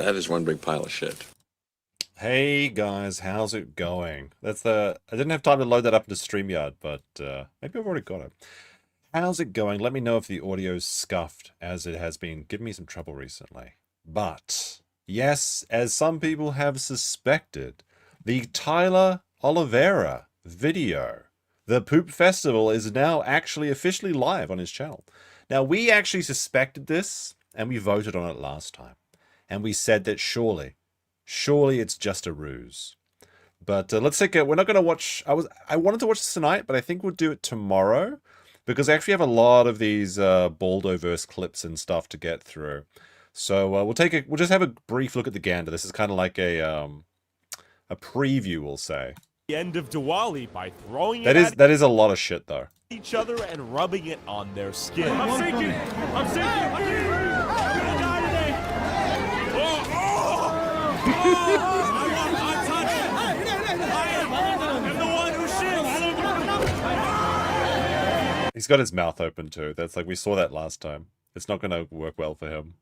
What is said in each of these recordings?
That is one big pile of shit. Hey guys, how's it going? I didn't have time to load that up into StreamYard, but maybe I've already got it. How's it going? Let me know if the audio's scuffed, as it has been giving me some trouble recently. But, yes, as some people have suspected, the Tyler Oliveira video, the Poop Festival, is now actually officially live on his channel. Now, we actually suspected this, and we voted on it last time. And we said that surely it's just a ruse. But let's take it. We're not going to watch. I wanted to watch this tonight, but I think we'll do it tomorrow because I actually have a lot of these Baldoverse clips and stuff to get through. So we'll just have a brief look at the gander. This is kind of like a preview, we'll say. The end of Diwali by throwing that is a lot of shit though. Each other and rubbing it on their skin. I'm sinking. I'm sinking. He's got his mouth open too. That's like we saw that last time. It's not going to work well for him.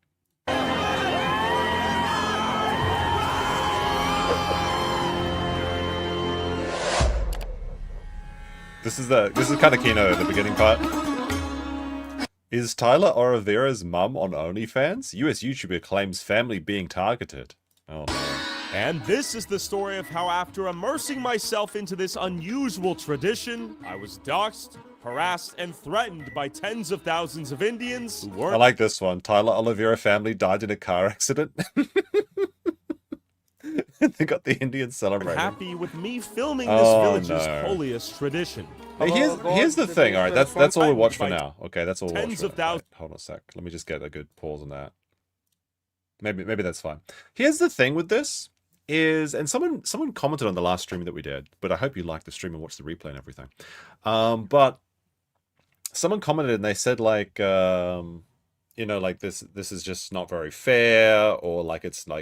This is kind of Kino, the beginning part. Is Tyler Oliveira's mum on OnlyFans? US YouTuber claims family being targeted. Oh no. And this is the story of how after immersing myself into this unusual tradition, I was doxxed, harassed, and threatened by tens of thousands of Indians who weren't— I like this one. Tyler Oliveira family died in a car accident. They got the Indians celebrating. happy with me filming this village's holiest tradition. Hey, here's the thing. All right, that's all we watch for now. Okay, that's all we watch Tens for of now. thousands. Right, hold on a sec. Let me just get a good pause on that. Maybe that's fine. Here's the thing with this is, and someone commented on the last stream that we did, but I hope you liked the stream and watched the replay and everything. But someone commented and they said like, you know, like this is just not very fair, or like it's you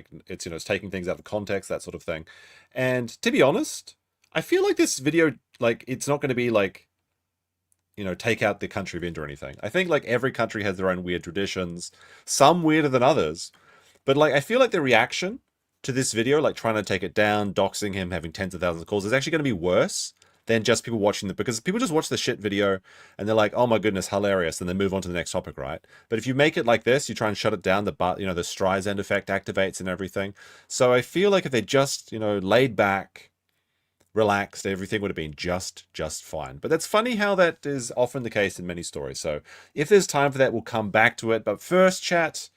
know, it's taking things out of context, that sort of thing. And to be honest, I feel like this video, like, it's not going to be like, you know, take out the country of India or anything. I think like every country has their own weird traditions, some weirder than others. But like, I feel like the reaction to this video, like trying to take it down, doxing him, having tens of thousands of calls, is actually going to be worse than just people watching because people just watch the shit video and they're like, oh my goodness, hilarious, and then move on to the next topic, right? But if you make it like this, you try and shut it down, the Streisand effect activates and everything. So I feel like if they just, you know, laid back, relaxed, everything would have been just fine. But that's funny how that is often the case in many stories. So if there's time for that, we'll come back to it. But first, chat,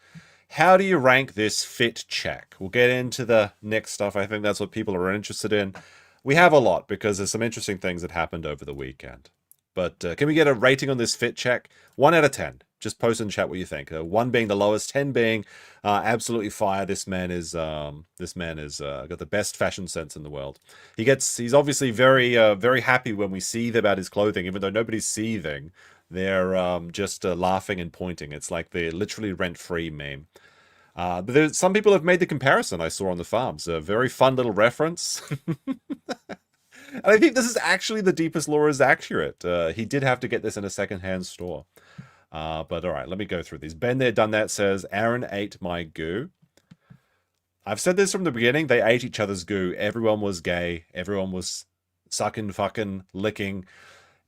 how do you rank this fit check? We'll get into the next stuff. I think that's what people are interested in. We have a lot because there's some interesting things that happened over the weekend. But can we get a rating on this fit check? 1 out of 10. Just post in chat what you think. 1 being the lowest, 10 being absolutely fire. This man is got the best fashion sense in the world. He's obviously very happy when we seethe about his clothing, even though nobody's seething. They're just laughing and pointing. It's like the literally rent-free meme. But some people have made the comparison I saw on the farms. A very fun little reference. And I think this is actually the deepest lore is accurate. He did have to get this in a secondhand store. But all right, let me go through these. Ben There Done That says, Aaron ate my goo. I've said this from the beginning. They ate each other's goo. Everyone was gay. Everyone was sucking, fucking, licking.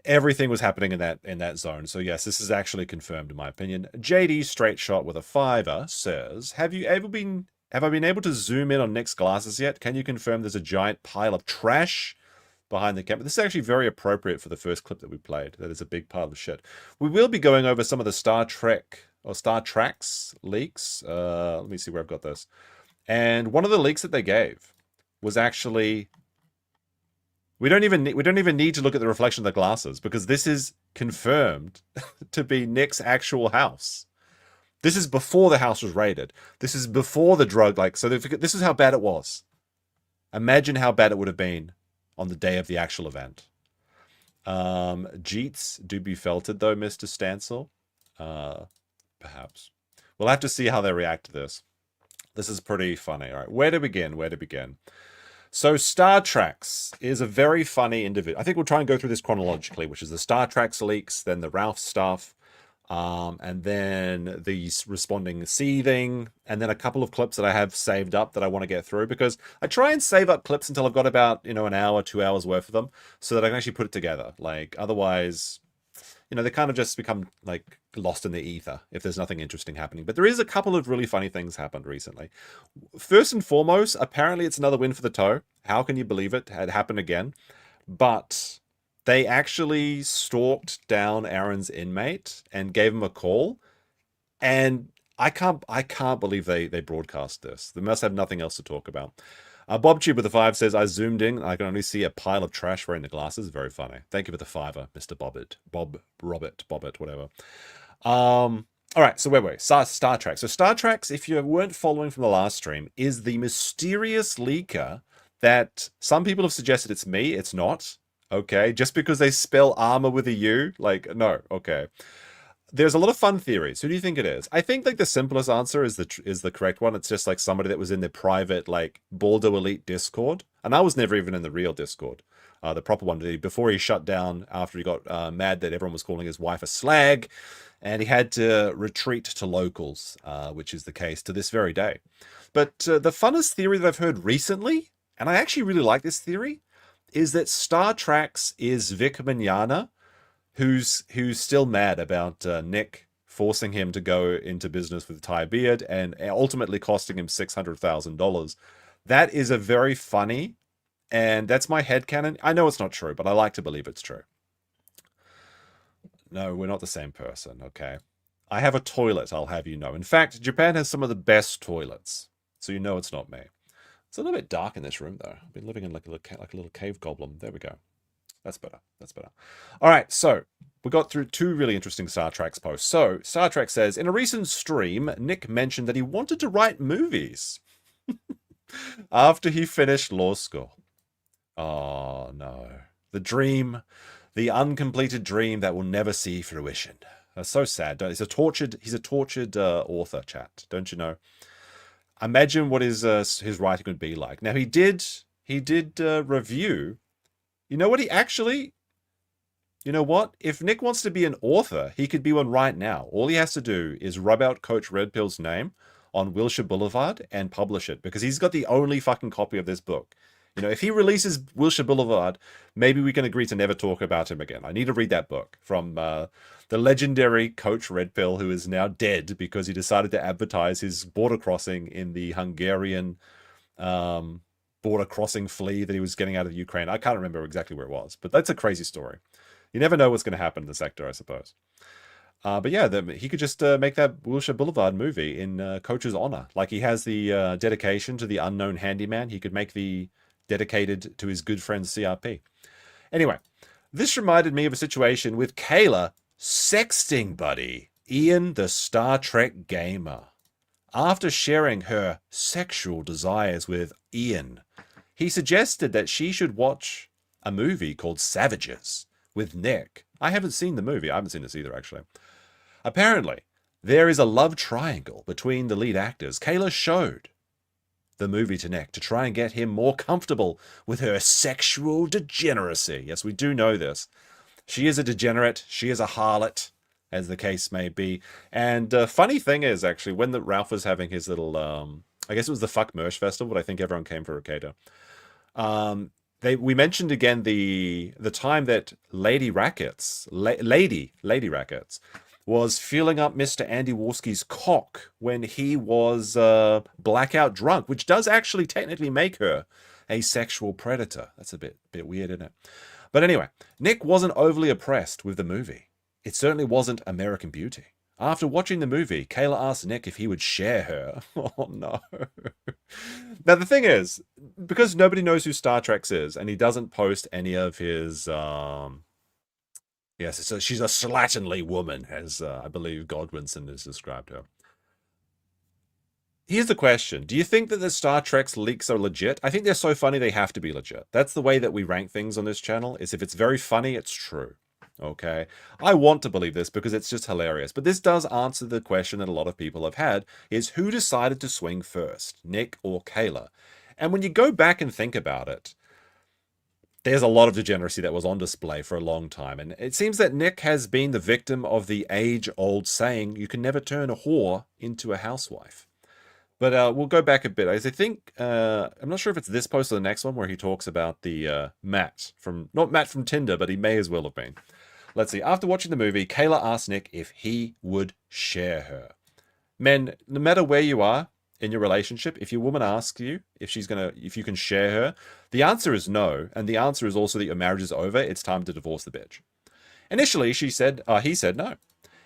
Everything was happening in that zone. So yes, this is actually confirmed in my opinion. JD Straight Shot with a 5er says, Have I been able to zoom in on Nick's glasses yet? Can you confirm there's a giant pile of trash behind the camera? This is actually very appropriate for the first clip that we played. That is a big pile of shit. We will be going over some of the Star Trek or Star Treks leaks. Let me see where I've got this. And one of the leaks that they gave was actually, we don't even need to look at the reflection of the glasses because this is confirmed to be Nick's actual house. This is before the house was raided. This is before the drug, so this is how bad it was. Imagine how bad it would have been on the day of the actual event. Jeets do be felted though, Mr. Stancil. Perhaps. We'll have to see how they react to this. This is pretty funny. All right, where to begin? So Star Treks is a very funny individual. I think we'll try and go through this chronologically, which is the Star Treks leaks, then the Ralph stuff. And then the responding seething, and then a couple of clips that I have saved up that I want to get through, because I try and save up clips until I've got about, an hour, 2 hours worth of them, so that I can actually put it together. Like, otherwise, they kind of just become like lost in the ether if there's nothing interesting happening. But there is a couple of really funny things happened recently. First and foremost, apparently it's another win for the toe. How can you believe it? It had happened again. But they actually stalked down Aaron's inmate and gave him a call. And I can't believe they broadcast this. They must have nothing else to talk about. BobTube with the 5 says, I zoomed in. I can only see a pile of trash wearing the glasses. Very funny. Thank you for the 5-er, Mr. Bobbit, whatever. All right, so where were we? Star Trek. So Star Trek, if you weren't following from the last stream, is the mysterious leaker that some people have suggested it's me. It's not. Okay, just because they spell armor with a U, like, no, okay. There's a lot of fun theories. Who do you think it is? I think like the simplest answer is the correct one. It's just like somebody that was in the private like Baldo Elite Discord, and I was never even in the real Discord, the proper one. Before he shut down after he got mad that everyone was calling his wife a slag, and he had to retreat to locals, which is the case to this very day. But the funnest theory that I've heard recently, and I actually really like this theory, is that Star Treks is Vic Mignogna, who's still mad about Nick forcing him to go into business with Ty Beard and ultimately costing him $600,000. That is a very funny, and that's my headcanon. I know it's not true, but I like to believe it's true. No, we're not the same person, okay? I have a toilet, I'll have you know. In fact, Japan has some of the best toilets, so you know it's not me. It's a little bit dark in this room, though. I've been living in like a little cave goblin. There we go. That's better. That's better. All right, so we got through 2 really interesting Star Trek posts. So Star Trek says, in a recent stream, Nick mentioned that he wanted to write movies after he finished law school. Oh, no. The dream, the uncompleted dream that will never see fruition. That's so sad. He's a tortured author, chat. Don't you know? Imagine what his writing would be like. Now, he did review. You know what? You know what? If Nick wants to be an author, he could be one right now. All he has to do is rub out Coach Redpill's name on Wilshire Boulevard and publish it, because he's got the only fucking copy of this book. If he releases Wilshire Boulevard, maybe we can agree to never talk about him again. I need to read that book from the legendary Coach Redpill, who is now dead because he decided to advertise his border crossing in the Hungarian border crossing flea that he was getting out of Ukraine. I can't remember exactly where it was, but that's a crazy story. You never know what's going to happen in the sector, I suppose. But yeah, he could just make that Wilshire Boulevard movie in Coach's honor. Like he has the dedication to the unknown handyman. He could make the dedicated to his good friend CRP. Anyway, this reminded me of a situation with Kayla sexting buddy Ian the Star Trek gamer. After sharing her sexual desires with Ian, he suggested that she should watch a movie called Savages with Nick. I haven't seen the movie. I haven't seen this either, actually. Apparently, there is a love triangle between the lead actors. Kayla showed the movie to Nick to try and get him more comfortable with her sexual degeneracy. Yes, we do know this. She is a degenerate. She is a harlot, as the case may be. And funny thing is, actually, when Ralph was having his little, I guess it was the Fuck Merch Festival, but I think everyone came for Rekieta. We mentioned again the time that Lady Rackets was feeling up Mr. Andy Warski's cock when he was blackout drunk, which does actually technically make her a sexual predator. That's a bit weird, isn't it? But anyway, Nick wasn't overly impressed with the movie. It certainly wasn't American Beauty. After watching the movie, Kayla asked Nick if he would share her. Oh, no. Now, the thing is, because nobody knows who Star Trek is, and he doesn't post any of his... Yes, so she's a slatternly woman, as I believe Godwinson has described her. Here's the question. Do you think that the Star Trek's leaks are legit? I think they're so funny they have to be legit. That's the way that we rank things on this channel, is if it's very funny, it's true. Okay? I want to believe this because it's just hilarious. But this does answer the question that a lot of people have had, is who decided to swing first, Nick or Kayla? And when you go back and think about it, there's a lot of degeneracy that was on display for a long time. And it seems that Nick has been the victim of the age-old saying, you can never turn a whore into a housewife. But we'll go back a bit. As I think, I'm not sure if it's this post or the next one where he talks about the Matt from, not Matt from Tinder, but he may as well have been. Let's see. After watching the movie, Kayla asked Nick if he would share her. Men, no matter where you are in your relationship, if your woman asks you if you can share her, the answer is no. And the answer is also that your marriage is over. It's time to divorce the bitch. Initially, he said no.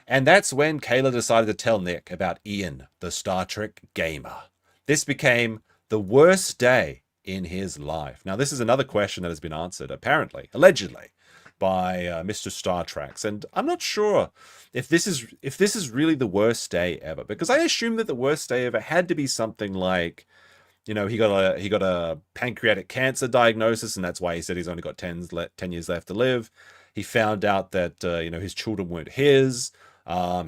And that's when Kayla decided to tell Nick about Ian, the Star Trek gamer. This became the worst day in his life. Now, this is another question that has been answered, apparently, allegedly, by Mr. Star Treks. And I'm not sure if this is really the worst day ever, because I assume that the worst day ever had to be something like, he got a pancreatic cancer diagnosis, and that's why he said he's only got 10 years left to live. He found out that his children weren't his.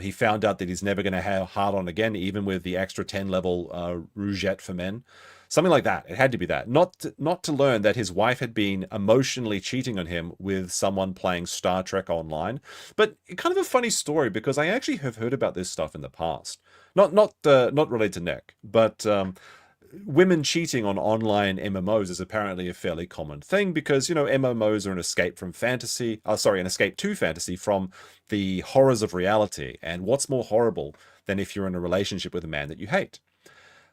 He found out that he's never going to have hard on again, even with the extra 10 level rougette for men. Something like that. It had to be that. Not to learn that his wife had been emotionally cheating on him with someone playing Star Trek online. But kind of a funny story, because I actually have heard about this stuff in the past. Not related to Nick, but women cheating on online MMOs is apparently a fairly common thing, because MMOs are an escape from fantasy. An escape to fantasy from the horrors of reality. And what's more horrible than if you're in a relationship with a man that you hate?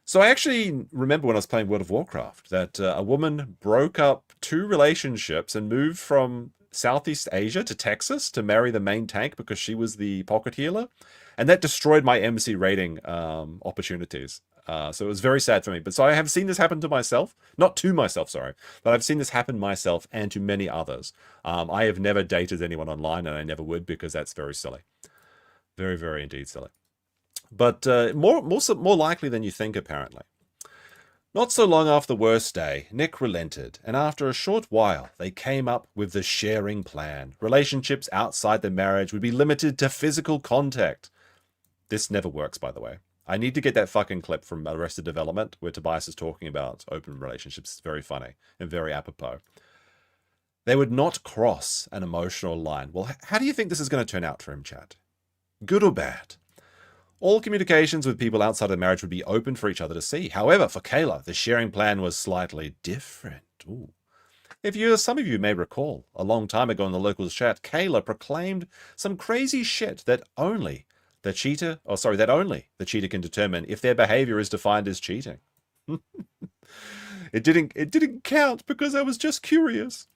So I actually remember when I was playing World of Warcraft that a woman broke up 2 relationships and moved from Southeast Asia to Texas to marry the main tank because she was the pocket healer, and that destroyed my MC rating opportunities. So it was very sad for me. But so I have seen this happen to myself, not to myself, sorry, but I've seen this happen myself and to many others. I have never dated anyone online, and I never would, because that's very silly. Very, very indeed silly. But more likely than you think, apparently. Not so long after the worst day, Nick relented, and after a short while, they came up with the sharing plan. Relationships outside the marriage would be limited to physical contact. This never works, by the way. I need to get that fucking clip from Arrested Development where Tobias is talking about open relationships. It's very funny and very apropos. They would not cross an emotional line. Well, how do you think this is going to turn out for him, Chad? Good or bad? All communications with people outside of marriage would be open for each other to see. However, for Kayla, the sharing plan was slightly different. Ooh. Some of you may recall, a long time ago in the locals chat, Kayla proclaimed some crazy shit that only the cheater can determine if their behavior is defined as cheating. It didn't count because I was just curious.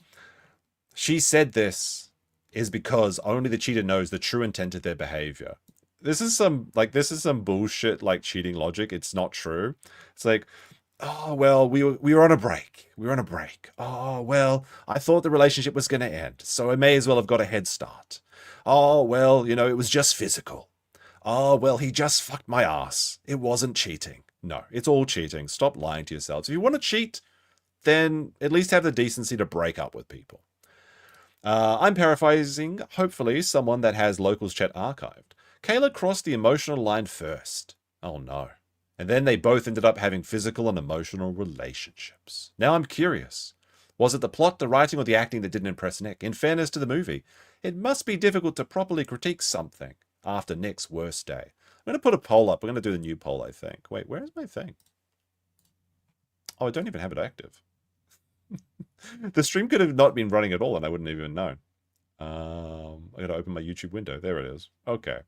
She said this is because only the cheater knows the true intent of their behavior. This is some bullshit like cheating logic. It's not true. It's like, oh well, we were on a break. Oh well, I thought the relationship was going to end, so I may as well have got a head start. Oh well, it was just physical. Oh well, he just fucked my ass. It wasn't cheating. No, it's all cheating. Stop lying to yourselves. If you want to cheat, then at least have the decency to break up with people. I'm paraphrasing, hopefully, someone that has locals chat archived. Kayla crossed the emotional line first. Oh no. And then they both ended up having physical and emotional relationships. Now I'm curious. Was it the plot, the writing, or the acting that didn't impress Nick? In fairness to the movie, it must be difficult to properly critique something after Nick's worst day. I'm going to put a poll up. We're going to do the new poll, I think. Wait, where is my thing? Oh, I don't even have it active. The stream could have not been running at all and I wouldn't even know. I got to open my YouTube window. There it is. Okay.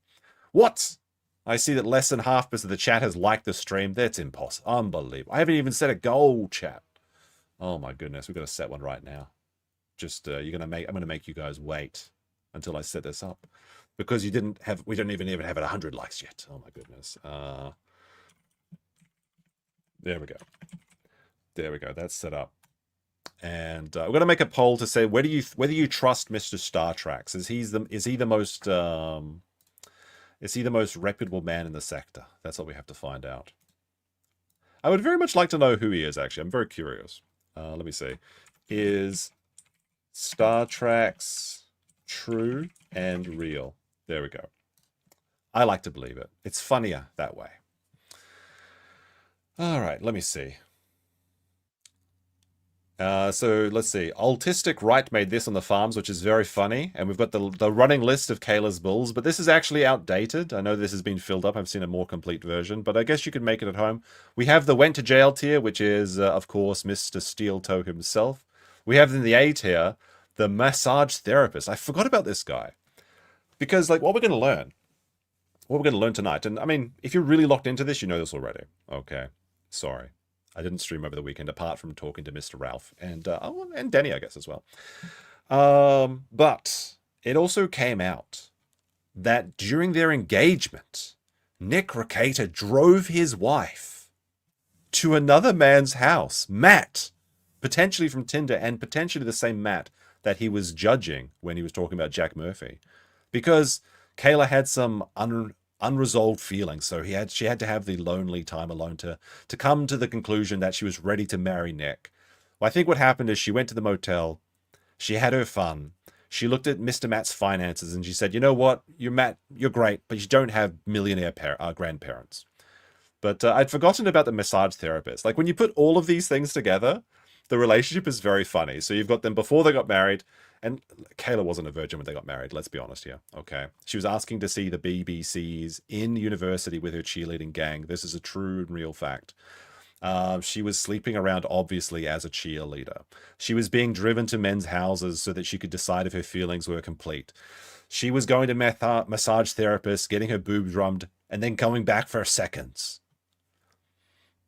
What? I see that less than 50% of the chat has liked the stream. That's impossible. Unbelievable. I haven't even set a goal, chat. Oh my goodness. We've got to set one right now. Just, I'm going to make you guys wait until I set this up. Because we don't even have it 100 likes yet. Oh my goodness. There we go. There we go. That's set up. And we're going to make a poll to say whether you trust Mr. Star Treks. Is he the most reputable man in the sector? That's what we have to find out. I would very much like to know who he is, actually. I'm very curious. Let me see. Is Star Treks true and real? There we go. I like to believe it. It's funnier that way. All right, let me see. So let's see. Autistic Right made this on the farms, which is very funny. And we've got the running list of Kayla's bulls, but this is actually outdated. I know this has been filled up. I've seen a more complete version, but I guess you could make it at home. We have the went to jail tier, which is, of course, Mr. Steel Toe himself. We have in the A tier, the massage therapist. I forgot about this guy. Because, like, what we're going to learn tonight, and I mean, if you're really locked into this, you know this already. Okay. Sorry. I didn't stream over the weekend apart from talking to Mr. Ralph and Denny, I guess, as well. But it also came out that during their engagement, Nick Rekieta drove his wife to another man's house, Matt, potentially from Tinder and potentially the same Matt that he was judging when he was talking about Jack Murphy, because Kayla had some unresolved feelings, so she had to have the lonely time alone to come to the conclusion that she was ready to marry Nick. Well, I think what happened is she went to the motel, she had her fun, she looked at Mr. Matt's finances, and she said, you know what, Matt, you're great, but you don't have millionaire grandparents. But I'd forgotten about the massage therapist. Like, when you put all of these things together, the relationship is very funny. So you've got them before they got married, and Kayla wasn't a virgin when they got married, let's be honest here, okay? She was asking to see the BBCs in university with her cheerleading gang. This is a true and real fact. She was sleeping around, obviously, as a cheerleader. She was being driven to men's houses so that she could decide if her feelings were complete. She was going to massage therapists, getting her boobs rubbed, and then coming back for seconds.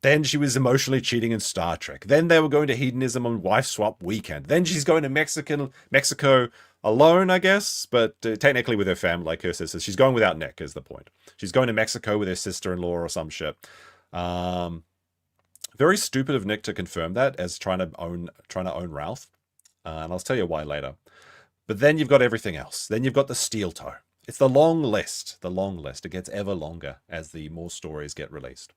Then she was emotionally cheating in Star Trek. Then they were going to hedonism on Wife Swap Weekend. Then she's going to Mexico alone, I guess, but technically with her family, like her sisters. She's going without Nick, is the point. She's going to Mexico with her sister-in-law or some shit. Very stupid of Nick to confirm that as trying to own Ralph. And I'll tell you why later. But then you've got everything else. Then you've got the steel toe. It's the long list. The long list. It gets ever longer as the more stories get released.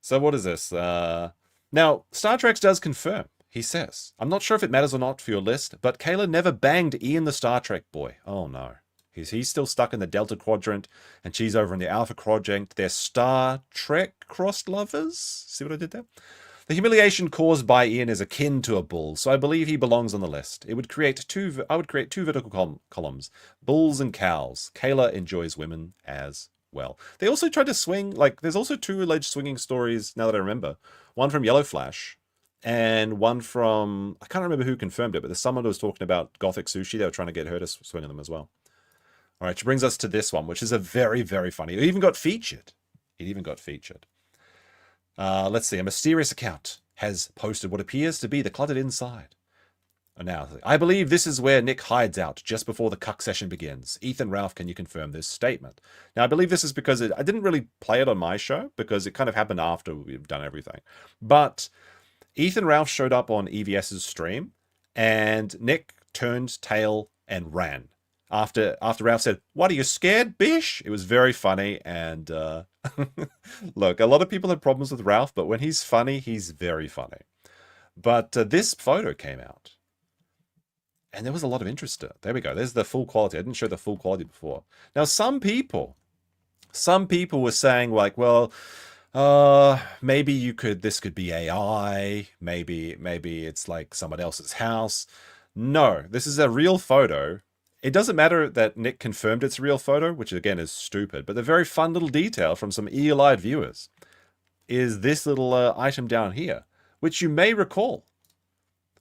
So what is this? Now, Star Trek does confirm. He says, I'm not sure if it matters or not for your list, but Kayla never banged Ian the Star Trek boy. Oh no. He's still stuck in the Delta Quadrant, and she's over in the Alpha Quadrant. They're Star Trek crossed lovers. See what I did there? The humiliation caused by Ian is akin to a bull, so I believe he belongs on the list. I would create two vertical columns, bulls and cows. Kayla enjoys women as well. They also tried to swing, like, there's also two alleged swinging stories, now that I remember. One from Yellow Flash, and one from, I can't remember who confirmed it, but there's someone who was talking about Gothic Sushi. They were trying to get her to swing on them as well. All right, which brings us to this one, which is a very, very funny. It even got featured. Let's see. A mysterious account has posted what appears to be the cluttered inside. Now, I believe this is where Nick hides out just before the cuck session begins. Ethan, Ralph, can you confirm this statement? Now, I believe this is because I didn't really play it on my show because it kind of happened after we've done everything. But Ethan Ralph showed up on EVS's stream, and Nick turned tail and ran. After Ralph said, "What, are you scared, bish?" It was very funny, and look, a lot of people have problems with Ralph, but when he's funny, he's very funny. But this photo came out, and there was a lot of interest in it. There we go. There's the full quality. I didn't show the full quality before. Now, some people were saying, like, well, maybe this could be AI. Maybe it's like someone else's house. No, this is a real photo. It doesn't matter that Nick confirmed it's a real photo, which again is stupid, but the very fun little detail from some eagle-eyed viewers is this little item down here, which you may recall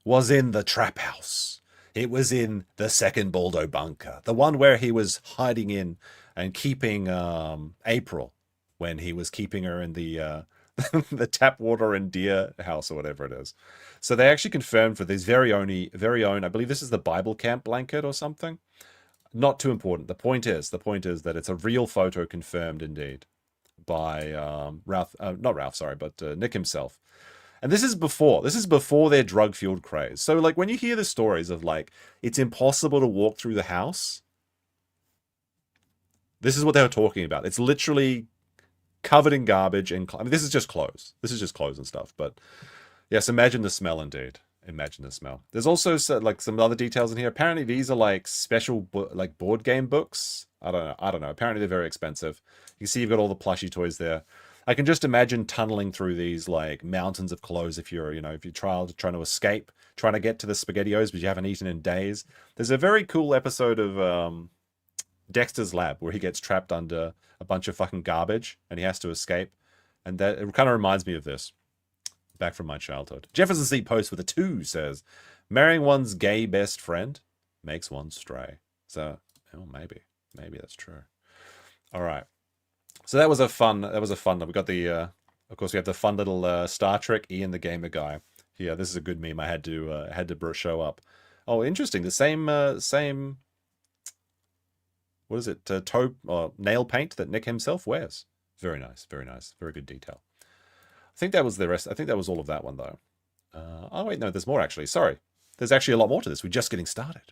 was in the trap house. It was in the second Baldo bunker, the one where he was hiding in and keeping April when he was keeping her in the the tap water and deer house or whatever it is. So they actually confirmed for this very own, I believe this is the Bible camp blanket or something. Not too important. The point is that it's a real photo confirmed indeed by Nick himself. And this is before their drug-fueled craze. So like when you hear the stories of like, it's impossible to walk through the house, this is what they were talking about. It's literally covered in garbage and I mean, this is just clothes. This is just clothes and stuff. But yes, imagine the smell indeed. Imagine the smell. There's also like some other details in here. Apparently these are like special like board game books. I don't know. Apparently they're very expensive. You can see you've got all the plushie toys there. I can just imagine tunneling through these like mountains of clothes if you're, if you're trying to escape, trying to get to the SpaghettiOs, but you haven't eaten in days. There's a very cool episode of Dexter's Lab where he gets trapped under a bunch of fucking garbage and he has to escape. And that it kind of reminds me of this. Back from my childhood. Jefferson C. Post with a 2 says, marrying one's gay best friend makes one stray. So, maybe that's true. All right. So that was a fun. We got the, of course, we have the fun little Star Trek Ian the Gamer guy. Yeah, this is a good meme. I had to show up. Oh, interesting. The same. What is it? Nail paint that Nick himself wears. Very nice. Very nice. Very good detail. I think that was the rest. I think that was all of that one, though. Oh, wait, no, there's more, actually. Sorry. There's actually a lot more to this. We're just getting started.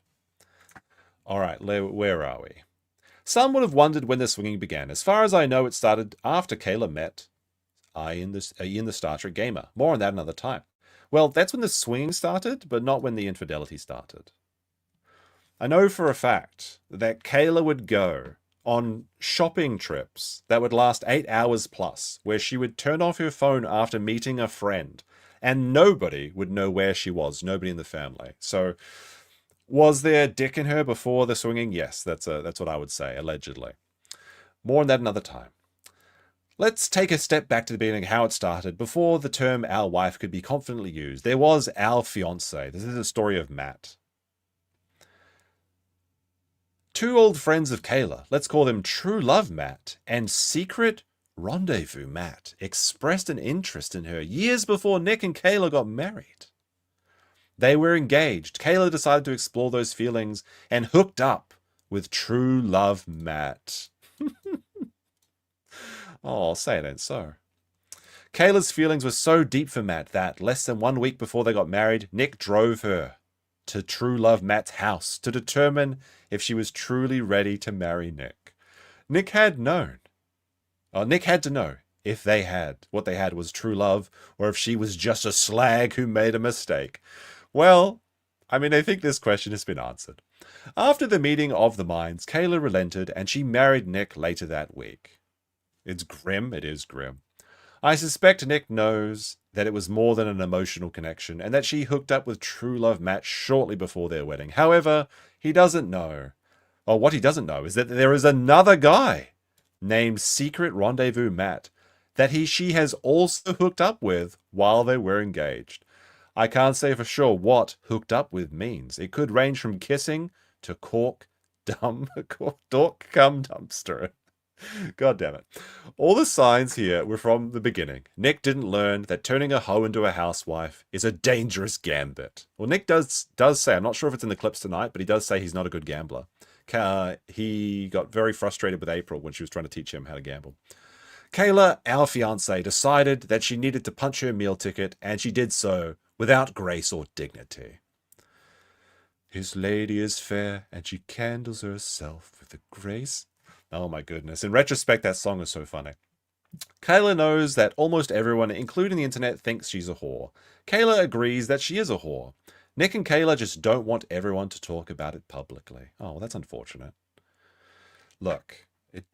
All right, where are we? Some would have wondered when the swinging began. As far as I know, it started after Kayla met Ian the Star Trek Gamer. More on that another time. Well, that's when the swinging started, but not when the infidelity started. I know for a fact that Kayla would go on shopping trips that would last 8 hours plus, where she would turn off her phone after meeting a friend, and nobody would know where she was, nobody in the family. So, was there dick in her before the swinging? Yes, that's what I would say, allegedly. More on that another time. Let's take a step back to the beginning, how it started. Before the term our wife could be confidently used, there was our fiancé. This is the story of Matt. 2 old friends of Kayla, let's call them True Love Matt and Secret Rendezvous Matt, expressed an interest in her years before Nick and Kayla got married. They were engaged. Kayla decided to explore those feelings and hooked up with True Love Matt. Oh, say it ain't so. Kayla's feelings were so deep for Matt that less than 1 week before they got married, Nick drove her to True Love Matt's house to determine if she was truly ready to marry Nick. Nick had to know if what they had was true love, or if she was just a slag who made a mistake. Well, I think this question has been answered. After the meeting of the minds, Kayla relented and she married Nick later that week. It's grim, it is grim. I suspect Nick knows that it was more than an emotional connection and that she hooked up with True Love Matt shortly before their wedding. However, he doesn't know. Or what he doesn't know is that there is another guy named Secret Rendezvous Matt that she has also hooked up with while they were engaged. I can't say for sure what hooked up with means. It could range from kissing to dork cum dumpster. God damn it. All the signs here were from the beginning. Nick didn't learn that turning a hoe into a housewife is a dangerous gambit. Well, Nick does say, I'm not sure if it's in the clips tonight, but he does say he's not a good gambler. He got very frustrated with April when she was trying to teach him how to gamble. Kayla, our fiancée, decided that she needed to punch her meal ticket, and she did so without grace or dignity. His lady is fair, and she candles herself with a grace. Oh my goodness. In retrospect, that song is so funny. Kayla knows that almost everyone, including the internet, thinks she's a whore. Kayla agrees that she is a whore. Nick and Kayla just don't want everyone to talk about it publicly. Oh, well, that's unfortunate. Look,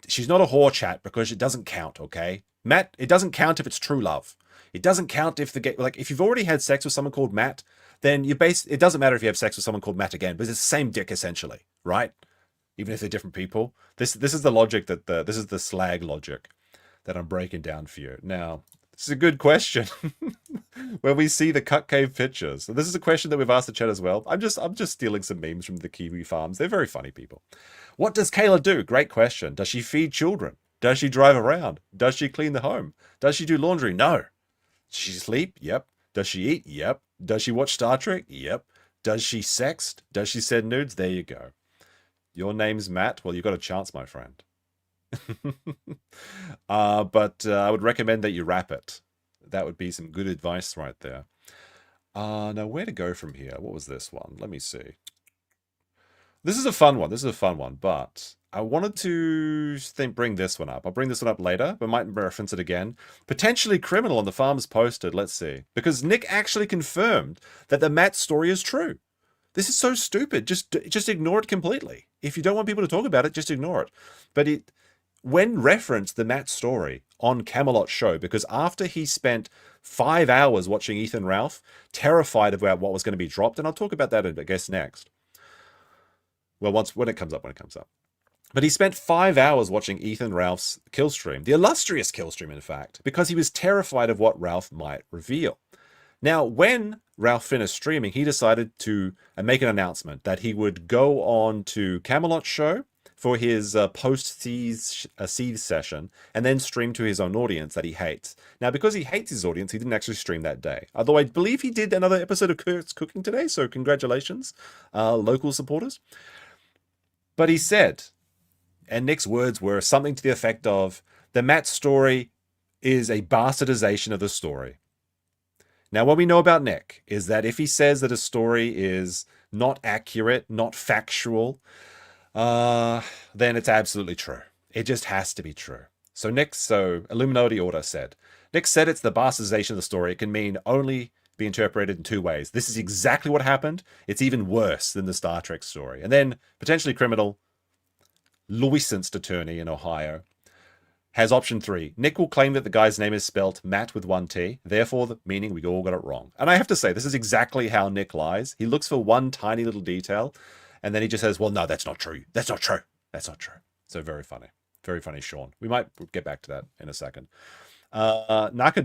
she's not a whore, chat, because it doesn't count, okay? Matt, it doesn't count if it's true love. It doesn't count if if you've already had sex with someone called Matt, then it doesn't matter if you have sex with someone called Matt again, because it's the same dick essentially, right? Even if they're different people. This is the logic this is the slag logic that I'm breaking down for you. Now, this is a good question. Where we see the cut cave pictures. So this is a question that we've asked the chat as well. I'm just stealing some memes from the Kiwi farms. They're very funny people. What does Kayla do? Great question. Does she feed children? Does she drive around? Does she clean the home? Does she do laundry? No. Does she sleep? Yep. Does she eat? Yep. Does she watch Star Trek? Yep. Does she sext? Does she send nudes? There you go. Your name's Matt. Well, you've got a chance, my friend. But I would recommend that you wrap it. That would be some good advice right there. Now, where to go from here? What was this one? Let me see. This is a fun one. But I wanted to bring this one up. I'll bring this one up later, but might reference it again. Potentially criminal on the farms posted. Let's see. Because Nick actually confirmed that the Matt story is true. This is so stupid. Just ignore it completely. If you don't want people to talk about it, just ignore it. But when referenced the Matt story on Camelot show, because after he spent 5 hours watching Ethan Ralph, terrified about what was going to be dropped, and I'll talk about that, I guess, next. Well, when it comes up. But he spent 5 hours watching Ethan Ralph's kill stream, the illustrious kill stream, in fact, because he was terrified of what Ralph might reveal. Now, when Ralph finished streaming, he decided to make an announcement that he would go on to Camelot's show for his post-Seethes session, and then stream to his own audience that he hates. Now, because he hates his audience, he didn't actually stream that day. Although I believe he did another episode of Kurt's Cooking today, so congratulations, local supporters. But he said, and Nick's words were something to the effect of, the Matt story is a bastardization of the story. Now, what we know about Nick is that if he says that a story is not accurate, not factual, then it's absolutely true. It just has to be true. So Illuminati Order said, Nick said it's the bastardization of the story. It can mean only be interpreted in two ways. This is exactly what happened. It's even worse than the Star Trek story. And then potentially criminal, licensed attorney in Ohio has option 3. Nick will claim that the guy's name is spelt Matt with 1 T, therefore the meaning we all got it wrong. And I have to say, this is exactly how Nick lies. He looks for one tiny little detail, and then he just says, well, no, that's not true. That's not true. That's not true. So very funny. Very funny, Sean. We might get back to that in a second. Nakadashi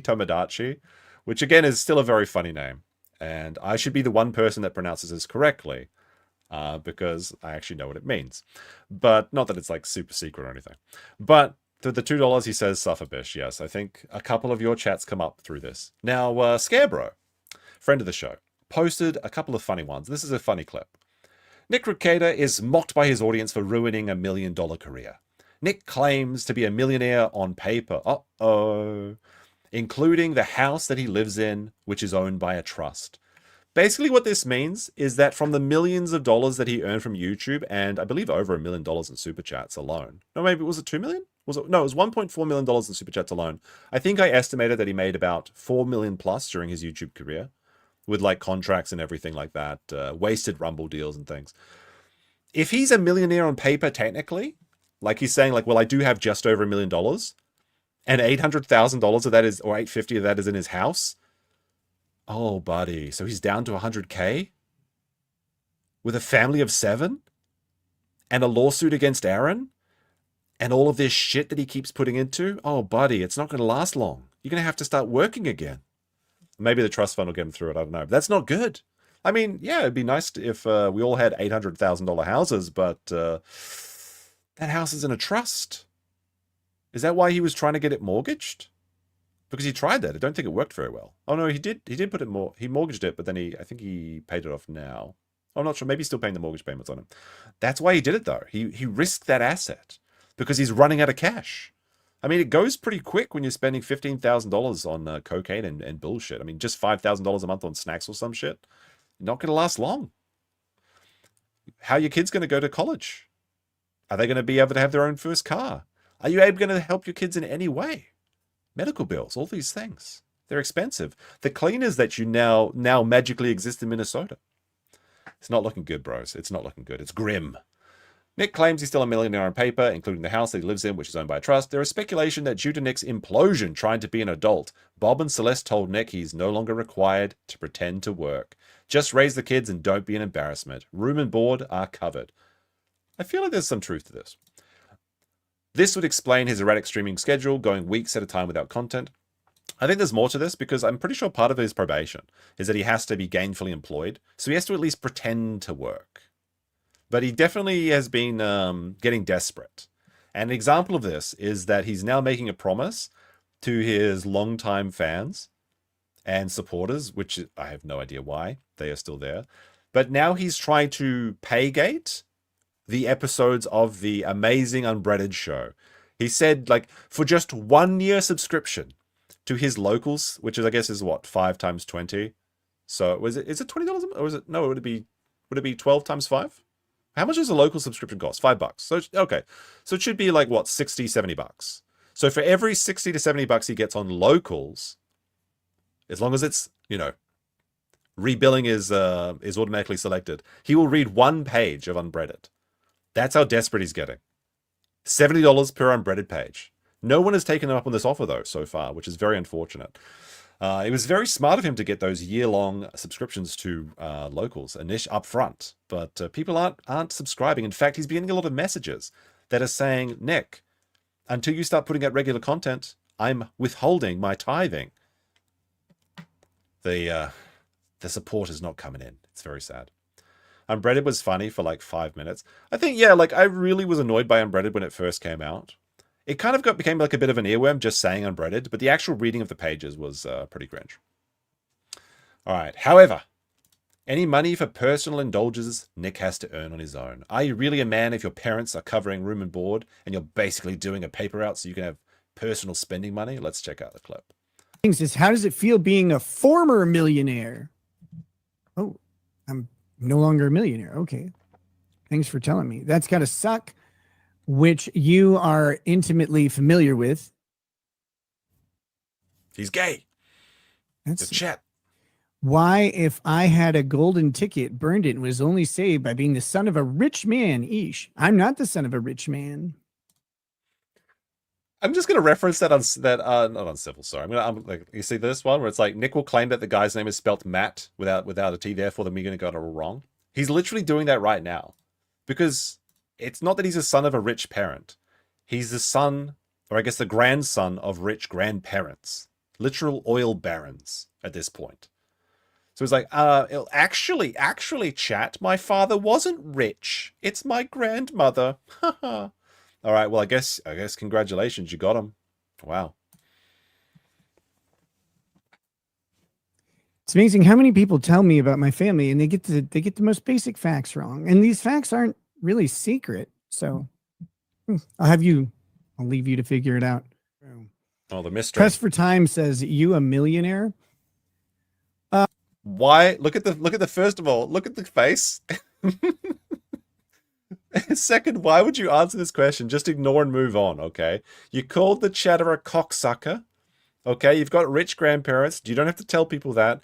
Tomodachi, which again is still a very funny name. And I should be the one person that pronounces this correctly, because I actually know what it means. But not that it's like super secret or anything. But to the $2, he says Sufferbish. Yes, I think a couple of your chats come up through this. Now, Scarebro, friend of the show, posted a couple of funny ones. This is a funny clip. Nick Rekieta is mocked by his audience for ruining a $1 million career. Nick claims to be a millionaire on paper. Uh-oh. Including the house that he lives in, which is owned by a trust. Basically what this means is that from the millions of dollars that he earned from YouTube, and I believe over $1 million in super chats alone. No, maybe was it 2 million? No, it was $1.4 million in super chats alone. I think I estimated that he made about 4 million plus during his YouTube career, with like contracts and everything like that, wasted Rumble deals and things. If he's a millionaire on paper, technically, like he's saying, like, well, I do have just over $1 million, and $800,000 of that is, or $850 of that is in his house. Oh, buddy. So he's down to 100K? With a family of 7? And a lawsuit against Aaron? And all of this shit that he keeps putting into? Oh, buddy, it's not going to last long. You're going to have to start working again. Maybe the trust fund will get him through it. I don't know. But that's not good. I mean, yeah, it'd be nice if we all had $800,000 houses, but that house is in a trust. Is that why he was trying to get it mortgaged? Because he tried that. I don't think it worked very well. Oh no, he did put it more. He mortgaged it, but then I think he paid it off now. I'm not sure. Maybe he's still paying the mortgage payments on it. That's why he did it though. He risked that asset because he's running out of cash. I mean, it goes pretty quick when you're spending $15,000 on cocaine and bullshit. I mean, just $5,000 a month on snacks or some shit. Not going to last long. How are your kids going to go to college? Are they going to be able to have their own first car? Are you able to help your kids in any way? Medical bills, all these things. They're expensive. The cleaners that you now magically exist in Minnesota. It's not looking good, bros. It's not looking good. It's grim. Nick claims he's still a millionaire on paper, including the house that he lives in, which is owned by a trust. There is speculation that due to Nick's implosion trying to be an adult, Bob and Celeste told Nick he's no longer required to pretend to work. Just raise the kids and don't be an embarrassment. Room and board are covered. I feel like there's some truth to this. This would explain his erratic streaming schedule, going weeks at a time without content. I think there's more to this because I'm pretty sure part of his probation is that he has to be gainfully employed. So he has to at least pretend to work. But he definitely has been getting desperate. And an example of this is that he's now making a promise to his longtime fans and supporters, which I have no idea why they are still there. But now he's trying to paygate the episodes of the amazing Unbreaded show. He said, like, for just 1 year subscription to his locals, which is, I guess, is what, 5 times 20. So is it $20 or is it, no, would it be 12 times 5? How much does a local subscription cost? $5. So, okay. So it should be like what, 60, 70 bucks. So for every 60 to 70 bucks he gets on locals, as long as it's, rebilling is automatically selected, he will read 1 page of Unbreaded. That's how desperate he's getting. $70 per Unbreaded page. No one has taken him up on this offer, though, so far, which is very unfortunate. It was very smart of him to get those year-long subscriptions to locals up front, but people aren't subscribing. In fact, he's getting a lot of messages that are saying, Nick, until you start putting out regular content, I'm withholding my tithing. The support is not coming in. It's very sad. Unbreaded was funny for like 5 minutes. I think, yeah, like I really was annoyed by Unbreaded when it first came out. It kind of became like a bit of an earworm just saying Unbreaded, but the actual reading of the pages was pretty cringe. All right. However, any money for personal indulgences Nick has to earn on his own. Are you really a man if your parents are covering room and board and you're basically doing a paper out so you can have personal spending money? Let's check out the clip. Is how does it feel being a former millionaire? Oh, I'm no longer a millionaire. Okay. Thanks for telling me. That's got to suck, which you are intimately familiar with. He's gay. That's the chat. Why, if I had a golden ticket, burned it and was only saved by being the son of a rich man? Eesh. I'm not the son of a rich man. I'm just going to reference that not on civil. Sorry, I'm like, you see this one where it's like Nick will claim that the guy's name is spelt Matt without a T. Therefore, the me going to got it all wrong. He's literally doing that right now, because it's not that he's a son of a rich parent. He's the son, or I guess the grandson of rich grandparents, literal oil barons at this point. So it's like, actually, chat, my father wasn't rich. It's my grandmother. All right, well, I guess congratulations, you got him. Wow. It's amazing how many people tell me about my family and they get the most basic facts wrong. And these facts aren't really secret. So I'll leave you to figure it out. Oh, the mystery. Press for Time says, you a millionaire? Why? Look at the first of all, look at the face. Second, why would you answer this question? Just ignore and move on, okay? You called the chatter a cocksucker, okay? You've got rich grandparents. You don't have to tell people that.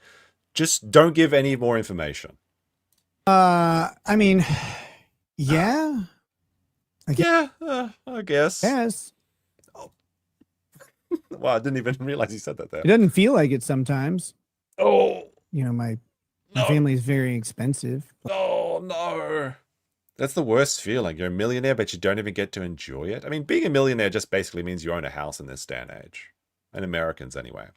Just don't give any more information. I mean, yeah. I guess. Yes. Oh. Wow, I didn't even realize you said that there. It doesn't feel like it sometimes. Oh. You know, my family is very expensive. Oh, no. That's the worst feeling. You're a millionaire, but you don't even get to enjoy it. I mean, being a millionaire just basically means you own a house in this day and age. And Americans, anyway.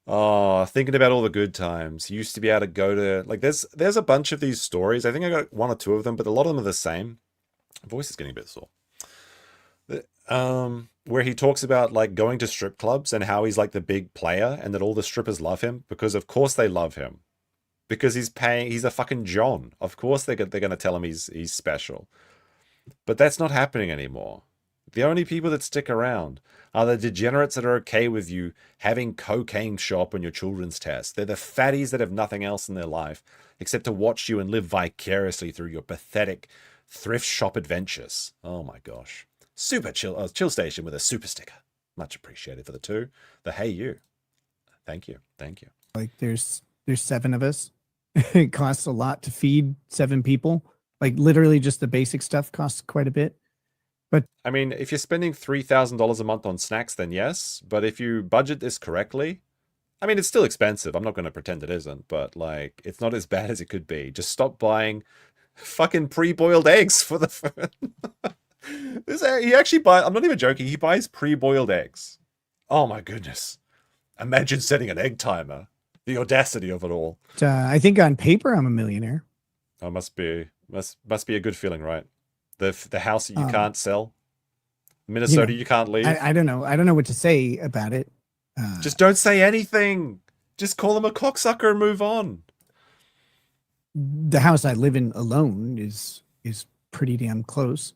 Oh, thinking about all the good times. You used to be able to go to... Like, there's a bunch of these stories. I think I got one or two of them, but a lot of them are the same. My voice is getting a bit sore. Where he talks about, like, going to strip clubs and how he's, like, the big player and that all the strippers love him because, of course, they love him. Because he's a fucking John. Of course they're going to tell him he's special. But that's not happening anymore. The only people that stick around are the degenerates that are okay with you having cocaine show up on your children's test. They're the fatties that have nothing else in their life except to watch you and live vicariously through your pathetic thrift shop adventures. Oh my gosh. Super chill station with a super sticker. Much appreciated for the two. The hey you. Thank you. Thank you. Like there's 7 of us. It costs a lot to feed 7 people. Like literally just the basic stuff costs quite a bit. But I mean, if you're spending $3,000 a month on snacks, then yes. But if you budget this correctly, I mean, it's still expensive. I'm not going to pretend it isn't, but like, it's not as bad as it could be. Just stop buying fucking pre-boiled eggs for the... He actually buys, I'm not even joking, he buys pre-boiled eggs. Oh my goodness. Imagine setting an egg timer. The audacity of it all. I think on paper, I'm a millionaire. Oh, must be a good feeling, right? The house that you can't sell. Minnesota, you can't leave. I don't know. I don't know what to say about it. Just don't say anything. Just call him a cocksucker and move on. The house I live in alone is pretty damn close.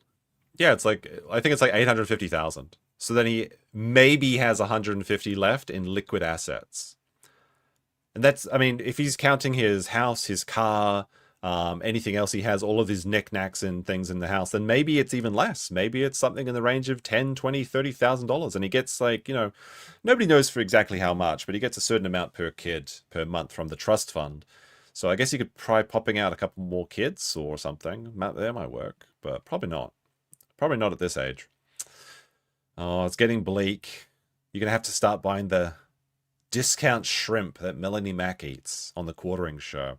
Yeah, it's like, I think it's like 850,000. So then he maybe has 150 left in liquid assets. And that's, I mean, if he's counting his house, his car, anything else he has, all of his knickknacks and things in the house, then maybe it's even less. Maybe it's something in the range of $10, $20, $30,000. And he gets like, you know, nobody knows for exactly how much, but he gets a certain amount per kid per month from the trust fund. So I guess you could try popping out a couple more kids or something. That might work, but probably not. Probably not at this age. Oh, it's getting bleak. You're going to have to start buying the discount shrimp that Melanie Mack eats on the quartering show.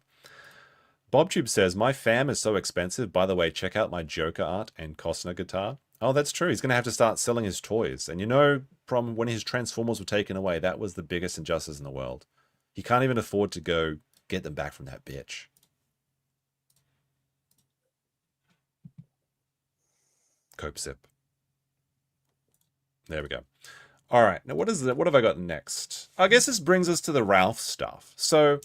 BobTube says, my fam is so expensive. By the way, check out my Joker art and Costner guitar. Oh, that's true. He's going to have to start selling his toys. And you know, from when his Transformers were taken away, that was the biggest injustice in the world. He can't even afford to go get them back from that bitch. Cope sip. There we go. All right. Now, what have I got next? I guess this brings us to the Ralph stuff. So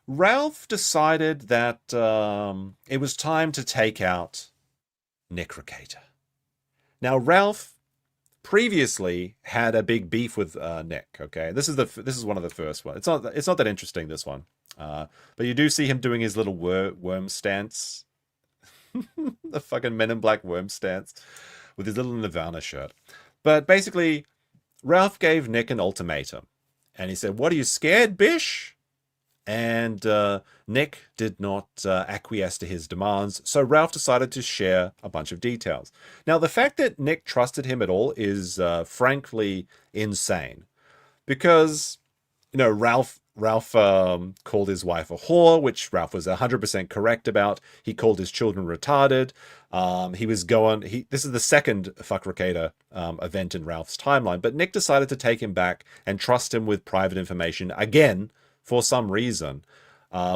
Ralph decided that it was time to take out Nick Rekieta. Now, Ralph previously had a big beef with Nick. Okay, this is one of the first ones. It's not that interesting, this one, but you do see him doing his little worm stance, the fucking Men in Black worm stance, with his little Nirvana shirt. But basically, Ralph gave Nick an ultimatum, and he said, "What, are you scared, bish?" And Nick did not acquiesce to his demands, so Ralph decided to share a bunch of details. Now, the fact that Nick trusted him at all is frankly insane, because, you know, Ralph called his wife a whore, which Ralph was 100% correct about. He called his children retarded. This is the second Fuck Rekieta event in Ralph's timeline, but Nick decided to take him back and trust him with private information again, for some reason,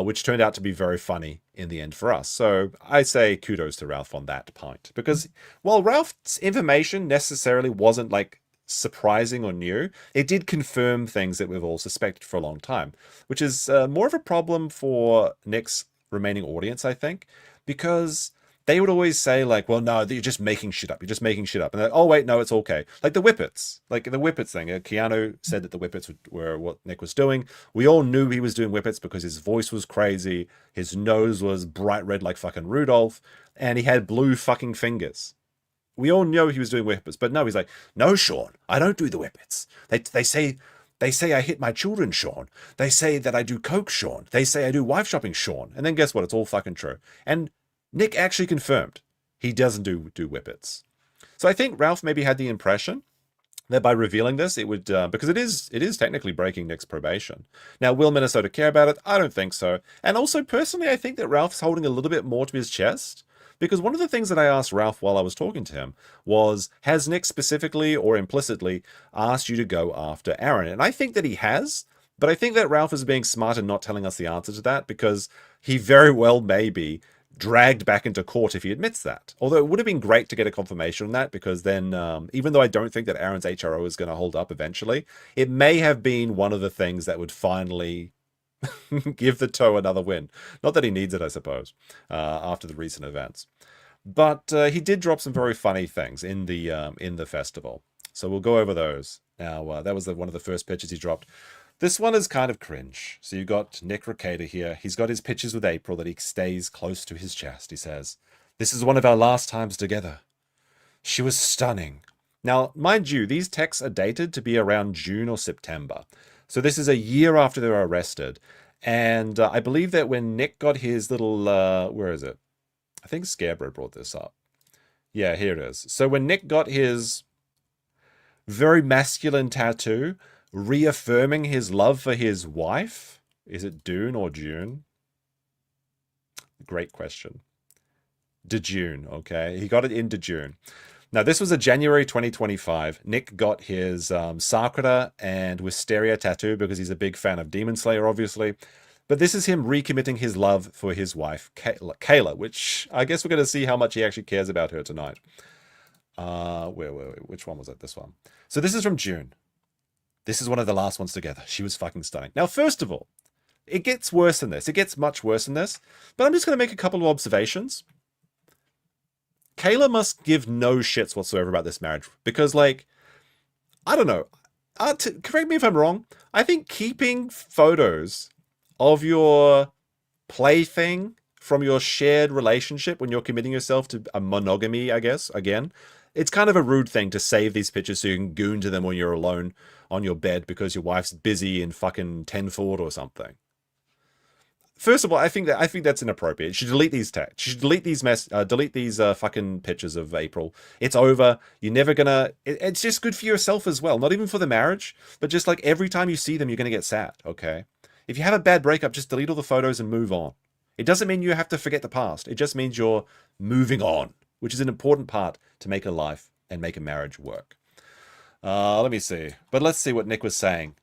which turned out to be very funny in the end for us. So I say kudos to Ralph on that point, because while Ralph's information necessarily wasn't like surprising or new, it did confirm things that we've all suspected for a long time, which is more of a problem for Nick's remaining audience, I think, because they would always say, like, well, no, you're just making shit up. You're just making shit up. And oh, wait, no, it's okay. Like the Whippets. Like the Whippets thing. Keanu said that the Whippets were what Nick was doing. We all knew he was doing Whippets because his voice was crazy. His nose was bright red like fucking Rudolph. And he had blue fucking fingers. We all know he was doing Whippets. But no, he's like, no, Sean, I don't do the Whippets. They say I hit my children, Sean. They say that I do coke, Sean. They say I do wife shopping, Sean. And then guess what? It's all fucking true. And Nick actually confirmed he doesn't do Whippets. So I think Ralph maybe had the impression that by revealing this, it would, because it is technically breaking Nick's probation. Now, will Minnesota care about it? I don't think so. And also, personally, I think that Ralph's holding a little bit more to his chest, because one of the things that I asked Ralph while I was talking to him was, has Nick specifically or implicitly asked you to go after Aaron? And I think that he has, but I think that Ralph is being smart and not telling us the answer to that, because he very well may be dragged back into court if he admits that. Although it would have been great to get a confirmation on that, because then, even though I don't think that Aaron's HRO is going to hold up eventually, it may have been one of the things that would finally give the toe another win. Not that he needs it, I suppose, after the recent events. But he did drop some very funny things in the festival. So we'll go over those. Now, that was one of the first pictures he dropped. This one is kind of cringe. So you got Nick Rekieta here. He's got his pictures with April that he stays close to his chest. He says, "This is one of our last times together. She was stunning." Now, mind you, these texts are dated to be around June or September. So this is a year after they were arrested. And I believe that when Nick got his little, where is it? I think Scarebro brought this up. Yeah, here it is. So when Nick got his very masculine tattoo, reaffirming his love for his wife. Is it Dune or June? Great question. DeJune, okay. He got it in DeJune. Now, this was a January 2025. Nick got his Sakura and Wisteria tattoo because he's a big fan of Demon Slayer, obviously. But this is him recommitting his love for his wife, Kayla, which I guess we're going to see how much he actually cares about her tonight. Which one was it? This one. So this is from June. This is one of the last ones together. She was fucking stunning. Now, first of all, it gets worse than this. It gets much worse than this. But I'm just going to make a couple of observations. Kayla must give no shits whatsoever about this marriage. Because, like, I don't know. Correct me if I'm wrong. I think keeping photos of your plaything from your shared relationship when you're committing yourself to a monogamy, I guess, again, it's kind of a rude thing to save these pictures so you can goon to them when you're alone on your bed because your wife's busy in fucking Tenford or something. first of all, I think that's inappropriate. She should delete these texts. She should delete these fucking pictures of April. It's over. You're never gonna. It's just good for yourself as well. Not even for the marriage, but just like every time you see them, you're gonna get sad. Okay. If you have a bad breakup, just delete all the photos and move on. It doesn't mean you have to forget the past. It just means you're moving on, which is an important part to make a life and make a marriage work. Let me see. But let's see what Nick was saying.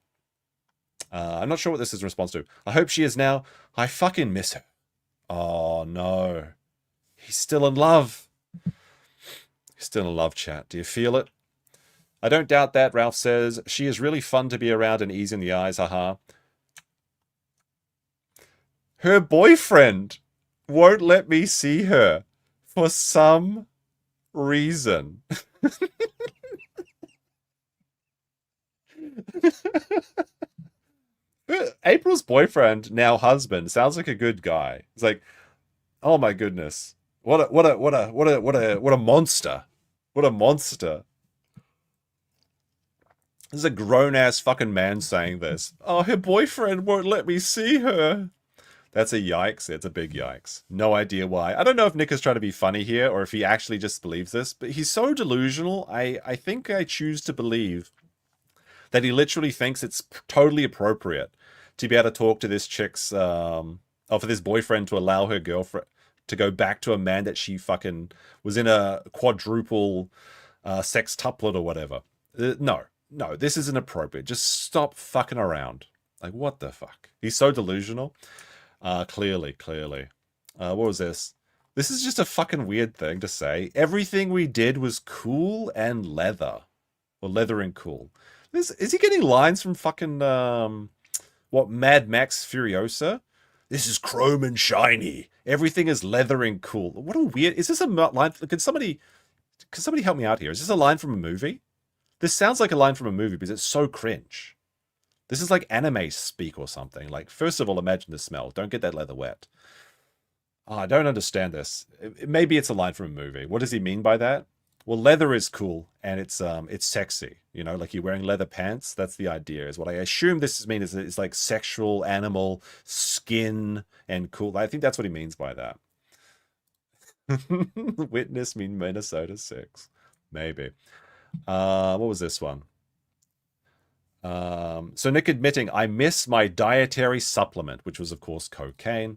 I'm not sure what this is in response to. I hope she is now. I fucking miss her. Oh, no. He's still in love. He's still in love, chat. Do you feel it? I don't doubt that, Ralph says. She is really fun to be around and easy in the eyes, haha. Her boyfriend won't let me see her for some reason. April's boyfriend, now husband, sounds like a good guy. It's like, oh my goodness, what a monster! What a monster! This is a grown ass fucking man saying this. Oh, her boyfriend won't let me see her. That's a yikes. It's a big yikes. No idea why. I don't know if Nick is trying to be funny here or if he actually just believes this, but he's so delusional. I think I choose to believe that he literally thinks it's totally appropriate to be able to talk to this chick's, or for this boyfriend to allow her girlfriend to go back to a man that she fucking was in a quadruple sextuplet or whatever. No, this isn't appropriate. Just stop fucking around. Like, what the fuck? He's so delusional. Clearly. What was this? This is just a fucking weird thing to say. Everything we did was cool and leather. Or leather and cool. Is he getting lines from fucking, what, Mad Max Furiosa? This is chrome and shiny. Everything is leather and cool. What a weird... Is this a line... Can somebody help me out here? Is this a line from a movie? This sounds like a line from a movie because it's so cringe. This is like anime speak or something. Like, first of all, imagine the smell. Don't get that leather wet. Oh, I don't understand this. Maybe it's a line from a movie. What does he mean by that? Well, leather is cool and it's sexy. You know, like you're wearing leather pants. That's the idea. Is what I assume this means. It's like sexual, animal, skin, and cool. I think that's what he means by that. Witness mean Minnesota 6. Maybe. What was this one? So Nick admitting, I miss my dietary supplement, which was, of course, cocaine.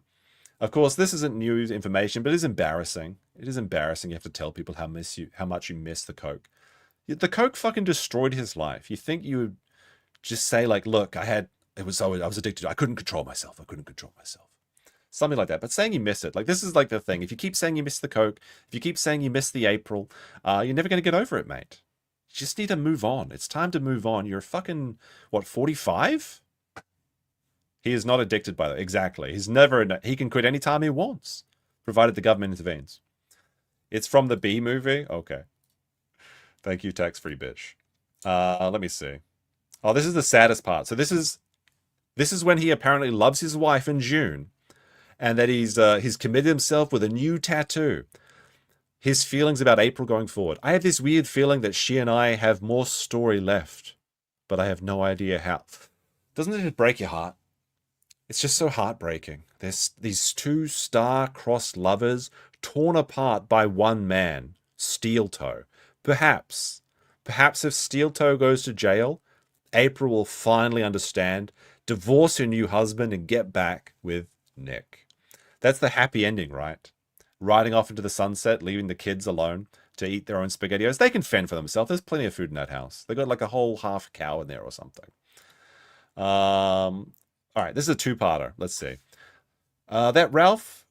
Of course, this isn't new information, but it is embarrassing. It is embarrassing. You have to tell people how much you miss the coke. The coke fucking destroyed his life. You think you would just say, like, look, I was addicted. I couldn't control myself. Something like that. But saying you miss it, like, this is like the thing. If you keep saying you miss the coke, if you keep saying you miss the April, you're never going to get over it, mate. You just need to move on. It's time to move on. You're fucking, what, 45? He is not addicted by that. Exactly. He can quit anytime he wants, provided the government intervenes. It's from the B movie? Okay. Thank you, tax-free bitch. Let me see. Oh, this is the saddest part. So this is when he apparently loves his wife in June, and that he's committed himself with a new tattoo. His feelings about April going forward. I have this weird feeling that she and I have more story left, but I have no idea how. Doesn't it just break your heart? It's just so heartbreaking. There's these two star-crossed lovers torn apart by one man, Steel Toe. Perhaps if Steel Toe goes to jail, April will finally understand, divorce her new husband, and get back with Nick. That's the happy ending, right? Riding off into the sunset, leaving the kids alone to eat their own SpaghettiOs. They can fend for themselves. There's plenty of food in that house. They got like a whole half cow in there or something. All right, this is a two-parter. Let's see. The Ralph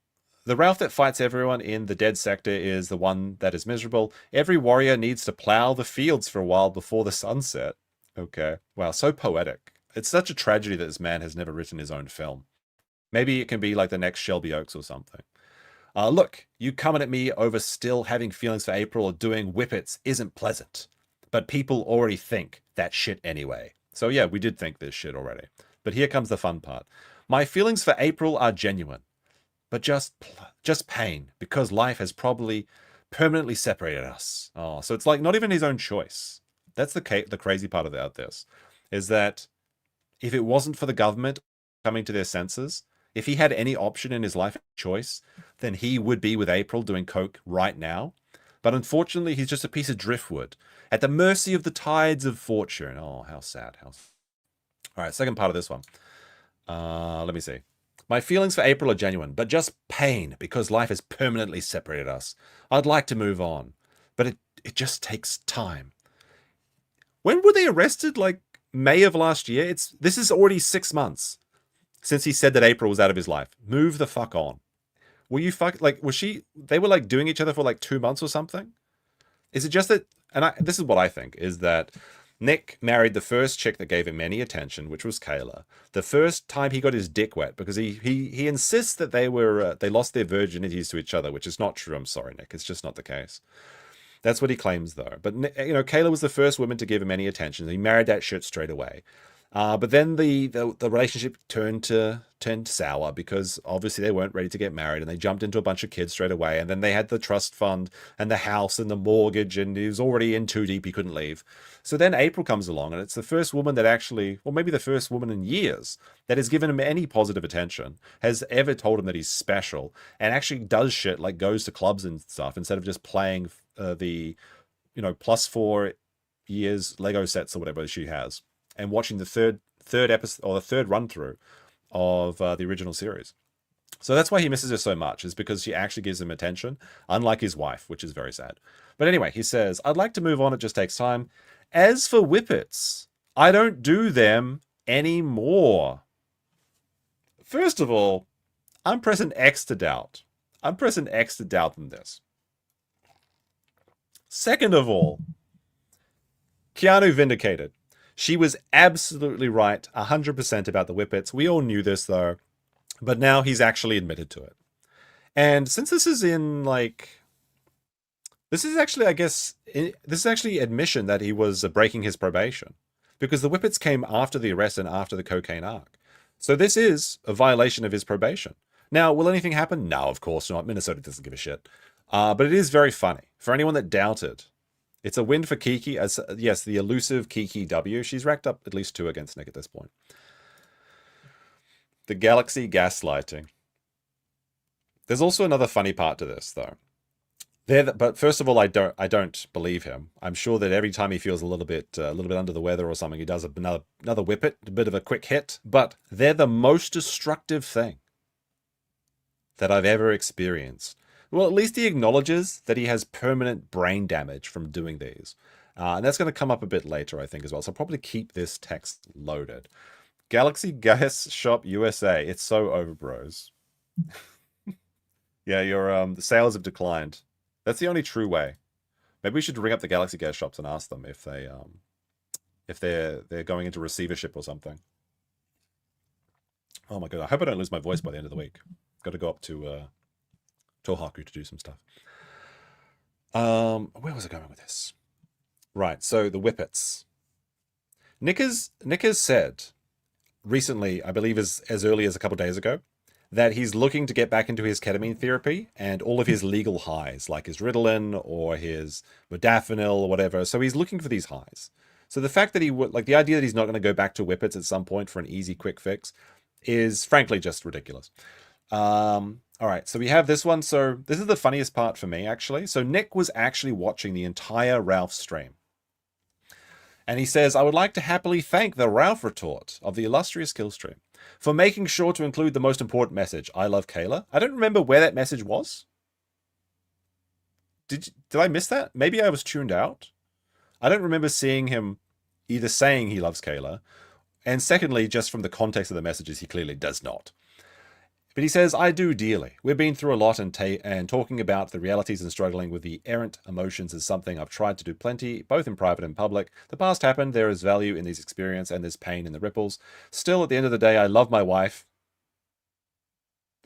that fights everyone in the dead sector is the one that is miserable. Every warrior needs to plow the fields for a while before the sunset. Okay. Wow, so poetic. It's such a tragedy that this man has never written his own film. Maybe it can be like the next Shelby Oaks or something. Look, you coming at me over still having feelings for April or doing whippets isn't pleasant. But people already think that shit anyway. So yeah, we did think this shit already. But here comes the fun part. My feelings for April are genuine, but just pain, because life has probably permanently separated us. Oh, so it's like not even his own choice. That's the crazy part about this, is that if it wasn't for the government coming to their senses, if he had any option in his life choice, then he would be with April doing coke right now. But unfortunately, he's just a piece of driftwood at the mercy of the tides of fortune. Oh, how sad. All right, second part of this one. Let me see. My feelings for April are genuine, but just pain because life has permanently separated us. I'd like to move on, but it just takes time. When were they arrested? Like May of last year? This is already 6 months since he said that April was out of his life. Move the fuck on. Were you they were like doing each other for like 2 months or something? Is it just that, this is what I think, is that Nick married the first chick that gave him any attention, which was Kayla. The first time he got his dick wet, because he insists that they lost their virginities to each other, which is not true. I'm sorry, Nick. It's just not the case. That's what he claims, though. But, you know, Kayla was the first woman to give him any attention. He married that shit straight away. But then the relationship turned sour because obviously they weren't ready to get married and they jumped into a bunch of kids straight away. And then they had the trust fund and the house and the mortgage, and he was already in too deep. He couldn't leave. So then April comes along, and it's the first woman that actually, or maybe the first woman in years that has given him any positive attention, has ever told him that he's special, and actually does shit like goes to clubs and stuff instead of just playing the, you know, +4 years Lego sets or whatever she has, and watching the third episode or the third run through of the original series. So that's why he misses her so much, is because she actually gives him attention, unlike his wife, which is very sad. But anyway, he says, I'd like to move on, it just takes time. As for whippets, I don't do them anymore. First of all, I'm pressing X to doubt. I'm pressing X to doubt in this. Second of all, Keanu vindicated. She was absolutely right, 100% about the whippets. We all knew this, though. But now he's actually admitted to it. And since this is in, like... This is actually, I guess... This is actually admission that he was breaking his probation. Because the whippets came after the arrest and after the cocaine arc. So this is a violation of his probation. Now, will anything happen? No, of course not. Minnesota doesn't give a shit. But it is very funny. For anyone that doubted... It's a win for Kiki, as yes, the elusive Kiki W. She's racked up at least 2 against Nick at this point. The galaxy gaslighting. There's also another funny part to this, though. But first of all, I don't believe him. I'm sure that every time he feels a little bit under the weather or something, he does another whippet, a bit of a quick hit. But they're the most destructive thing that I've ever experienced. Well, at least he acknowledges that he has permanent brain damage from doing these. And that's going to come up a bit later, I think, as well. So I'll probably keep this text loaded. Galaxy Gas Shop USA. It's so over, bros. Yeah, the sales have declined. That's the only true way. Maybe we should ring up the Galaxy Gas shops and ask them if they're going into receivership or something. Oh my god, I hope I don't lose my voice by the end of the week. Got to go up to Tohaku to do some stuff. Where was I going with this? Right, so the whippets. Nick has said recently, I believe as early as a couple of days ago, that he's looking to get back into his ketamine therapy and all of his legal highs, like his Ritalin or his modafinil or whatever. So he's looking for these highs. So the fact that he would, like the idea that he's not going to go back to whippets at some point for an easy, quick fix is frankly just ridiculous. All right, so we have this one. So this is the funniest part for me, actually. So Nick was actually watching the entire Ralph stream. And he says, I would like to happily thank the Ralph retort of the illustrious Killstream for making sure to include the most important message, I love Kayla. I don't remember where that message was. Did I miss that? Maybe I was tuned out. I don't remember seeing him either saying he loves Kayla, and secondly, just from the context of the messages, he clearly does not. But he says, I do dearly. We've been through a lot and talking about the realities and struggling with the errant emotions is something I've tried to do plenty, both in private and public. The past happened. There is value in these experiences and there's pain in the ripples. Still, at the end of the day, I love my wife.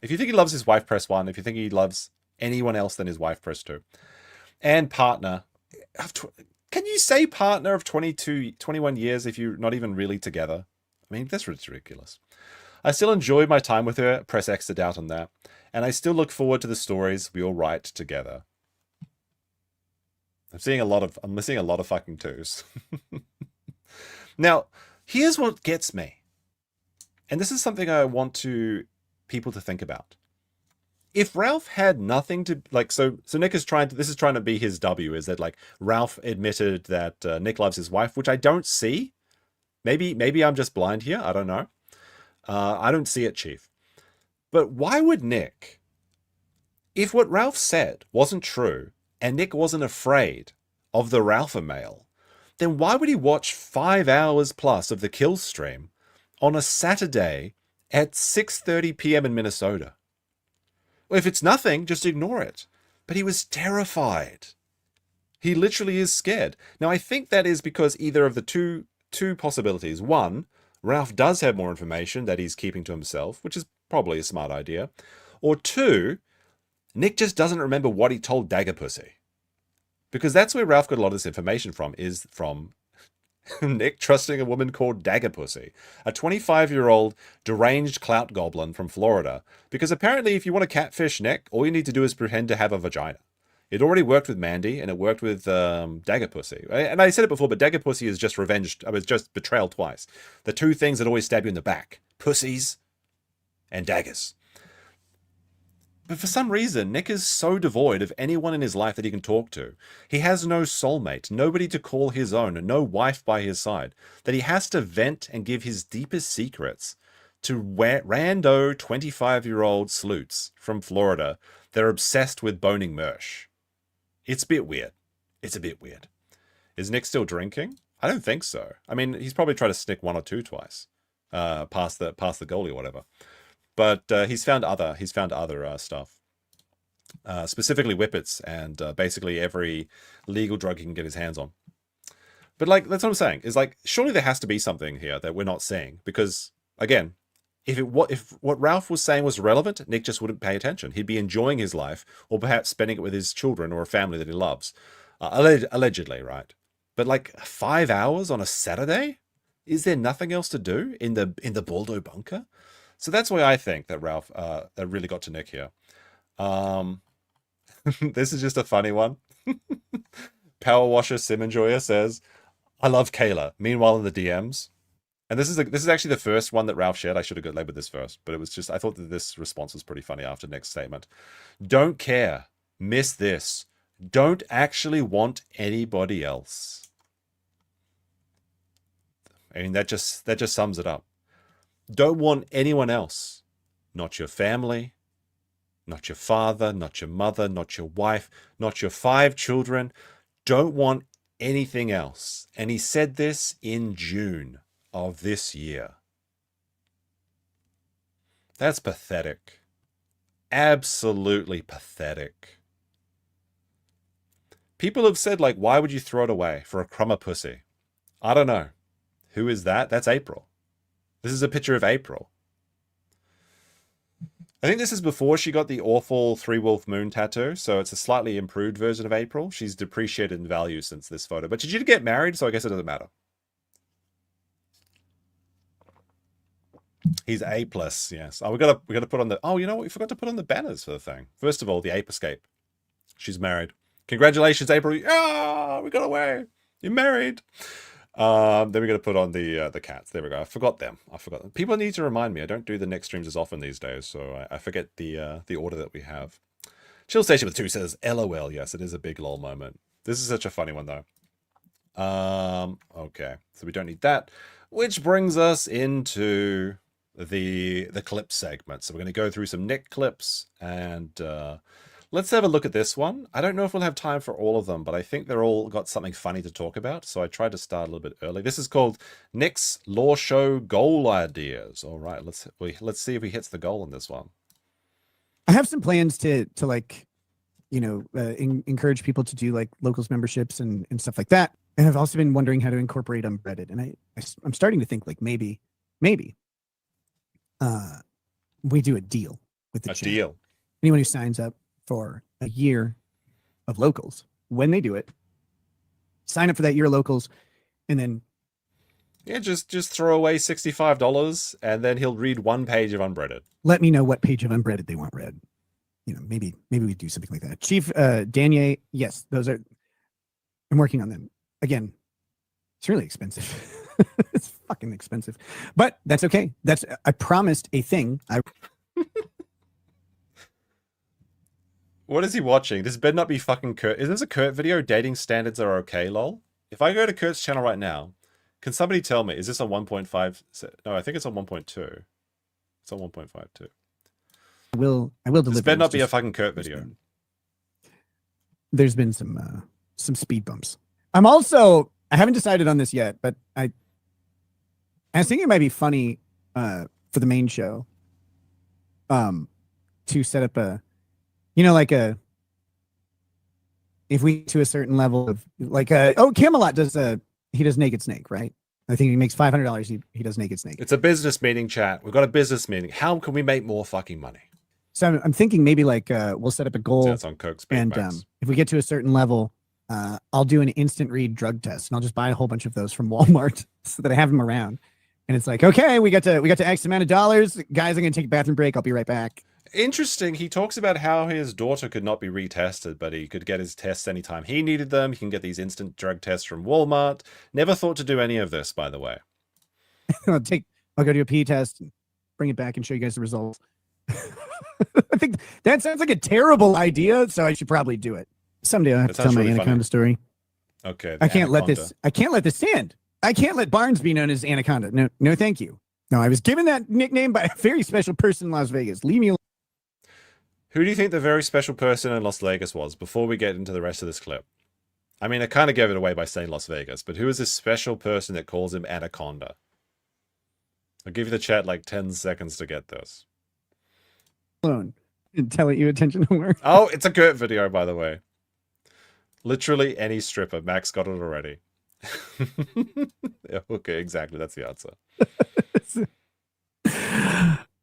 If you think he loves his wife, press 1. If you think he loves anyone else than his wife, press 2. And partner. Can you say partner of 21 years if you're not even really together? I mean, that's ridiculous. I still enjoy my time with her, press X to doubt on that, and I still look forward to the stories we all write together. I'm missing a lot of fucking 2s. Now, here's what gets me. And this is something I want to people to think about. If Ralph had nothing to like, so Nick is trying to, this is trying to be his W, is that like Ralph admitted that Nick loves his wife, which I don't see. Maybe I'm just blind here. I don't know. I don't see it, Chief. But why would Nick, if what Ralph said wasn't true and Nick wasn't afraid of the Ralpha mail, then why would he watch 5 hours plus of the kill stream on a Saturday at 6:30 p.m. in Minnesota? Well, if it's nothing, just ignore it. But he was terrified. He literally is scared. Now, I think that is because either of the two possibilities. One, Ralph does have more information that he's keeping to himself, which is probably a smart idea. Or two, Nick just doesn't remember what he told Dagger Pussy. Because that's where Ralph got a lot of this information from, is from Nick trusting a woman called Dagger Pussy, a 25-year-old deranged clout goblin from Florida. Because apparently if you want to catfish Nick, all you need to do is pretend to have a vagina. It already worked with Mandy, and it worked with Dagger Pussy. And I said it before, but Dagger Pussy is just revenged. I was just betrayal twice. The two things that always stab you in the back. Pussies and daggers. But for some reason, Nick is so devoid of anyone in his life that he can talk to. He has no soulmate, nobody to call his own, and no wife by his side, that he has to vent and give his deepest secrets to rando 25-year-old sleuths from Florida that are obsessed with boning Mersh. It's a bit weird. It's a bit weird. Is Nick still drinking? I don't think so. I mean, he's probably tried to snick one or two twice, past the goalie or whatever. But he's found other stuff, specifically whippets and basically every legal drug he can get his hands on. But like, that's what I'm saying, is like, surely there has to be something here that we're not seeing, because again, if what Ralph was saying was relevant, Nick just wouldn't pay attention. He'd be enjoying his life, or perhaps spending it with his children or a family that he loves, allegedly, right? But like 5 hours on a Saturday, is there nothing else to do in the Baldo bunker? So that's why I think that Ralph that really got to Nick here. This is just a funny one. Power Washer Simonjoya says, "I love Kayla." Meanwhile, in the DMs, and this is actually the first one that Ralph shared. I should have labeled this first, but it was just, I thought that this response was pretty funny after Nick's statement. "Don't care. Miss this. Don't actually want anybody else." I mean, that just sums it up. Don't want anyone else. Not your family, not your father, not your mother, not your wife, not your 5 children. Don't want anything else. And he said this in June of this year. That's pathetic. Absolutely pathetic. People have said, like, why would you throw it away for a crumb of pussy? I don't know. Who is that? That's April. This is a picture of April. I think this is before she got the awful 3-wolf moon tattoo, so it's a slightly improved version of April. She's depreciated in value since this photo, but she did get married, so I guess it doesn't matter. He's A+, yes. Oh, we gotta put on the, oh, you know what? We forgot to put on the banners for the thing. First of all, the Ape Escape. She's married. Congratulations, April. Ah, we got away. You're married. Then we're going to put on the cats. There we go. I forgot them. People need to remind me. I don't do the next streams as often these days, so I forget the order that we have. Chill Station with 2 says, LOL. Yes, it is a big lol moment. This is such a funny one, though. Okay, so we don't need that. Which brings us into the clip segment. So we're going to go through some Nick clips, and let's have a look at this one. I don't know if we'll have time for all of them, but I think they're all got something funny to talk about. So I tried to start a little bit early. This is called Nick's Law Show Goal Ideas. All right, let's see if he hits the goal in this one. I have some plans to like, you know, encourage people to do like locals memberships and stuff like that. And I've also been wondering how to incorporate unbreaded. And I'm starting to think like maybe we do a deal with the channel. Deal. Anyone who signs up for a year of locals, when they do it, sign up for that year of locals, and then just throw away $65 and then he'll read 1 page of unbreaded. Let me know what page of unbreaded they want read. You know, maybe we do something like that. Chief Danier, yes, those are, I'm working on them. Again, it's really expensive. It's fucking expensive, but that's okay. I promised a thing. What is he watching? This better not be fucking Kurt. Is this a Kurt video? Dating standards are okay, lol. If I go to Kurt's channel right now, can somebody tell me, is this on 1.5? No, I think it's on 1.2. It's on 1.52. I will deliver. This better not be a fucking Kurt video. There's been some speed bumps. I haven't decided on this yet, but I was thinking it might be funny for the main show to set up if we get to a certain level of Camelot does he does Naked Snake, right? I think he makes $500. He does Naked Snake. It's a business meeting, chat. We've got a business meeting. How can we make more fucking money? So I'm thinking maybe we'll set up a goal. So that's on Coke's and if we get to a certain level, I'll do an instant read drug test, and I'll just buy a whole bunch of those from Walmart so that I have them around. And it's like, okay, we got to X amount of dollars. Guys, I'm gonna take a bathroom break. I'll be right back. Interesting. He talks about how his daughter could not be retested, but he could get his tests anytime he needed them. He can get these instant drug tests from Walmart. Never thought to do any of this, by the way. I'll go do a pee test and bring it back and show you guys the results. I think that sounds like a terrible idea, so I should probably do it. Someday I'll have to tell my Anaconda story. Okay. I can't let this stand. I can't let Barnes be known as Anaconda. No, thank you. No, I was given that nickname by a very special person in Las Vegas. Leave me alone. Who do you think the very special person in Las Vegas was before we get into the rest of this clip? I mean, I kind of gave it away by saying Las Vegas, but who is this special person that calls him Anaconda? I'll give you the chat 10 seconds to get this. Alone and tell it you attention to work. Oh, it's a Kurt video, by the way. Literally any stripper. Max got it already. Okay, exactly. That's the answer.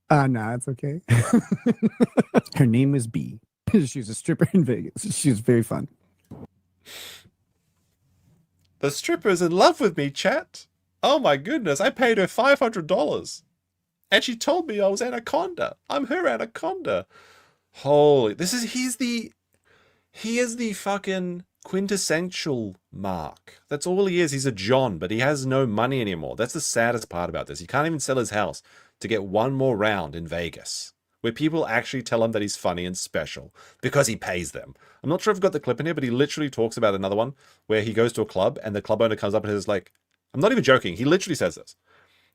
No, it's okay. Her name was B. She was a stripper in Vegas. She was very fun. The stripper's in love with me, chat. Oh my goodness, I paid her $500. And she told me I was Anaconda. I'm her Anaconda. Holy, he is the fucking quintessential Mark. That's all he is. He's a John, but he has no money anymore. That's the saddest part about this. He can't even sell his house to get one more round in Vegas, where people actually tell him that he's funny and special because he pays them. I'm not sure if I've got the clip in here, but he literally talks about another one where he goes to a club and the club owner comes up and is like, I'm not even joking. He literally says this.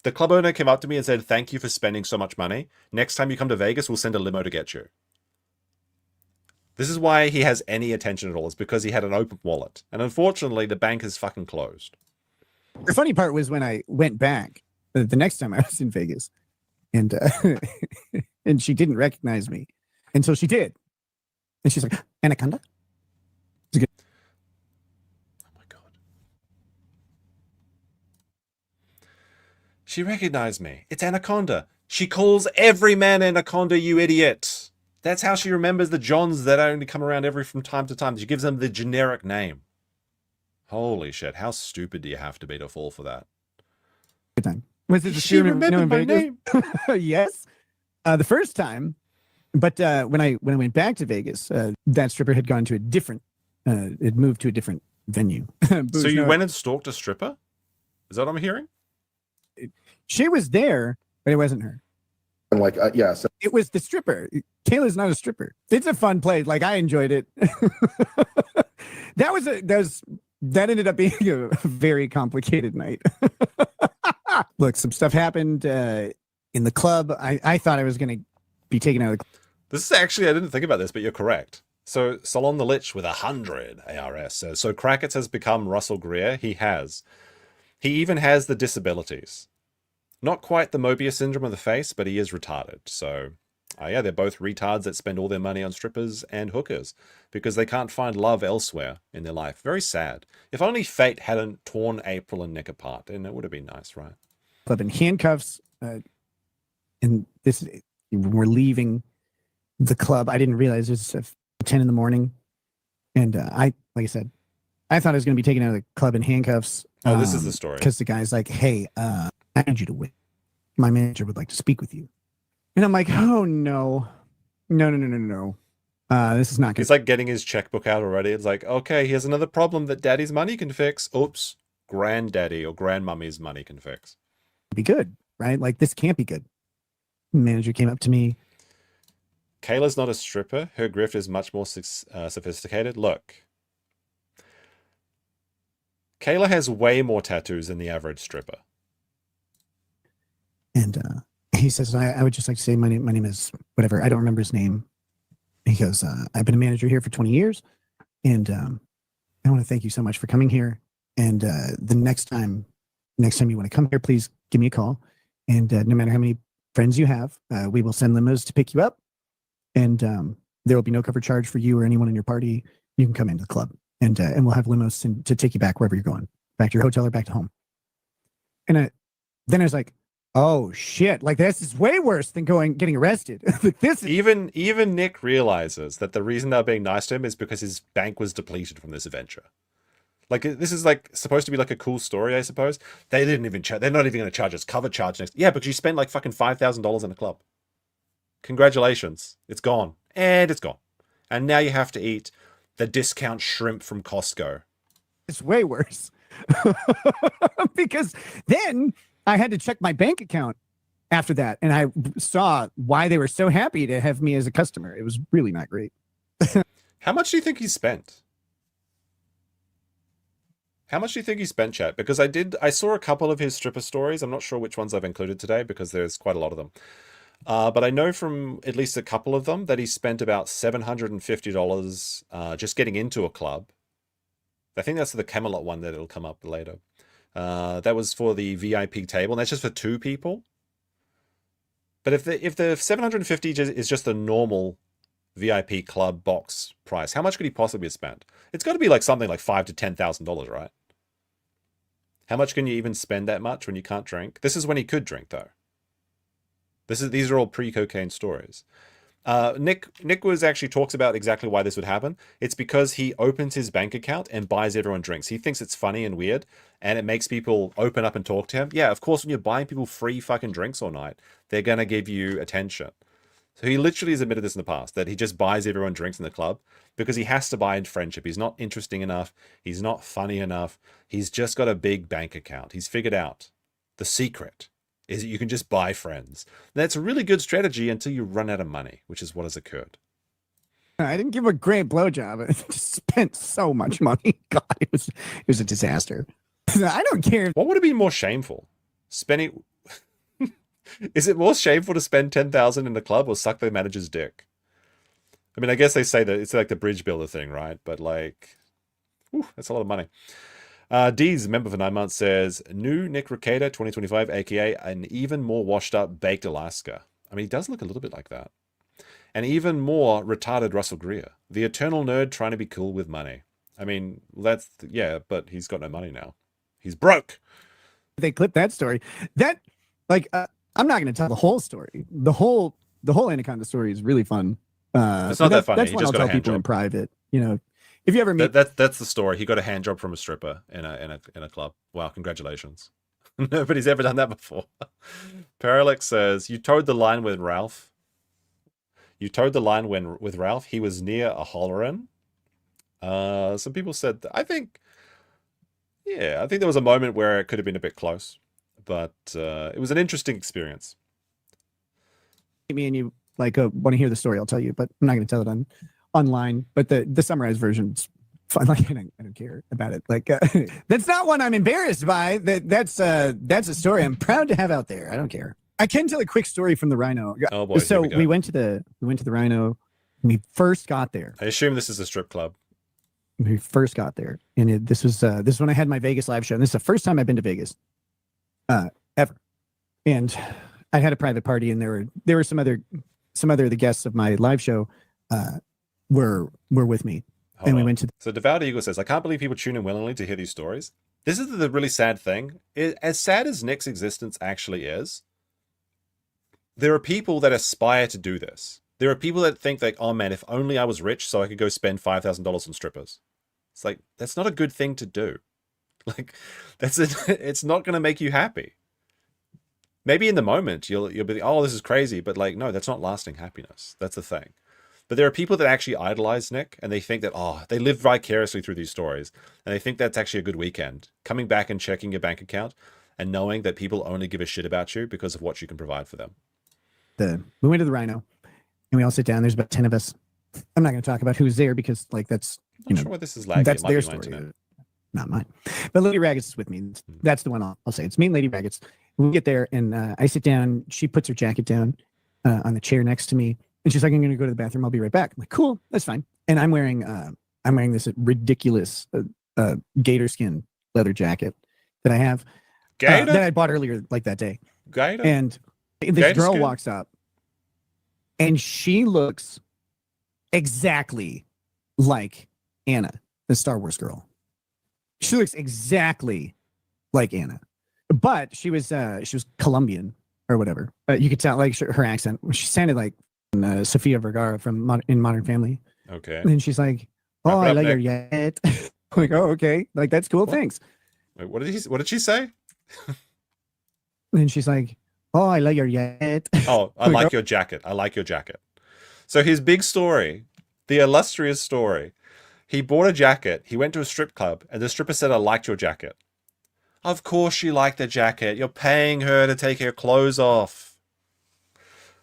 The club owner came up to me and said, thank you for spending so much money. Next time you come to Vegas, we'll send a limo to get you. This is why he has any attention at all. It's because he had an open wallet. And unfortunately, the bank is fucking closed. The funny part was when I went back the next time I was in Vegas, and and she didn't recognize me until she did. And she's like, Anaconda? Oh my God. She recognized me. It's Anaconda. She calls every man Anaconda, you idiot. That's how she remembers the Johns that only come around from time to time. She gives them the generic name. Holy shit. How stupid do you have to be to fall for that? Good time. Was it the she remembered my name? Yes. The first time. But when I went back to Vegas, that stripper had gone to a different, it moved to a different venue. So you went and stalked a stripper? Is that what I'm hearing? She was there, but it wasn't her. And yeah. So it was the stripper. Kayla's not a stripper. It's a fun play. I enjoyed it. That ended up being a very complicated night. Look, some stuff happened in the club. I thought I was going to be taken out of the club. This is actually, I didn't think about this, but you're correct. So Salon the Lich with 100 ARS says, so Krakitz has become Russell Greer. He has. He even has the disabilities. Not quite the Mobius syndrome of the face, but he is retarded. So, yeah, they're both retards that spend all their money on strippers and hookers because they can't find love elsewhere in their life. Very sad. If only fate hadn't torn April and Nick apart, then it would have been nice, right? Club in handcuffs. And we're leaving the club. I didn't realize it was 10 in the morning. And like I said, I thought I was going to be taken out of the club in handcuffs. Oh, this is the story. Because the guy's like, hey, I need you to win. My manager would like to speak with you. And I'm like, oh, no. No. This is not good. He's like getting his checkbook out already. It's like, okay, here's another problem that daddy's money can fix. Oops. Granddaddy or grandmummy's money can fix. Be good, right? This can't be good. Manager came up to me. Kayla's not a stripper. Her grift is much more sophisticated. Look. Kayla has way more tattoos than the average stripper. And he says, I would just like to say my name is whatever. I don't remember his name. He goes, I've been a manager here for 20 years. And I want to thank you so much for coming here. And the next time you want to come here, please give me a call. And no matter how many friends you have, we will send limos to pick you up. And there will be no cover charge for you or anyone in your party. You can come into the club. And we'll have limos to take you back wherever you're going, back to your hotel or back to home. And then I was like, oh shit! Like this is way worse than getting arrested. Like this. Even Nick realizes that the reason they're being nice to him is because his bank was depleted from this adventure. Like this is like supposed to be like a cool story, I suppose. They didn't even they're not even going to charge us cover charge next. Yeah, but you spent like fucking $5,000 in a club. Congratulations, it's gone, and it's gone, and now you have to eat the discount shrimp from Costco. It's way worse. Because then I had to check my bank account after that, and I saw why they were so happy to have me as a customer. It was really not great. How much do you think he spent? How much do you think he spent, chat? Because I saw a couple of his stripper stories. I'm not sure which ones I've included today because there's quite a lot of them. But I know from at least a couple of them that he spent about $750 just getting into a club. I think that's the Camelot one that it'll come up later. That was for the VIP table, and that's just for 2 people. But if the 750 is just the normal VIP club box price, how much could he possibly have spent? It's got to be like something like $5,000 to $10,000, right? How much can you even spend that much when you can't drink? This is when he could drink, though. These are all pre-cocaine stories. Nick was actually talks about exactly why this would happen. It's because he opens his bank account and buys everyone drinks. He thinks it's funny and weird, and it makes people open up and talk to him. Yeah, of course, when you're buying people free fucking drinks all night, they're gonna give you attention. So he literally has admitted this in the past, that he just buys everyone drinks in the club because he has to buy in friendship. He's not interesting enough. He's not funny enough. He's just got a big bank account. He's figured out the secret is that you can just buy friends. That's a really good strategy until you run out of money, which is what has occurred. I didn't give a great blowjob. I just spent so much money. God, it was a disaster. I don't care. What would have been more shameful? Spending... Is it more shameful to spend $10,000 in a club or suck the manager's dick? I mean, I guess they say that it's like the bridge builder thing, right? But like, whew, that's a lot of money. Deez, member for 9 months, says, new Nick Rekieta 2025, aka an even more washed up baked Alaska. I mean, he does look a little bit like that. And even more retarded Russell Greer, the eternal nerd trying to be cool with money. I mean, yeah, but he's got no money now. He's broke. They clipped that story. That, like, I'm not going to tell the whole story. The whole Anaconda story is really fun. It's not that funny. That's He one just I'll got a tell hand people job. in private. You know, if you ever meet, that's the story. He got a hand job from a stripper in a club. Wow, congratulations. Nobody's ever done that before. Parallax says, you towed the line with Ralph. You towed the line with Ralph. He was near a holler-in. Some people said, I think there was a moment where it could have been a bit close, but it was an interesting experience. me and you like want to hear the story, I'll tell you, but I'm not going to tell it online. But the summarized version's fun. Like I don't care about it. Like that's not one I'm embarrassed by. That's a story I'm proud to have out there. I don't care. I can tell a quick story from the Rhino. Oh boy! So we went to the Rhino. When we first got there. I assume this is a strip club. When we first got there, and this was when I had my Vegas live show. And this is the first time I've been to Vegas, ever. And I had a private party, and there were some other of the guests of my live show were with me. Hold we on. went to. So Devout Eagle says, I can't believe people tune in willingly to hear these stories. This is the really sad thing. As sad as Nick's existence actually is, there are people that aspire to do this. There are people that think like, oh man, if only I was rich so I could go spend $5,000 on strippers. It's like, that's not a good thing to do. Like, it's not going to make you happy. Maybe in the moment you'll be like, oh, this is crazy. But like, no, that's not lasting happiness. That's the thing. But there are people that actually idolize Nick and they think that, oh, they live vicariously through these stories. And they think that's actually a good weekend. Coming back and checking your bank account and knowing that people only give a shit about you because of what you can provide for them. We went to the Rhino. and we all sit down. There's about 10 of us. I'm not going to talk about who's there because like that's I'm not sure why this is laggy. that's It might their be my story, internet. not mine. But Lady Raggets is with me. That's the one I'll say. It's me and Lady Raggets. We get there and I sit down. She puts her jacket down on the chair next to me, and she's like, "I'm going to go to the bathroom. I'll be right back." I'm like, "Cool, that's fine." And I'm wearing this ridiculous gator skin leather jacket that I have Gator? that I bought earlier, like that day. Gator? And this Gator girl skin? walks up, and she looks exactly like Anna, the Star Wars girl. She looks exactly like Anna, but she was Colombian or whatever. You could tell like her accent. She sounded like Sofia Vergara from in Modern Family. Okay. And then she's like, Wrap "Oh, it I up, like your Nick. yet." I'm like, "Oh, okay, like that's cool. What? Thanks." Wait, what did she say? And then she's like, "Oh, I like your yet." Oh, I like your jacket. I like your jacket. So his big story, the illustrious story, he bought a jacket, he went to a strip club, and the stripper said, "I liked your jacket." Of course she liked the jacket. You're paying her to take her clothes off.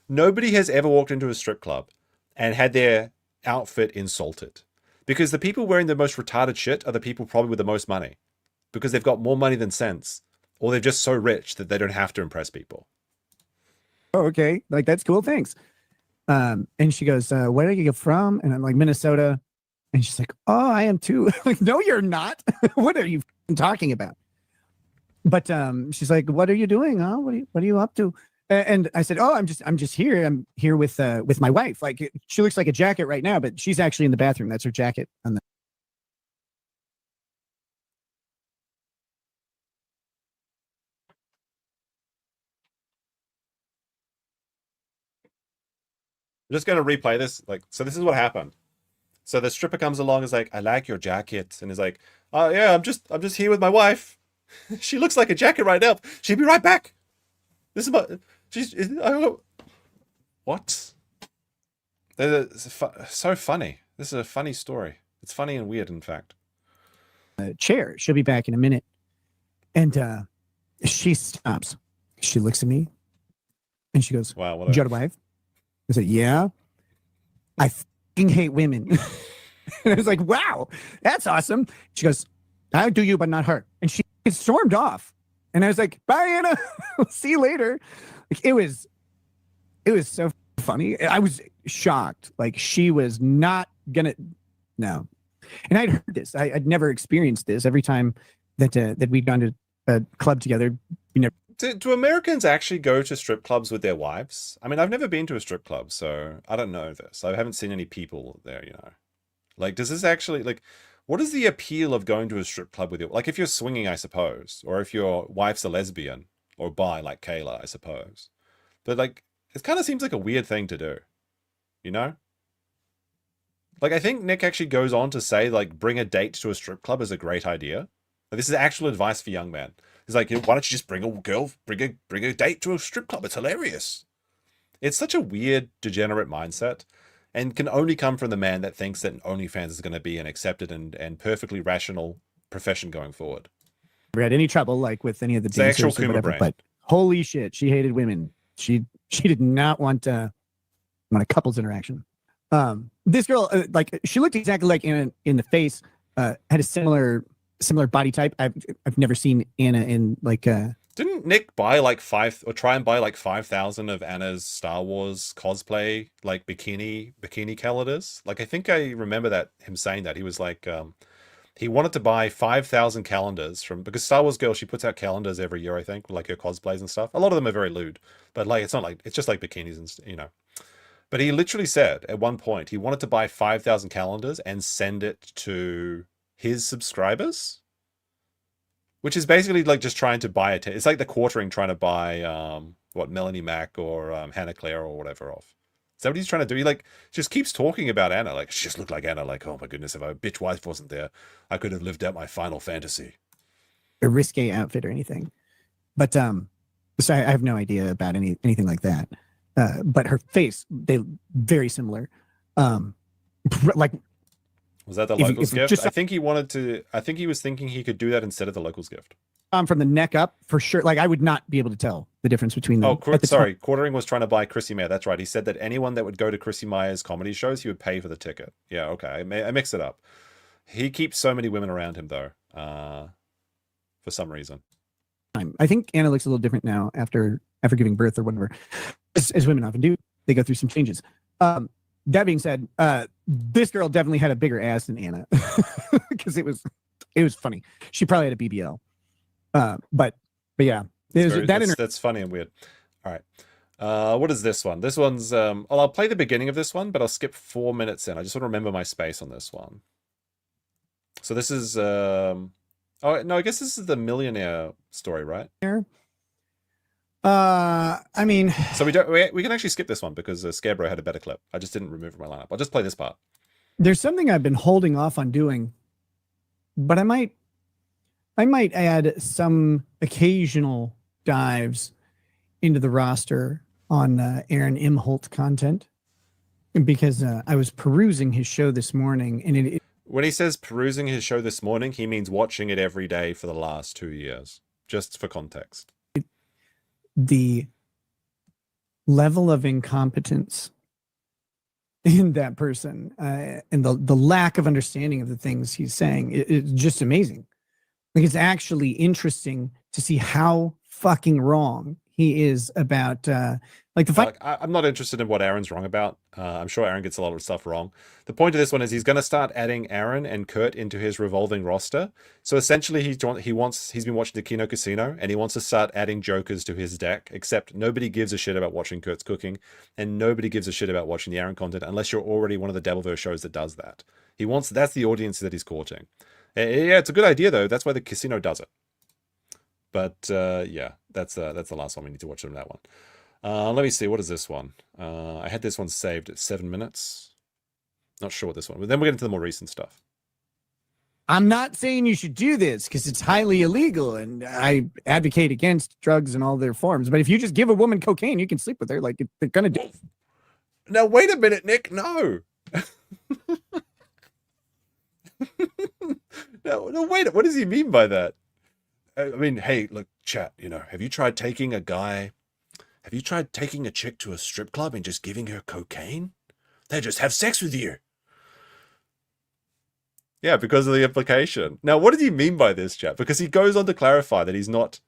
Nobody has ever walked into a strip club and had their outfit insulted. Because the people wearing the most retarded shit are the people probably with the most money. Because they've got more money than sense. Or they're just so rich that they don't have to impress people. "Oh, okay, like that's cool. Thanks." And she goes, "Where are you from?" And I'm like, "Minnesota." And she's like, "Oh, I am too." Like, "No, you're not." What are you talking about? But she's like, "What are you doing? Huh? What are you up to?" And I said, "Oh, I'm just here. I'm here with my wife. Like, she looks like a jacket right now, but she's actually in the bathroom. That's her jacket on the." I'm just going to replay this. So this is what happened. So the stripper comes along and is like, "I like your jacket." And is like, "Oh yeah, I'm just here with my wife. She looks like a jacket right now. She'll be right back. This is what? So funny. This is a funny story. It's funny and weird, in fact. Chair. She'll be back in a minute. And she stops. She looks at me, and she goes, Wow. "You got a wife?" I said, "Yeah." "I fucking hate women." And I was like, "Wow, that's awesome." She goes, "I do you, but not her." And she stormed off. And I was like, "Bye, Anna. See you later." Like, it was so funny. I was shocked. Like, she was not gonna. No. And I'd heard this. I'd never experienced this. Every time that we'd gone to a club together, you know. Do Americans actually go to strip clubs with their wives? I mean, I've never been to a strip club, so I don't know this. I haven't seen any people there, you know. Like, does this actually, like, what is the appeal of going to a strip club with your, like, if you're swinging, I suppose, or if your wife's a lesbian or bi, like Kayla, I suppose. But, like, it kind of seems like a weird thing to do, you know? Like, I think Nick actually goes on to say, like, bring a date to a strip club is a great idea. Like, this is actual advice for young men. He's like, why don't you just bring a date to a strip club? It's hilarious. It's such a weird, degenerate mindset, and can only come from the man that thinks that OnlyFans is going to be an accepted and perfectly rational profession going forward. Never had any trouble like with any of the It's the actual dancers or Kuma whatever, brain. but holy shit, she hated women. She did not want a couples interaction. This girl, like, she looked exactly like Anna in the face. Had a similar body type. I've never seen Anna in like. Didn't Nick buy like try and buy like 5,000 of Anna's Star Wars cosplay, like bikini calendars? Like, I think I remember that him saying that he was like, he wanted to buy 5,000 calendars because Star Wars girl, she puts out calendars every year, I think, like her cosplays and stuff. A lot of them are very lewd, but like, it's not like, it's just like bikinis and, you know. But he literally said at one point he wanted to buy 5,000 calendars and send it to his subscribers, which is basically like just trying to buy it. It's like the quartering trying to buy Melanie Mac or Hannah Claire or whatever off. Is that what he's trying to do? He like just keeps talking about Anna, like she just looked like Anna. Like, oh my goodness, if my bitch wife wasn't there, I could have lived out my final fantasy. A risque outfit or anything, but so I have no idea about anything like that. But her face, they very similar. Like, was that the locals gift? I think he was thinking he could do that instead of the locals gift. from the neck up for sure. Like I would not be able to tell the difference between them. Oh, sorry. Quartering was trying to buy Chrissy Meyer. That's right. He said that anyone that would go to Chrissy Meyer's comedy shows, he would pay for the ticket. Yeah, okay. I mixed it up. He keeps so many women around him, though, for some reason. I think Anna looks a little different now after giving birth or whatever, as women often do. They go through some changes. That being said, this girl definitely had a bigger ass than Anna because it was funny. She probably had a BBL. But yeah, that's funny and weird. All right. What is this one? This one's I'll play the beginning of this one, but I'll skip 4 minutes in. I just want to remember my space on this one. So this is oh no, I guess this is the millionaire story, right? I mean, so we can actually skip this one because Scarebro had a better clip. I just didn't remove it from my lineup. I'll just play this part. There's something I've been holding off on doing, but I might add some occasional dives into the roster on Aaron Imholt content because I was perusing his show this morning, and when he says perusing his show this morning, he means watching it every day for the last 2 years, just for context. The level of incompetence in that person and the lack of understanding of the things he's saying, it's just amazing. Like it's actually interesting to see how fucking wrong he is about like the fight. I'm not interested in what Aaron's wrong about. I'm sure Aaron gets a lot of stuff wrong. The point of this one is he's going to start adding Aaron and Kurt into his revolving roster. So essentially he's been watching the Kino Casino and he wants to start adding jokers to his deck, except nobody gives a shit about watching Kurt's cooking and nobody gives a shit about watching the Aaron content unless you're already one of the Devilverse shows that does that. That's the audience that he's courting. Yeah, it's a good idea though. That's why the casino does it. But yeah, that's the last one we need to watch on that one. Let me see. What is this one? I had this one saved at 7 minutes. Not sure what this one. But then we'll get into the more recent stuff. I'm not saying you should do this because it's highly illegal, and I advocate against drugs in all their forms. But if you just give a woman cocaine, you can sleep with her. Like they're gonna do. Now wait a minute, Nick. No. No, wait. What does he mean by that? I mean, hey, look, chat. Have you tried taking a chick to a strip club and just giving her cocaine? They just have sex with you. Yeah, because of the implication. Now, what did he mean by this, chat? Because he goes on to clarify that he's not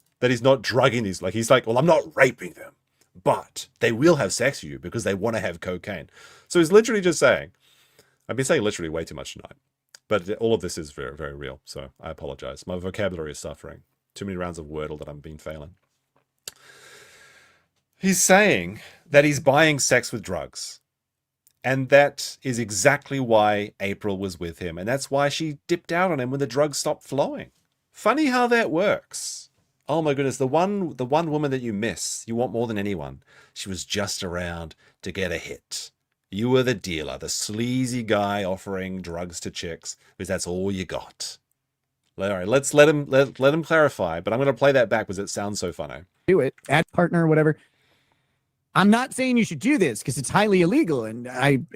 drugging these. Like he's like, well, I'm not raping them, but they will have sex with you because they want to have cocaine. So he's literally just saying, I've been saying literally way too much tonight, but all of this is very, very real. So I apologize. My vocabulary is suffering. Too many rounds of Wordle that I've been failing. He's saying that he's buying sex with drugs. And that is exactly why April was with him. And that's why she dipped out on him when the drugs stopped flowing. Funny how that works. Oh my goodness, the one woman that you miss, you want more than anyone. She was just around to get a hit. You were the dealer, the sleazy guy offering drugs to chicks, because that's all you got. All right, let's let him clarify, but I'm going to play that back because it sounds so funny. Do it, add partner or whatever. I'm not saying you should do this because it's highly illegal, and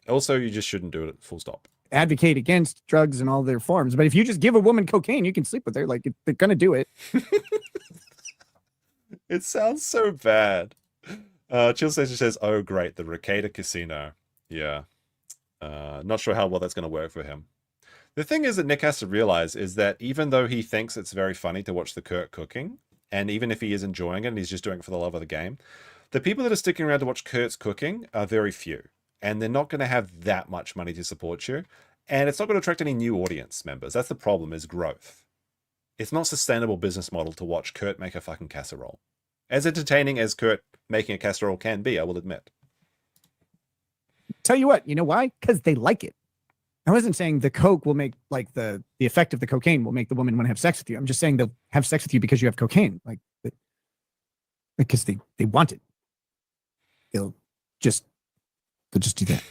also you just shouldn't do it. Full stop. Advocate against drugs in all their forms. But if you just give a woman cocaine, you can sleep with her. Like they're gonna do it. It sounds so bad. Chill Station says, "Oh great, the Rekieta Casino." Yeah, not sure how well that's going to work for him. The thing is that Nick has to realize is that even though he thinks it's very funny to watch the Kurt cooking, and even if he is enjoying it and he's just doing it for the love of the game, the people that are sticking around to watch Kurt's cooking are very few, and they're not going to have that much money to support you, and it's not going to attract any new audience members. That's the problem, is growth. It's not a sustainable business model to watch Kurt make a fucking casserole. As entertaining as Kurt making a casserole can be, I will admit. Tell you what, you know why? Because they like it. I wasn't saying the coke will make, like, the effect of the cocaine will make the woman want to have sex with you. I'm just saying they'll have sex with you because you have cocaine, because they want it. They'll just do that.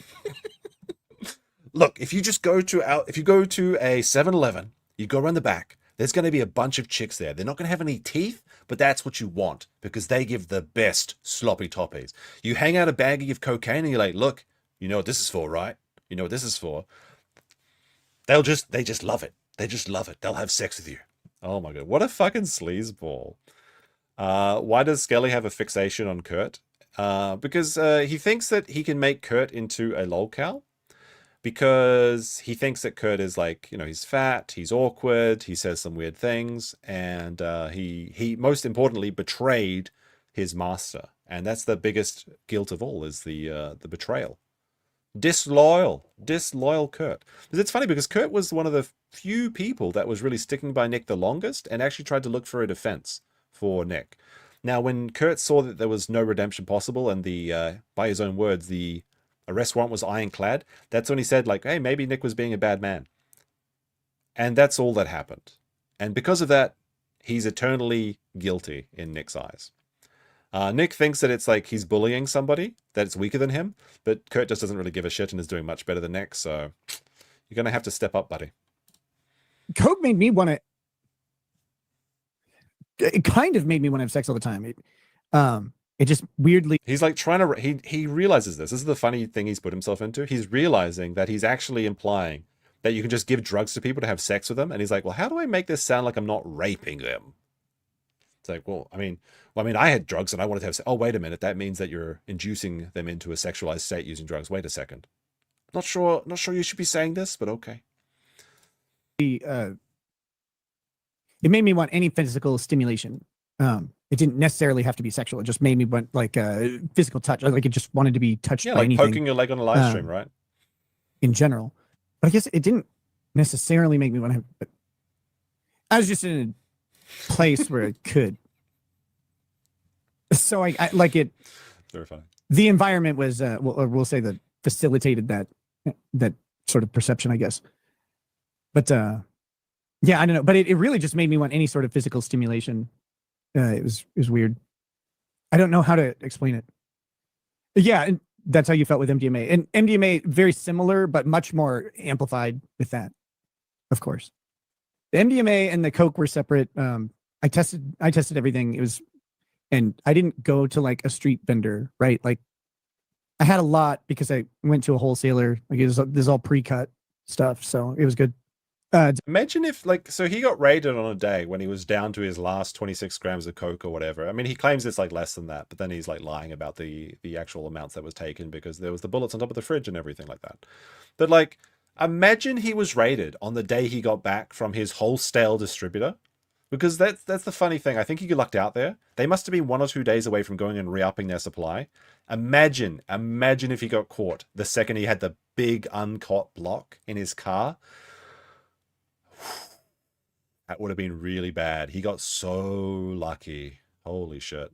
Look, if you go to a 7-Eleven, you go around the back, there's going to be a bunch of chicks there. They're not going to have any teeth, but that's what you want because they give the best sloppy toppies. You hang out a baggie of cocaine and you're like, look, you know what this is for, right? You know what this is for. They just love it. They just love it. They'll have sex with you. Oh my god, what a fucking sleazeball. Why does Skelly have a fixation on Kurt? Because he thinks that he can make Kurt into a lolcow. Because he thinks that Kurt is like, you know, he's fat, he's awkward, he says some weird things, and he most importantly betrayed his master. And that's the biggest guilt of all, is the betrayal. Disloyal Kurt. Because it's funny because Kurt was one of the few people that was really sticking by Nick the longest and actually tried to look for a defense for Nick. Now, when Kurt saw that there was no redemption possible and the, by his own words, the arrest warrant was ironclad, that's when he said, like, hey, maybe Nick was being a bad man. And that's all that happened. And because of that, he's eternally guilty in Nick's eyes. Nick thinks that it's like he's bullying somebody that's weaker than him, but Kurt just doesn't really give a shit and is doing much better than Nick, so you're going to have to step up, buddy. Coke made me want to... It kind of made me want to have sex all the time. It just weirdly... He's like trying to... He realizes this. This is the funny thing he's put himself into. He's realizing that he's actually implying that you can just give drugs to people to have sex with them. And he's like, well, how do I make this sound like I'm not raping them? It's like, well, I mean, I had drugs and I wanted to have sex. Oh, wait a minute. That means that you're inducing them into a sexualized state using drugs. Wait a second. Not sure you should be saying this, but okay. It made me want any physical stimulation. It didn't necessarily have to be sexual. It just made me want like physical touch. Like it just wanted to be touched by like anything. Poking your leg on a live stream, right? In general. But I guess it didn't necessarily make me want to. But I was just in a place where it could. So I like it. Very funny. The environment was, we'll say that facilitated that sort of perception, I guess. But yeah, I don't know. But it really just made me want any sort of physical stimulation. It was weird. I don't know how to explain it. Yeah, and that's how you felt with MDMA. And MDMA, very similar, but much more amplified with that, of course. The MDMA and the Coke were separate. I tested everything. It was, and I didn't go to like a street vendor, right? Like I had a lot because I went to a wholesaler. Like this is all pre-cut stuff, so it was good. Imagine if, like, so he got raided on a day when he was down to his last 26 grams of coke or whatever. I mean, he claims it's like less than that, but then he's like lying about the actual amounts that was taken because there was the bullets on top of the fridge and everything like that. But like, imagine he was raided on the day he got back from his wholesale distributor, because that's the funny thing. I think he lucked out there. They must have been 1 or 2 days away from going and re-upping their supply. Imagine if he got caught the second he had the big uncaught block in his car. That would have been really bad. He got so lucky. Holy shit.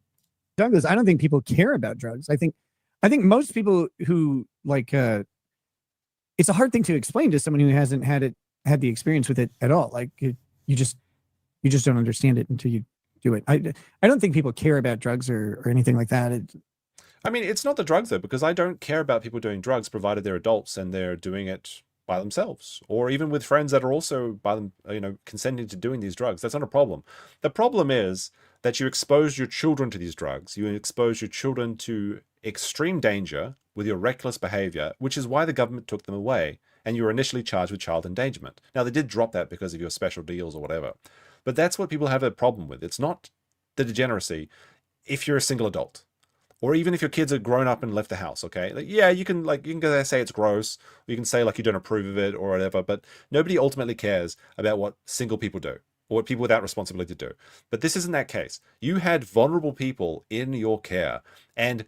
Douglas, I don't think people care about drugs. I think most people who like it's a hard thing to explain to someone who hasn't had the experience with it at all. Like you just don't understand it until you do it. I don't think people care about drugs or anything like that. I mean, it's not the drugs though, because I don't care about people doing drugs provided they're adults and they're doing it by themselves, or even with friends that are also by them, consenting to doing these drugs. That's not a problem. The problem is that you expose your children to these drugs. You expose your children to extreme danger with your reckless behavior, which is why the government took them away. And you were initially charged with child endangerment. Now, they did drop that because of your special deals or whatever. But that's what people have a problem with. It's not the degeneracy if you're a single adult. Or even if your kids are grown up and left the house, okay? Like, yeah, you can go say it's gross, or you can say like you don't approve of it or whatever, but nobody ultimately cares about what single people do or what people without responsibility do. But this isn't that case. You had vulnerable people in your care, and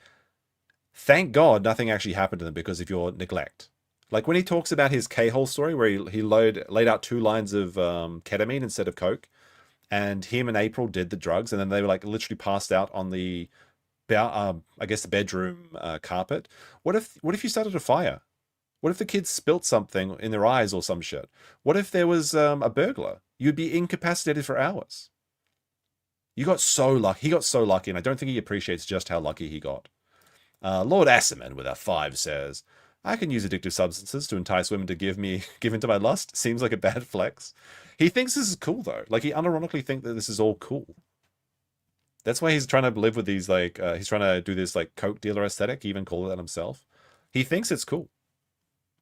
thank God nothing actually happened to them because of your neglect. Like when he talks about his K-hole story where he laid out 2 lines of ketamine instead of coke, and him and April did the drugs, and then they were like literally passed out on the I guess the bedroom carpet. What if you started a fire? What if the kids spilt something in their eyes or some shit? What if there was a burglar? You'd be incapacitated for hours. You got so lucky. He got so lucky, and I don't think he appreciates just how lucky he got. Lord Asserman with a 5 says, I can use addictive substances to entice women to give into my lust. Seems like a bad flex. He thinks this is cool though. Like he unironically thinks that this is all cool. That's why he's trying to live with these, like, he's trying to do this, like, coke dealer aesthetic, he even called it that himself. He thinks it's cool.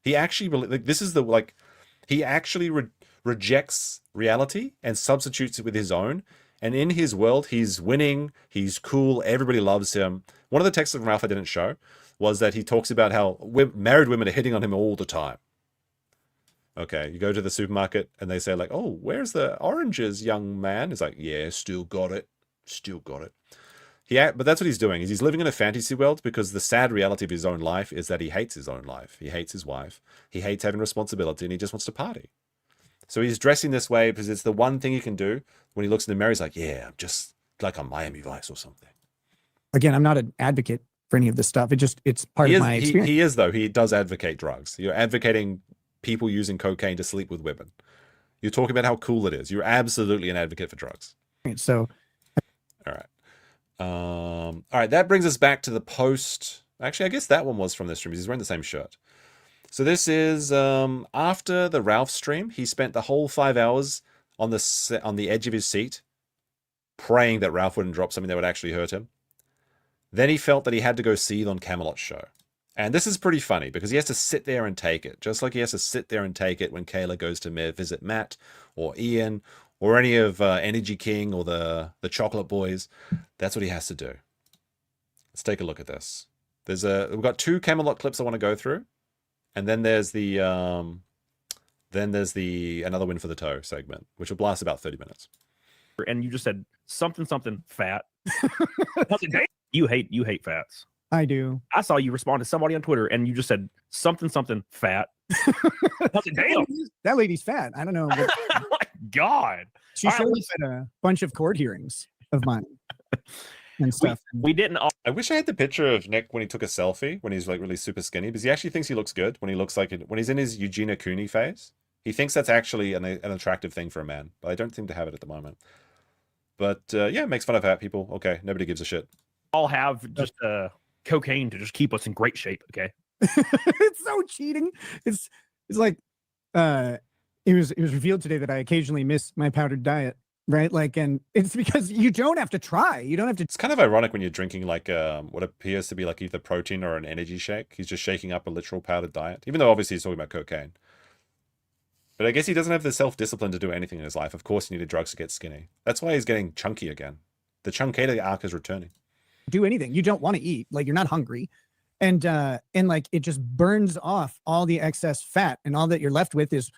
He actually, like, this is the, like, he actually rejects reality and substitutes it with his own. And in his world, he's winning, he's cool, everybody loves him. One of the texts from Ralph I didn't show was that he talks about how married women are hitting on him all the time. Okay, you go to the supermarket and they say like, oh, where's the oranges, young man? He's like, yeah, still got it. Still got it. But that's what he's doing. Is he's living in a fantasy world because the sad reality of his own life is that he hates his own life. He hates his wife. He hates having responsibility and he just wants to party. So he's dressing this way because it's the one thing he can do. When he looks in the mirror, he's like, yeah, I'm just like on Miami Vice or something. Again, I'm not an advocate for any of this stuff. It's part of my experience. He is, though. He does advocate drugs. You're advocating people using cocaine to sleep with women. You're talking about how cool it is. You're absolutely an advocate for drugs. So, all right. That brings us back to the post. Actually, I guess that one was from this stream. He's wearing the same shirt. So this is after the Ralph stream. He spent the whole 5 hours on the edge of his seat, praying that Ralph wouldn't drop something that would actually hurt him. Then he felt that he had to go Seethe on Camelot's show. And this is pretty funny because he has to sit there and take it, just like he has to sit there and take it when Kayla goes to visit Matt or Ian or any of Energy King or the Chocolate Boys. That's what he has to do. Let's take a look at this. We've got 2 Camelot clips I want to go through, and then there's the another win for the toe segment, which will last about 30 minutes. And you just said something fat. You hate fats. I do. I saw you respond to somebody on Twitter and you just said something fat. Damn, that lady's fat. I don't know. But oh my God. She showed up at a bunch of court hearings of mine and stuff. We didn't. I wish I had the picture of Nick when he took a selfie when he's like really super skinny, because he actually thinks he looks good when he looks like when he's in his Eugenia Cooney phase. He thinks that's actually an attractive thing for a man, but I don't seem to have it at the moment. But yeah, makes fun of fat people. Okay, nobody gives a shit. All have just cocaine to just keep us in great shape. Okay, it's so cheating. It's like it was revealed today that I occasionally miss my powdered diet, right? Like, and it's because you don't have to try. You don't have to. It's kind of ironic when you're drinking like what appears to be like either protein or an energy shake. He's just shaking up a literal powdered diet, even though obviously he's talking about cocaine. But I guess he doesn't have the self-discipline to do anything in his life. Of course, he needed drugs to get skinny. That's why he's getting chunky again. The Chunkator arc is returning. Do anything. You don't want to eat. Like, you're not hungry. And like, it just burns off all the excess fat. And all that you're left with is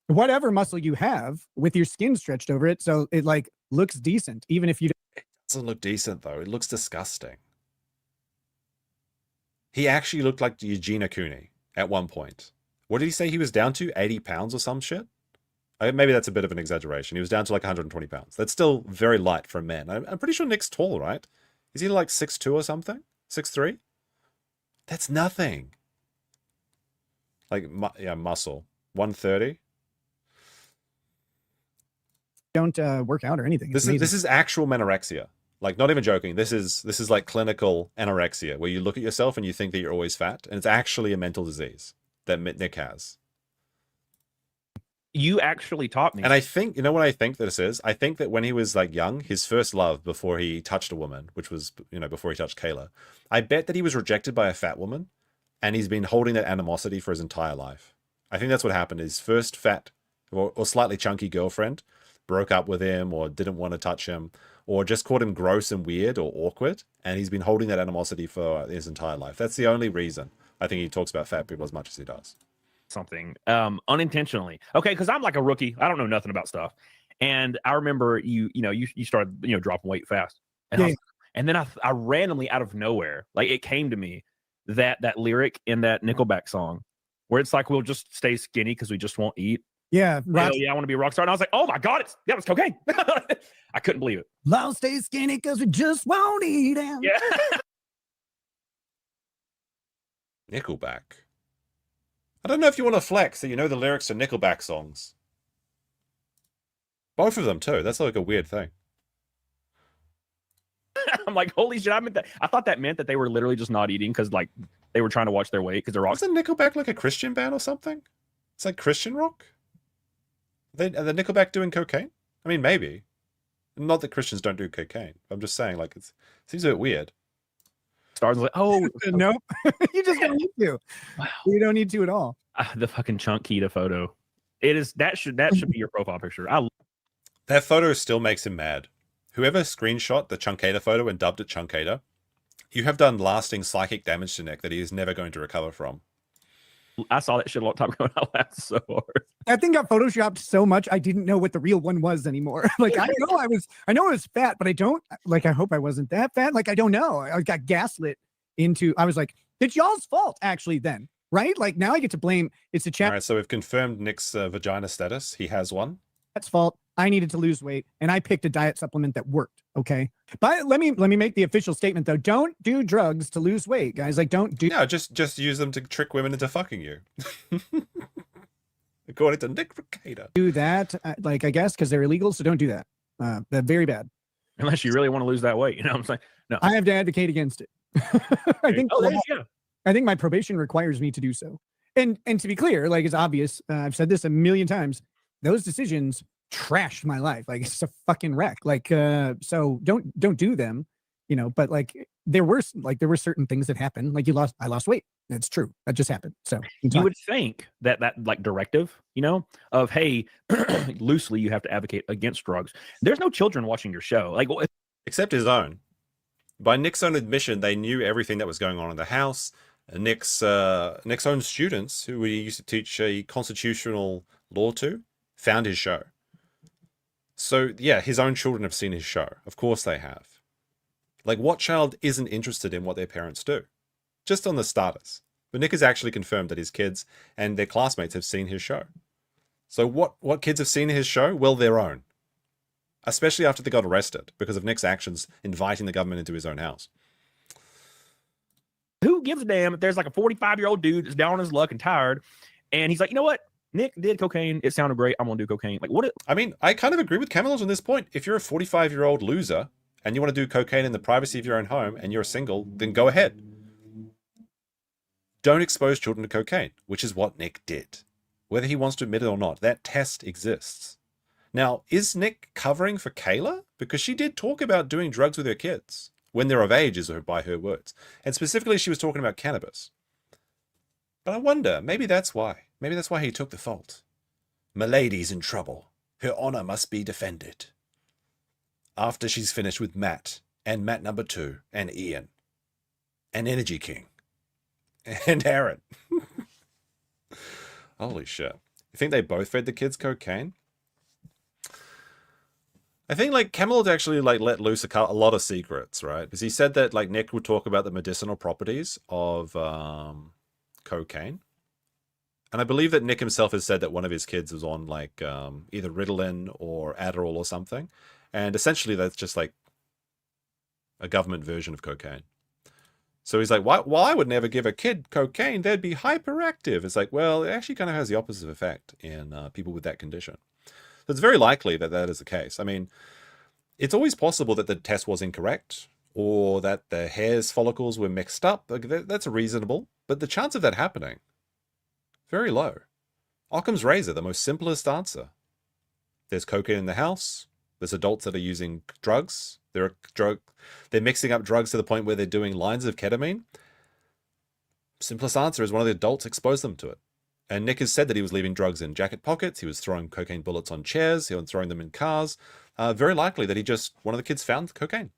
whatever muscle you have with your skin stretched over it. So it like looks decent, even if you don't. It doesn't look decent, though. It looks disgusting. He actually looked like Eugenia Cooney at one point. What did he say he was down to? 80 pounds or some shit? Maybe that's a bit of an exaggeration. He was down to like 120 pounds. That's still very light for a man. I'm pretty sure Nick's tall, right? Is he like 6'2" or something? 6'3"? That's nothing. Like, yeah, muscle. 130. Don't work out or anything. This is actual menorexia. Like, not even joking. This is like clinical anorexia, where you look at yourself and you think that you're always fat, and it's actually a mental disease that Nick has. You actually taught me. And I think, you know what I think this is? I think that when he was like young, his first love before he touched a woman, which was, you know, before he touched Kayla, I bet that he was rejected by a fat woman, and he's been holding that animosity for his entire life. I think that's what happened. His first fat or slightly chunky girlfriend broke up with him or didn't want to touch him or just called him gross and weird or awkward, and he's been holding that animosity for his entire life. That's the only reason I think he talks about fat people as much as he does. Something unintentionally. Okay, because I'm like a rookie. I don't know nothing about stuff. And I remember you started dropping weight fast. And, and then I randomly out of nowhere, like it came to me that lyric in that Nickelback song where it's like we'll just stay skinny because we just won't eat. Yeah, I want to be a rock star. And I was like, oh my God, that was cocaine. I couldn't believe it. I'll stay skinny because we just won't eat. Yeah. Nickelback. I don't know if you want to flex that you know the lyrics to Nickelback songs. Both of them too. That's like a weird thing. I'm like, holy shit! I thought that meant that they were literally just not eating because like they were trying to watch their weight because they're rock. Isn't Nickelback like a Christian band or something? It's like Christian rock. Are the Nickelback doing cocaine? I mean, maybe. Not that Christians don't do cocaine. I'm just saying, like, it seems a bit weird. Stars like, oh nope. You just don't need to. Wow. You don't need to at all. The fucking Chunkita photo. It is that should be your profile picture. That photo still makes him mad. Whoever screenshot the Chunkator photo and dubbed it Chunkator, you have done lasting psychic damage to Nick that he is never going to recover from. I saw that shit a long time ago and I laughed so hard. That thing got photoshopped so much I didn't know what the real one was anymore. Like I know I was fat, but I don't like. I hope I wasn't that fat. Like I don't know. I got gaslit into. I was like, it's y'all's fault actually. Then right? Like now I get to blame. It's a chat. All right, so we've confirmed Nick's vagina status. He has one. That's fault. I needed to lose weight, and I picked a diet supplement that worked. Okay, but let me make the official statement though. Don't do drugs to lose weight, guys. Like don't do. No, just use them to trick women into fucking you. According to Nick Rekieta. Do that, like I guess because they're illegal, so don't do that. They're very bad. Unless you really want to lose that weight, you know what I'm saying? No, I have to advocate against it. I think my probation requires me to do so. And to be clear, like it's obvious, I've said this a million times. Those decisions trashed my life. Like it's a fucking wreck. Like so don't do them, you know. But like there were certain things that happened. Like I lost weight. That's true. That just happened. So you would think that like directive, you know, of hey, loosely you have to advocate against drugs. There's no children watching your show, like except his own. By Nick's own admission, they knew everything that was going on in the house. Nick's own students, who he used to teach constitutional law to, found his show. So yeah, his own children have seen his show. Of course they have. Like what child isn't interested in what their parents do? Just on the starters. But Nick has actually confirmed that his kids and their classmates have seen his show. So what kids have seen his show? Well, their own. Especially after they got arrested because of Nick's actions inviting the government into his own house. Who gives a damn if there's like a 45-year-old dude that's down on his luck and tired, and he's like, you know what? Nick did cocaine. It sounded great. I'm gonna do cocaine. Like what? I mean, I kind of agree with Camelot on this point. If you're a 45-year-old loser and you want to do cocaine in the privacy of your own home and you're single, then go ahead. Don't expose children to cocaine, which is what Nick did. Whether he wants to admit it or not, that test exists. Now, is Nick covering for Kayla? Because she did talk about doing drugs with her kids when they're of age, is by her words. And specifically, she was talking about cannabis. But I wonder, maybe that's why. Maybe that's why he took the fault. Milady's in trouble. Her honor must be defended. After she's finished with Matt, and Matt number 2, and Ian, and Energy King, and Aaron. Holy shit. You think they both fed the kids cocaine? I think like Camelot actually like let loose a lot of secrets, right? Because he said that like Nick would talk about the medicinal properties of cocaine. And I believe that Nick himself has said that one of his kids was on like either Ritalin or Adderall or something. And essentially that's just like a government version of cocaine. So he's like, well, I would never give a kid cocaine. They'd be hyperactive. It's like, well, it actually kind of has the opposite effect in people with that condition. So it's very likely that that is the case. I mean, it's always possible that the test was incorrect or that the hair's follicles were mixed up. That's reasonable. But the chance of that happening, very low. Occam's razor, the most simplest answer. There's cocaine in the house. There's adults that are using drugs. They're mixing up drugs to the point where they're doing lines of ketamine. Simplest answer is one of the adults exposed them to it. And Nick has said that he was leaving drugs in jacket pockets. He was throwing cocaine bullets on chairs. He was throwing them in cars. Very likely that one of the kids found cocaine.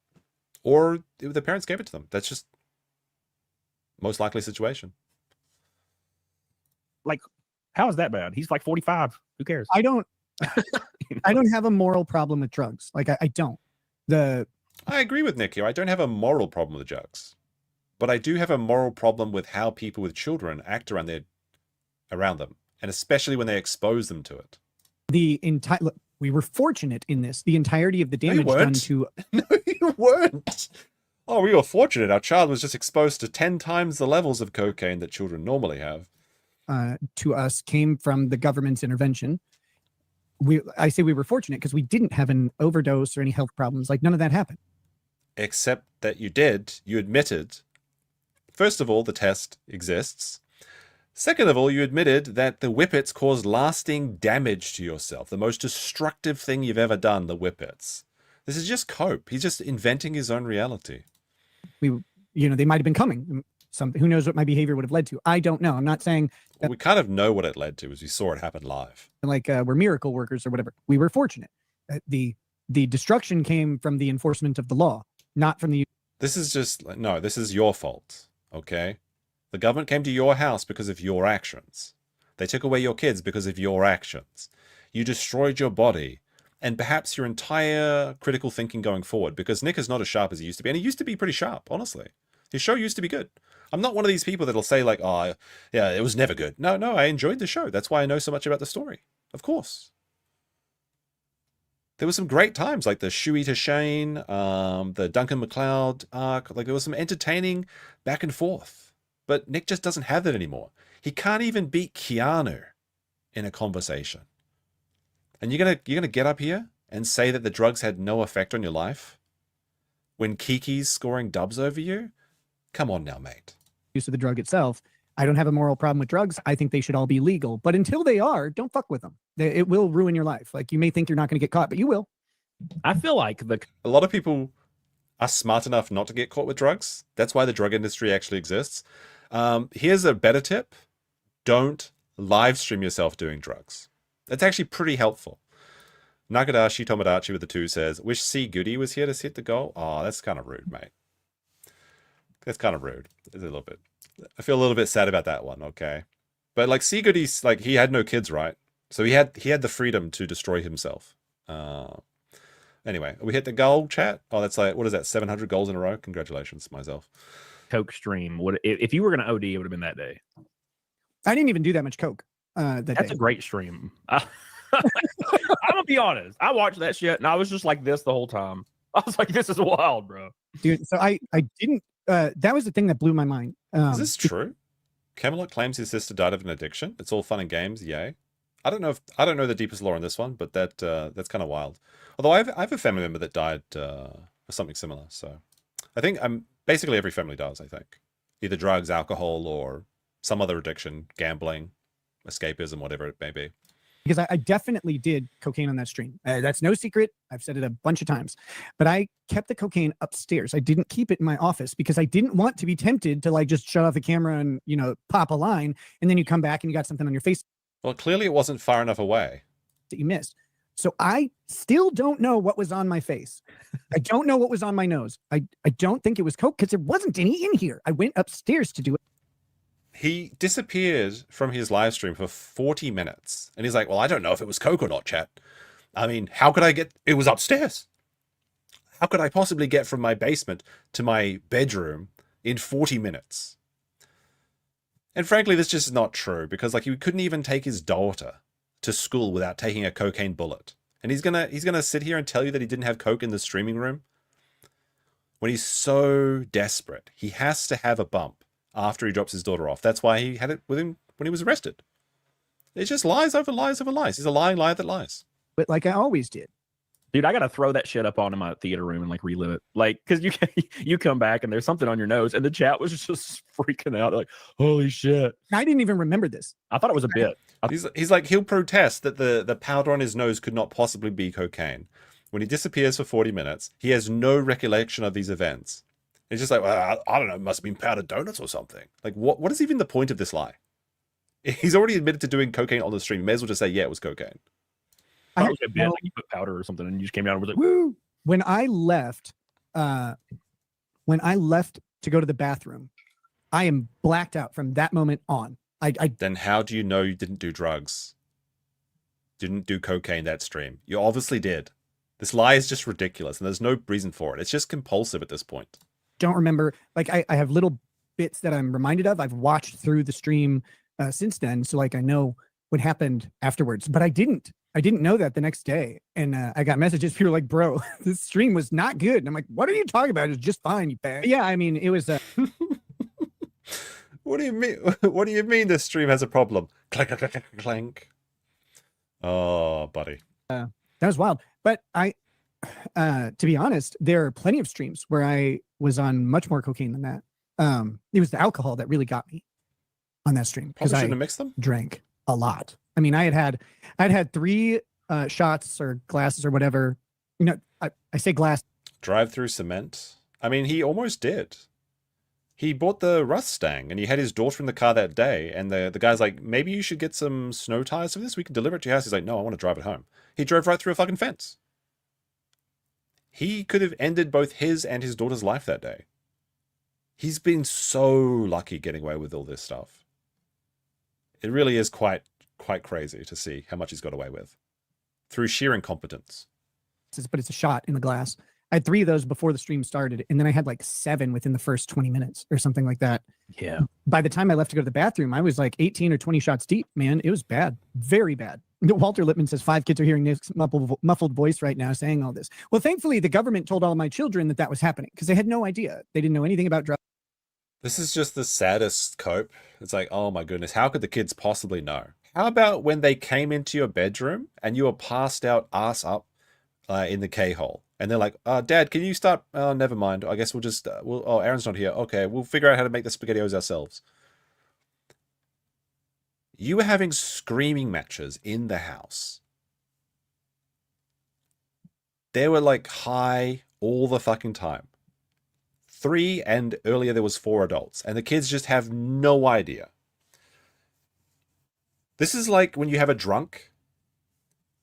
Or the parents gave it to them. That's just most likely situation. Like, how is that bad? He's like 45. Who cares? I don't have a moral problem with drugs. Like I don't. I agree with Nick here. I don't have a moral problem with drugs. But I do have a moral problem with how people with children act around them. And especially when they expose them to it. We were fortunate in this. The entirety of the damage done to... No, you weren't. Oh, we were fortunate. Our child was just exposed to 10 times the levels of cocaine that children normally have. To us came from the government's intervention. I say we were fortunate because we didn't have an overdose or any health problems. Like none of that happened. Except that you did. You admitted. First of all, the test exists. Second of all, you admitted that the whippets caused lasting damage to yourself. The most destructive thing you've ever done, the whippets. This is just cope. He's just inventing his own reality. They might have been coming. something. Who knows what my behavior would have led to? I don't know. I'm not saying We kind of know what it led to, as we saw it happen live. like we're miracle workers or whatever. We were fortunate. The destruction came from the enforcement of the law, not from the. This is just no. This is your fault. Okay, the government came to your house because of your actions. They took away your kids because of your actions. You destroyed your body and perhaps your entire critical thinking going forward, because Nick is not as sharp as he used to be. And he used to be pretty sharp, honestly. His show used to be good. I'm not one of these people that'll say like, oh, yeah, it was never good. No, I enjoyed the show. That's why I know so much about the story. Of course. There were some great times, like the Shuey to Shane, the Duncan MacLeod arc. Like there was some entertaining back and forth. But Nick just doesn't have that anymore. He can't even beat Keanu in a conversation. And you're gonna get up here and say that the drugs had no effect on your life when Kiki's scoring dubs over you? Come on now, mate. Use of the drug itself. I don't have a moral problem with drugs. I think they should all be legal. But until they are, don't fuck with them. It will ruin your life. Like, you may think you're not going to get caught, but you will. I feel like a lot of people are smart enough not to get caught with drugs. That's why the drug industry actually exists. Here's a better tip. Don't live stream yourself doing drugs. That's actually pretty helpful. Nakadashi Tomodachi with the 2 says, wish C. Goody was here to hit the goal. Oh, that's kind of rude, mate. That's kind of rude. It's a little bit. I feel a little bit sad about that one, okay? But like C. Goody's, like, he had no kids, right? So he had the freedom to destroy himself. Anyway, we hit the goal, chat. Oh, that's like, what is that, 700 goals in a row? Congratulations, myself. Coke stream. What if you were going to OD? It would have been that day. I didn't even do that much coke. That's a great stream. I'm gonna be honest. I watched that shit and I was just like this the whole time. I was like, this is wild, bro. Dude, so I didn't. That was the thing that blew my mind. Is this true? Camelot claims his sister died of an addiction. It's all fun and games, yay. I don't know the deepest lore on this one, but that's kind of wild. Although I have a family member that died of something similar. So I think basically every family does. I think either drugs, alcohol, or some other addiction, gambling, escapism, whatever it may be. Because I definitely did cocaine on that stream. That's no secret. I've said it a bunch of times. But I kept the cocaine upstairs. I didn't keep it in my office because I didn't want to be tempted to like just shut off the camera and, you know, pop a line. And then you come back and you got something on your face. Well, clearly it wasn't far enough away that you missed. So I still don't know what was on my face. I don't know what was on my nose. I don't think it was coke because there wasn't any in here. I went upstairs to do it. He disappeared from his live stream for 40 minutes. And he's like, well, I don't know if it was coke or not, chat. I mean, how could I get... It was upstairs. How could I possibly get from my basement to my bedroom in 40 minutes? And frankly, this just is not true. Because, like, he couldn't even take his daughter to school without taking a cocaine bullet. And he's gonna sit here and tell you that he didn't have coke in the streaming room? When he's so desperate, he has to have a bump after he drops his daughter off. That's why he had it with him when he was arrested. It's just lies over lies over lies. He's a lying liar that lies. But like I always did. Dude, I gotta throw that shit up on in my theater room and like relive it. Like, cause you come back and there's something on your nose, and the chat was just freaking out, like, holy shit. I didn't even remember this. I thought it was a bit. He's like, he'll protest that the powder on his nose could not possibly be cocaine. When he disappears for 40 minutes, he has no recollection of these events. It's just like, well, I don't know, it must have been powdered donuts or something. Like, what is even the point of this lie? He's already admitted to doing cocaine on the stream. You may as well just say, yeah, it was cocaine. I was a bit like you put powder or something and you just came down and was like, woo. When I left to go to the bathroom, I am blacked out from that moment on. Then how do you know you didn't do drugs? Didn't do cocaine that stream? You obviously did. This lie is just ridiculous and there's no reason for it. It's just compulsive at this point. Don't remember. Like I have little bits that I'm reminded of. I've watched through the stream since then. So like I know what happened afterwards, but I didn't know that the next day. And I got messages. People were like, bro, this stream was not good. And I'm like, what are you talking about? It's just fine. You bad. Yeah. I mean, it was, What do you mean? What do you mean this stream has a problem? Clank, clank, clank, clank. Oh, buddy. That was wild. But to be honest, there are plenty of streams where I was on much more cocaine than that. It was the alcohol that really got me on that stream because I mix them. Drank a lot. I mean, I'd had 3 shots or glasses or whatever. You know, I say glass. Drive through cement. I mean, he almost did. he bought the Mustang and he had his daughter in the car that day. And the guy's like, maybe you should get some snow tires for this. We can deliver it to your house. He's like, no, I want to drive it home. He drove right through a fucking fence. He could have ended both his and his daughter's life that day. He's been so lucky getting away with all this stuff. It really is quite crazy to see how much he's got away with through sheer incompetence. But it's a shot in the glass. I had 3 of those before the stream started, and then I had like 7 within the first 20 minutes or something like that. Yeah. By the time I left to go to the bathroom, I was like 18 or 20 shots deep, man. It was bad. Very bad. Walter Lippman says 5 kids are hearing Nick's muffled voice right now saying all this. Well, thankfully, the government told all my children that was happening because they had no idea. They didn't know anything about drugs. This is just the saddest cope. It's like, oh my goodness, how could the kids possibly know? How about when they came into your bedroom and you were passed out ass up in the K-hole? And they're like, Dad, can you start? Oh, never mind. I guess we'll just, oh, Aaron's not here. Okay, we'll figure out how to make the SpaghettiOs ourselves. You were having screaming matches in the house. They were like high all the fucking time. 3 and earlier there was 4 adults. And the kids just have no idea. This is like when you have a drunk.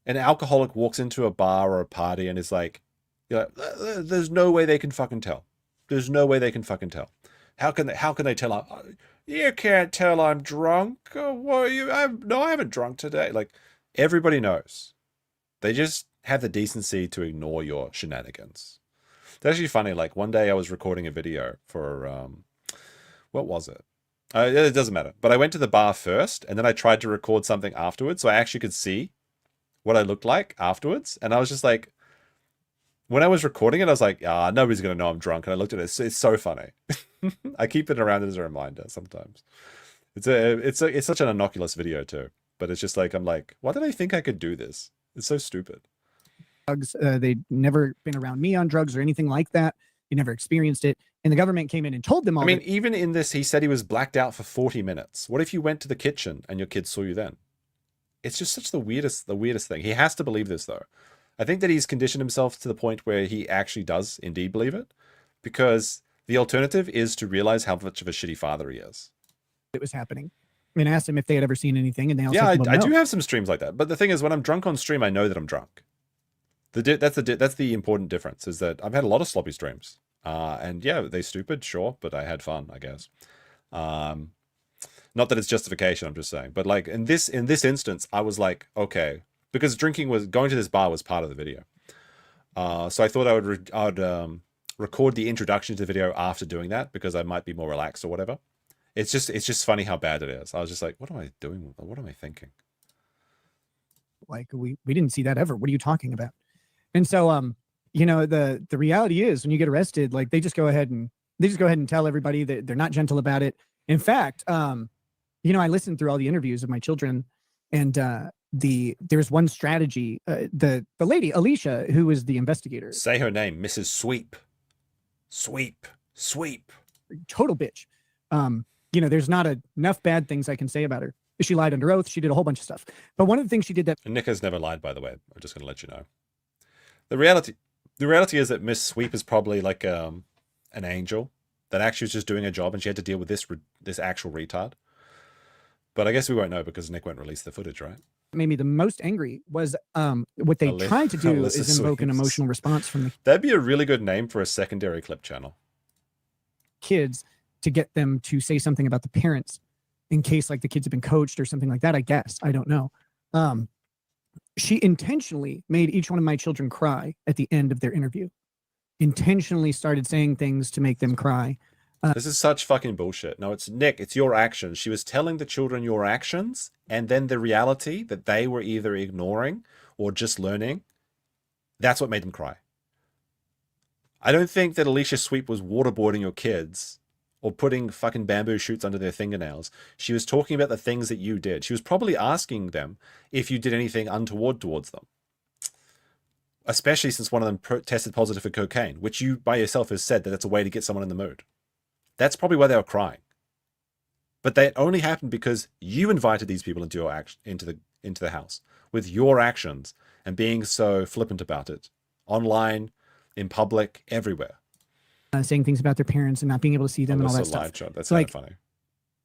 An alcoholic walks into a bar or a party and is like, you're like, there's no way they can fucking tell. There's no way they can fucking tell. How can they tell? You can't tell I'm drunk. Oh, what I haven't drunk today. Like, everybody knows. They just have the decency to ignore your shenanigans. It's actually funny. Like, one day I was recording a video for, what was it? It doesn't matter. But I went to the bar first, and then I tried to record something afterwards, so I actually could see what I looked like afterwards. And I was just like, when I was recording it, I was like, nobody's going to know I'm drunk. And I looked at it. It's so funny. I keep it around as a reminder sometimes. It's such an innocuous video too. But it's just like, I'm like, why did I think I could do this? It's so stupid. Drugs. They'd never been around me on drugs or anything like that. They never experienced it. And the government came in and told them all. I mean, even in this, he said he was blacked out for 40 minutes. What if you went to the kitchen and your kids saw you then? It's just such the weirdest thing. He has to believe this though. I think that he's conditioned himself to the point where he actually does indeed believe it, because the alternative is to realize how much of a shitty father he is. It was happening. I mean, I asked them if they had ever seen anything, and they all yeah, said, well, I no. do have some streams like that. But the thing is, when I'm drunk on stream, I know that I'm drunk. That's the important difference, is that I've had a lot of sloppy streams. And yeah, they stupid, sure, but I had fun, I guess. Not that it's justification, I'm just saying. But like in this instance, I was like, okay, because going to this bar was part of the video. So I thought I would record the introduction to the video after doing that, because I might be more relaxed or whatever. It's just funny how bad it is. I was just like, what am I doing? What am I thinking? Like, we didn't see that ever. What are you talking about? And so, you know, the reality is, when you get arrested, like, they just go ahead and tell everybody that they're not gentle about it. In fact, you know, I listened through all the interviews of my children, and there's one strategy. The lady Alicia, who was the investigator, Say her name, Mrs. Sweep. Sweep. total bitch. You know, there's not enough bad things I can say about her. She lied under oath. She did a whole bunch of stuff. But one of the things she did that And Nick has never lied, by the way. I'm just going to let you know. The reality is that Miss Sweep is probably like an angel that actually was just doing her job, and she had to deal with this actual retard. But I guess we won't know because Nick won't release the footage, right? made me the most angry was what they tried to do is invoke an emotional response from the That'd be a really good name for a secondary clip channel. kids to get them to say something about the parents in case like the kids have been coached or something like that. I guess, I don't know. She intentionally made each one of my children cry at the end of their interview. Intentionally started saying things to make them cry. This is such fucking bullshit. No, it's Nick. It's your actions. She was telling the children your actions, and then the reality that they were either ignoring or just learning. That's what made them cry. I don't think that Alicia Sweep was waterboarding your kids or putting fucking bamboo shoots under their fingernails. She was talking about the things that you did. She was probably asking them if you did anything untoward towards them. Especially since one of them tested positive for cocaine, which you by yourself has said that that's a way to get someone in the mood. That's probably why they were crying. But that only happened because you invited these people into your into the house with your actions and being so flippant about it, online, in public, everywhere. saying things about their parents and not being able to see them and all that That's a stuff. live shot. That's So, kind of like, funny.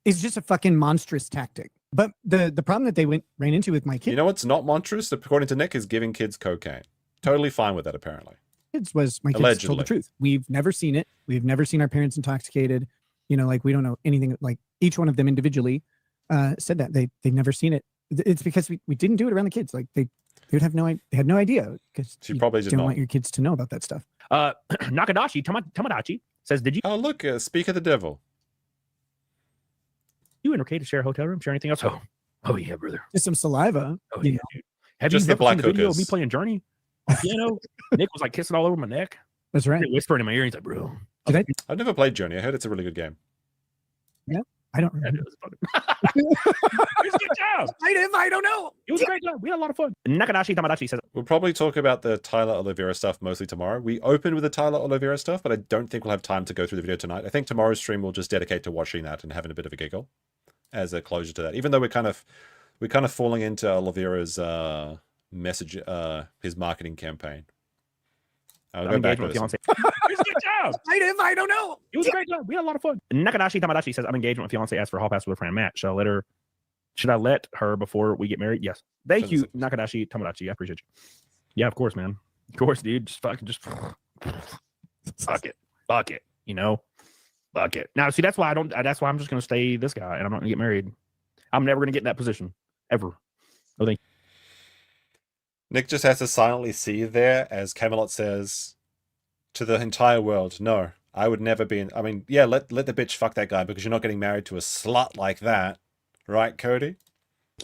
It's just a fucking monstrous tactic. But the problem that they ran into with my You know what's not monstrous, according to Nick, is giving kids cocaine. Totally fine with that, apparently. kids was my kids told Allegedly. the truth. We've never seen it. We've never seen our parents intoxicated. You know, like we don't know anything. Like each one of them individually said that they've never seen it. It's because we didn't do it around the kids. Like they would have they had no idea because She probably did don't not. want your kids to know about that stuff. Nakadashi Tamadachi says, "Did you Oh, look, speak of the devil. and Rekieta share a hotel room? Share anything else?" Oh yeah, brother. Just some saliva. Oh you yeah, know. dude. Have Just you the never seen black the video of me hookers. playing Journey on piano? Nick was like kissing all over my neck, That's right. whispering in my ear. He's like, "Bro, I've never played Journey. I heard it's a really good game. I don't that remember. was fun." It was a good job. I don't know. It was a great job. We had a lot of fun. Nakadashi Tamadachi says, We'll probably talk about the Tyler Oliveira stuff mostly tomorrow. We opened with the Tyler Oliveira stuff, but I don't think we'll have time to go through the video tonight. I think tomorrow's stream will just dedicate to watching that and having a bit of a giggle as a closure to that. Even though we're kind of falling into Oliveira's message, his marketing campaign. I'll I'm go back engaged to with this. fiance. It was a good job. I don't know. It was a great job. We had a lot of fun. Nakadashi Tamadachi says, "I'm engaged with my fiance. Asked for a hall pass with her friend Matt. Should I let her before we get married?" Yes. Thank you, Nakadashi Tamadachi. I appreciate you. Yeah, of course, man. Of course, dude. Just fuck it. Fuck it. You know, fuck it. Now, see, that's why I'm just gonna stay this guy, and I'm not gonna get married. I'm never gonna get in that position ever. Oh, thank you. Nick just has to silently see there as Camelot says to the entire world, no, I would never be in. I mean, yeah, let the bitch fuck that guy because you're not getting married to a slut like that. Right, Cody?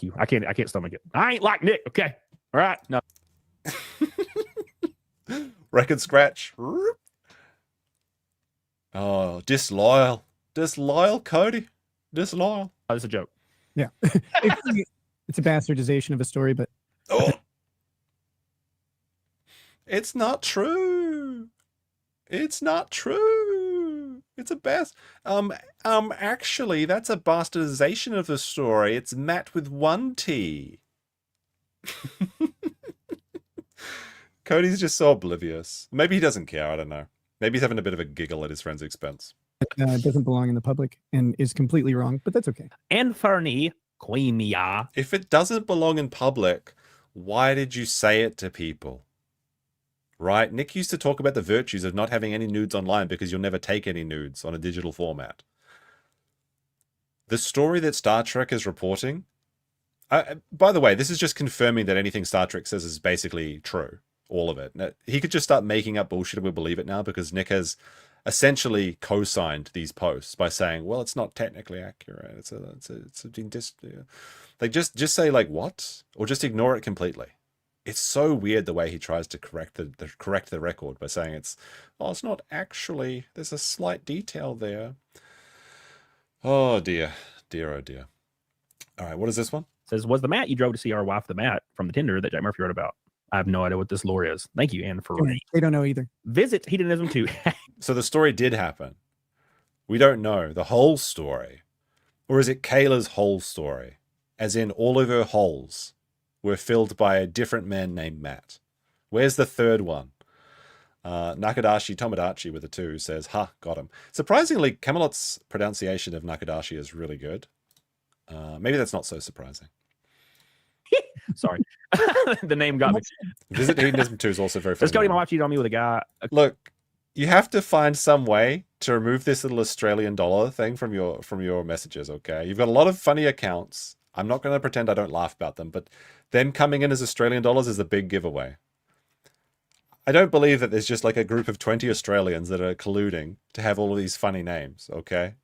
Thank you. I can't stomach it. I ain't like Nick, okay? All right. No. Record scratch. Oh, disloyal. Disloyal, Cody. Disloyal. Oh, this is a joke. Yeah. It's a bastardization of a story, but Oh. It's not true. It's not true. It's a actually, that's a bastardization of the story. It's Matt with one T. Cody's just so oblivious. Maybe he doesn't care. I don't know. Maybe he's having a bit of a giggle at his friend's expense. doesn't belong in the public and is completely wrong, but that's okay. And Fernie Queemia. If it doesn't belong in public, why did you say it to people? Right? Nick used to talk about the virtues of not having any nudes online because you'll never take any nudes on a digital format. The story that Star Trek is reporting, by the way, this is just confirming that anything Star Trek says is basically true. All of it. Now, he could just start making up bullshit and we'll believe it now because Nick has essentially co-signed these posts by saying, well, it's not technically accurate. Like just say like what? Or just ignore it completely. It's so weird the way he tries to correct the record by saying it's not actually, there's a slight detail there. Oh dear. Oh dear. All right, what is this one? Says, was the Matt you drove to see our wife, the Matt, from the Tinder that Jack Murphy wrote about? I have no idea what this lore is. Thank you, Anne, for They don't know either. visit Hedonism 2. So the story did happen. We don't know the whole story. Or is it Kayla's whole story? As in all of her holes were filled by a different man named Matt. Where's the third one? Nakadashi Tomodachi with a 2 says, ha, got him. Surprisingly, Camelot's pronunciation of Nakadashi is really good. Maybe that's not so surprising. Sorry. The name got me. Visit Hedonism 2 is also very funny. Let's go. My wife cheated on me with a guy. Look, you have to find some way to remove this little Australian dollar thing from your messages, okay? You've got a lot of funny accounts. I'm not going to pretend I don't laugh about them, but them coming in as Australian dollars is a big giveaway. I don't believe that there's just like a group of 20 Australians that are colluding to have all of these funny names, okay?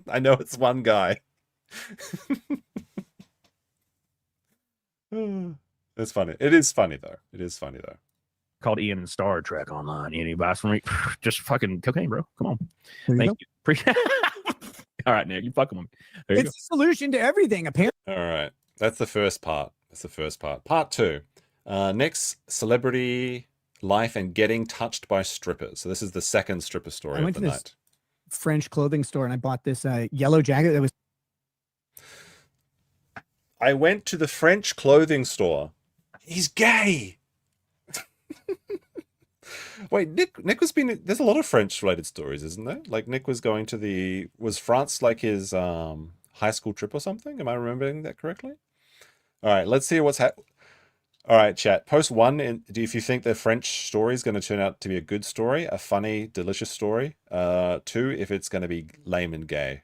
I know it's one guy. It's funny. It is funny, though. It is funny, though. Called Ian in Star Trek Online. Ian, he buys from me. Just fucking cocaine, bro. Come on. There you Thank go. you. Appreciate All right, Nick. You fucking with me. There you It's the solution to everything, apparently. All right. That's the first part. That's the first part. Part 2. Next, celebrity life and getting touched by strippers. So this is the second stripper story I of went the to this night. French clothing store and I bought this yellow jacket that was I went to the French clothing store. He's gay. Wait, Nick was being. There's a lot of French-related stories, isn't there? Like Nick was going to the. Was France like his high school trip or something? Am I remembering that correctly? All right, let's see what's happening. All right, chat. Post one. If you think the French story is going to turn out to be a good story, a funny, delicious story. Two, if it's going to be lame and gay.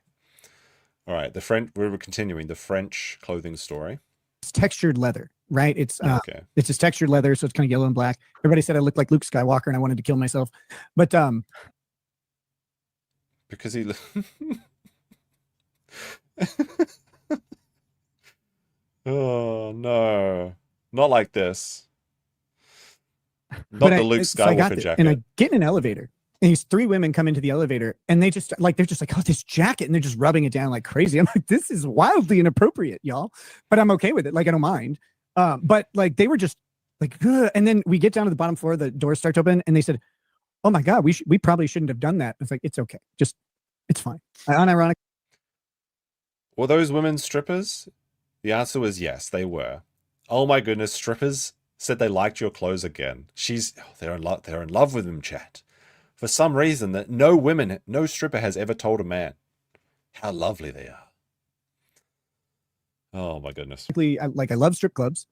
All right, the French. We're continuing the French clothing story. It's textured leather, right? It's Okay. it's just textured leather, so it's kind of yellow and black. Everybody said I looked like Luke Skywalker, and I wanted to kill myself, but Because he. Oh no, not like this. Not but the Luke so I got Skywalker this, jacket. and I get in an elevator, and these three women come into the elevator, and they're just like, oh, this jacket, and they're just rubbing it down like crazy. I'm like, this is wildly inappropriate, y'all, but I'm okay with it. Like, I don't mind. But like, they were just like, ugh. And then we get down to the bottom floor, the doors start to open, and they said, oh my God, we probably shouldn't have done that. It's like, it's okay. Just, it's fine. Unironic. Were those women strippers? The answer was yes, they were. Oh my goodness, strippers said they liked your clothes again. They're in love with him, chat. For some reason that no stripper has ever told a man how lovely they are. Oh my goodness. I love strip clubs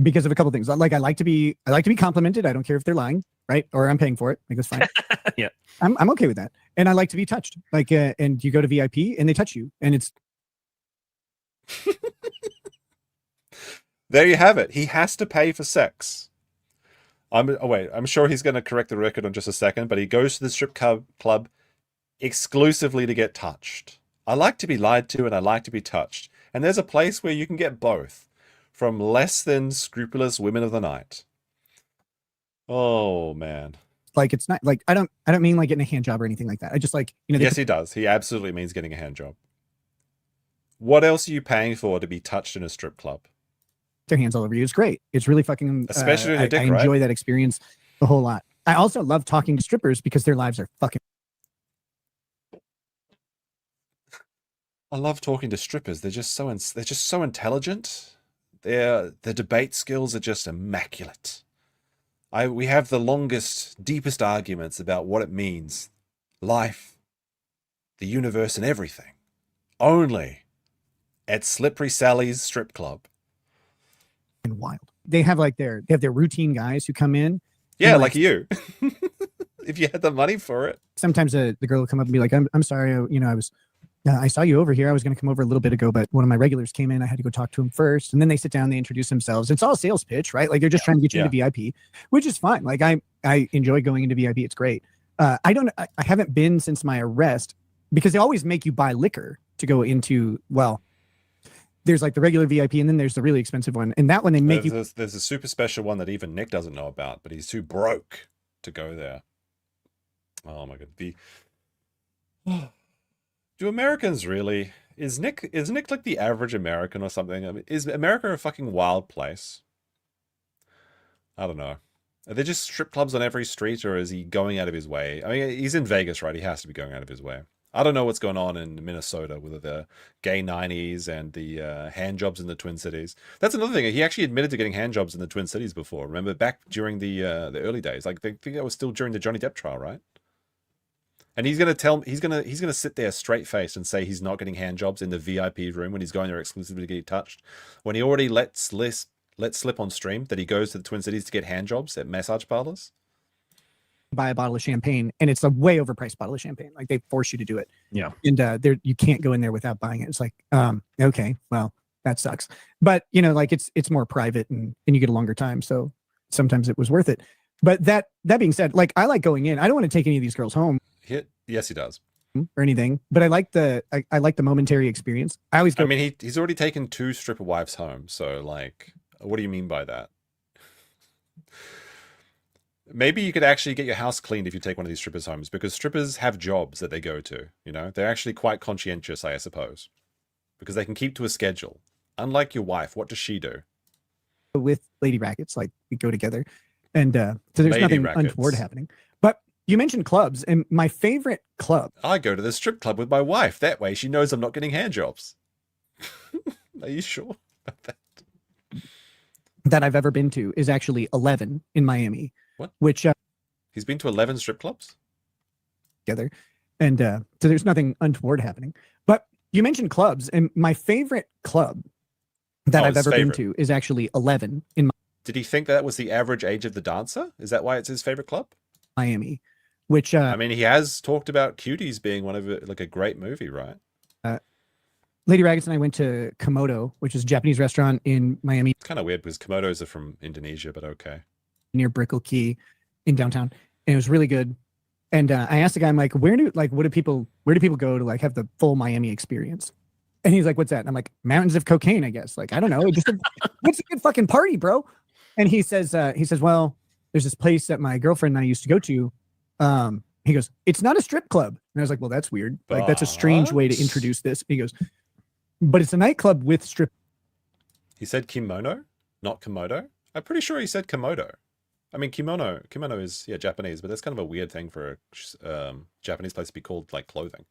because of a couple things. Like, I like to be complimented. I don't care if they're lying, right? Or I'm paying for it. Like, that's fine. Yeah. I'm okay with that. And I like to be touched. Like, and you go to VIP and they touch you, and it's. There you have it. He has to pay for sex. I'm sure he's going to correct the record in just a second, but he goes to the strip club exclusively to get touched. I like to be lied to and I like to be touched. And there's a place where you can get both from less than scrupulous women of the night. Oh man. Like, it's not like, I don't mean like getting a hand job or anything like that. I just like, Yes, he does. He absolutely means getting a hand job. What else are you paying for to be touched in a strip club? their hands all over you. It's great. It's really fucking, Especially in a dick, I enjoy that experience a whole lot. I also love talking to strippers because their lives are fucking. I love talking to strippers. They're just so intelligent. Their debate skills are just immaculate. We have the longest, deepest arguments about what it means, life, the universe, and everything. Only at Slippery Sally's strip club. Wild. They have their routine guys who come in. Yeah, like you. If you had the money for it. Sometimes the girl will come up and be like, I'm sorry, I saw you over here. I was going to come over a little bit ago, but one of my regulars came in. I had to go talk to him first. And then they sit down, they introduce themselves. It's all a sales pitch, right? Like, they're just trying to get you into VIP, which is fine. Like, I enjoy going into VIP. It's great. I haven't been since my arrest because they always make you buy liquor to go into, well, there's like the regular VIP and then there's the really expensive one. And that one, they make there's a super special one that even Nick doesn't know about, but he's too broke to go there. Oh my God. Do Americans really? Is Nick like the average American or something? I mean, is America a fucking wild place? I don't know. Are there just strip clubs on every street, or is he going out of his way? I mean, he's in Vegas, right? He has to be going out of his way. I don't know what's going on in Minnesota with the gay 90s and the hand jobs in the Twin Cities. That's another thing. He actually admitted to getting hand jobs in the Twin Cities before. Remember back during the early days? Like, I think that was still during the Johnny Depp trial, right? And he's gonna sit there straight faced and say he's not getting hand jobs in the VIP room when he's going there exclusively to get touched, when he already let slip on stream that he goes to the Twin Cities to get hand jobs at massage parlors. buy a bottle of champagne, and it's a way overpriced bottle of champagne. Like, they force you to do it. Yeah. And you can't go in there without buying it. It's like, okay, well, that sucks. But like, it's more private and you get a longer time. So sometimes it was worth it. But that being said, like, I like going in. I don't want to take any of these girls home. Yes, he does. Or anything, but I like the momentary experience. I always go. I mean, he's already taken 2 stripper wives home. So, like, what do you mean by that? Maybe you could actually get your house cleaned if you take one of these strippers' homes, because strippers have jobs that they go to. They're actually quite conscientious, I suppose, because they can keep to a schedule. Unlike your wife, what does she do? With Lady Rackets, like, we go together, and so there's Lady nothing Rackets. untoward happening. But you mentioned clubs, and my favorite club. I go to the strip club with my wife. That way she knows I'm not getting hand jobs. Are you sure about that? That I've ever been to is actually 11 in Miami. What? Which He's been to 11 strip clubs. together. And so there's nothing untoward happening. But you mentioned clubs, and my favorite club that I've ever been to is actually 11 in Did he think that was the average age of the dancer? Is that why it's his favorite club? Miami, which I mean, he has talked about Cuties being one of like a great movie, right? Lady Raggets and I went to Komodo, which is a Japanese restaurant in Miami. It's kind of weird because Komodos are from Indonesia, but okay. Near Brickell Key in downtown. And it was really good. And I asked the guy, I'm like, where do people go to like have the full Miami experience? And he's like, what's that? And I'm like, mountains of cocaine, I guess. Like, I don't know. What's a good fucking party, bro? And he says, well, there's this place that my girlfriend and I used to go to. He goes, it's not a strip club. And I was like, well, that's weird. Like, that's a strange way to introduce this. He goes, but it's a nightclub with strip. He said kimono, not Komodo. I'm pretty sure he said Komodo. I mean, kimono is, yeah, Japanese, but that's kind of a weird thing for a Japanese place to be called like clothing.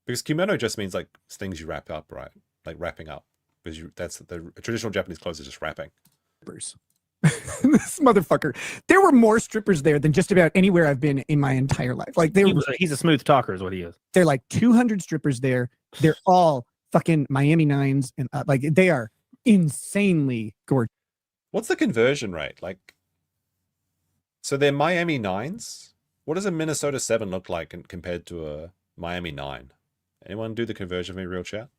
Because kimono just means like things you wrap up, right? Like wrapping up. Because that's the traditional Japanese clothes is just wrapping. Strippers. This motherfucker. There were more strippers there than just about anywhere I've been in my entire life. Like he's a smooth talker, is what he is. They're like 200 strippers there. They're all fucking Miami Nines, and like they are insanely gorgeous. What's the conversion rate? Like, so they're Miami Nines. What does a Minnesota 7 look like compared to a Miami 9? Anyone do the conversion for me, real chat?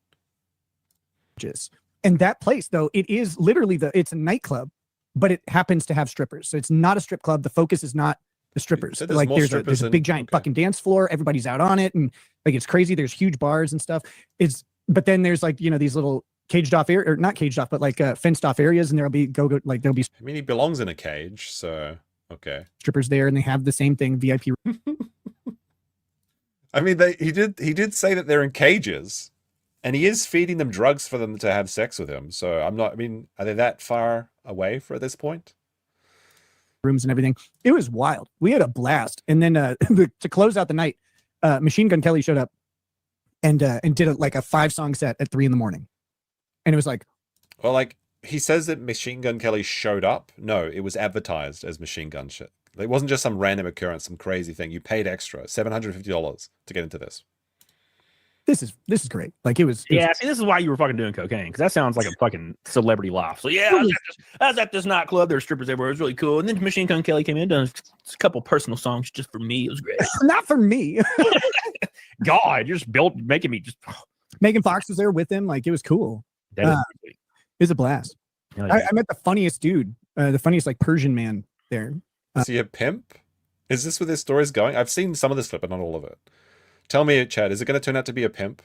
And that place, though, it is literally it's a nightclub, but it happens to have strippers. So it's not a strip club. The focus is not the strippers. So like there's a big giant fucking dance floor. Everybody's out on it, and like it's crazy. There's huge bars and stuff. But then there's like, you know, these little caged off or not caged off, but like fenced off areas, and there'll be there'll be. I mean, he belongs in a cage, so okay. Strippers there, and they have the same thing, VIP. I mean, he did say that they're in cages, and he is feeding them drugs for them to have sex with him. So I'm not. I mean, are they that far away for this point? Rooms and everything. It was wild. We had a blast, and then to close out the night, Machine Gun Kelly showed up and did like a 5-song set at 3 a.m. And it was like, well, like he says that Machine Gun Kelly showed up. No, it was advertised as Machine Gun shit. It wasn't just some random occurrence, some crazy thing. You paid extra, $750 to get into this. This is great. Like it was. Yeah, see, this is why you were fucking doing cocaine, because that sounds like a fucking celebrity life. So yeah, I was at this nightclub. There were strippers everywhere. It was really cool. And then Machine Gun Kelly came in, done a couple personal songs just for me. It was great. Not for me. God, you're just making me just. Megan Fox was there with him. Like it was cool. It was a blast. Yeah. I met the funniest dude, the funniest like Persian man there. Is he a pimp? Is this where this story's going? I've seen some of this clip, but not all of it. Tell me, Chad, is it going to turn out to be a pimp?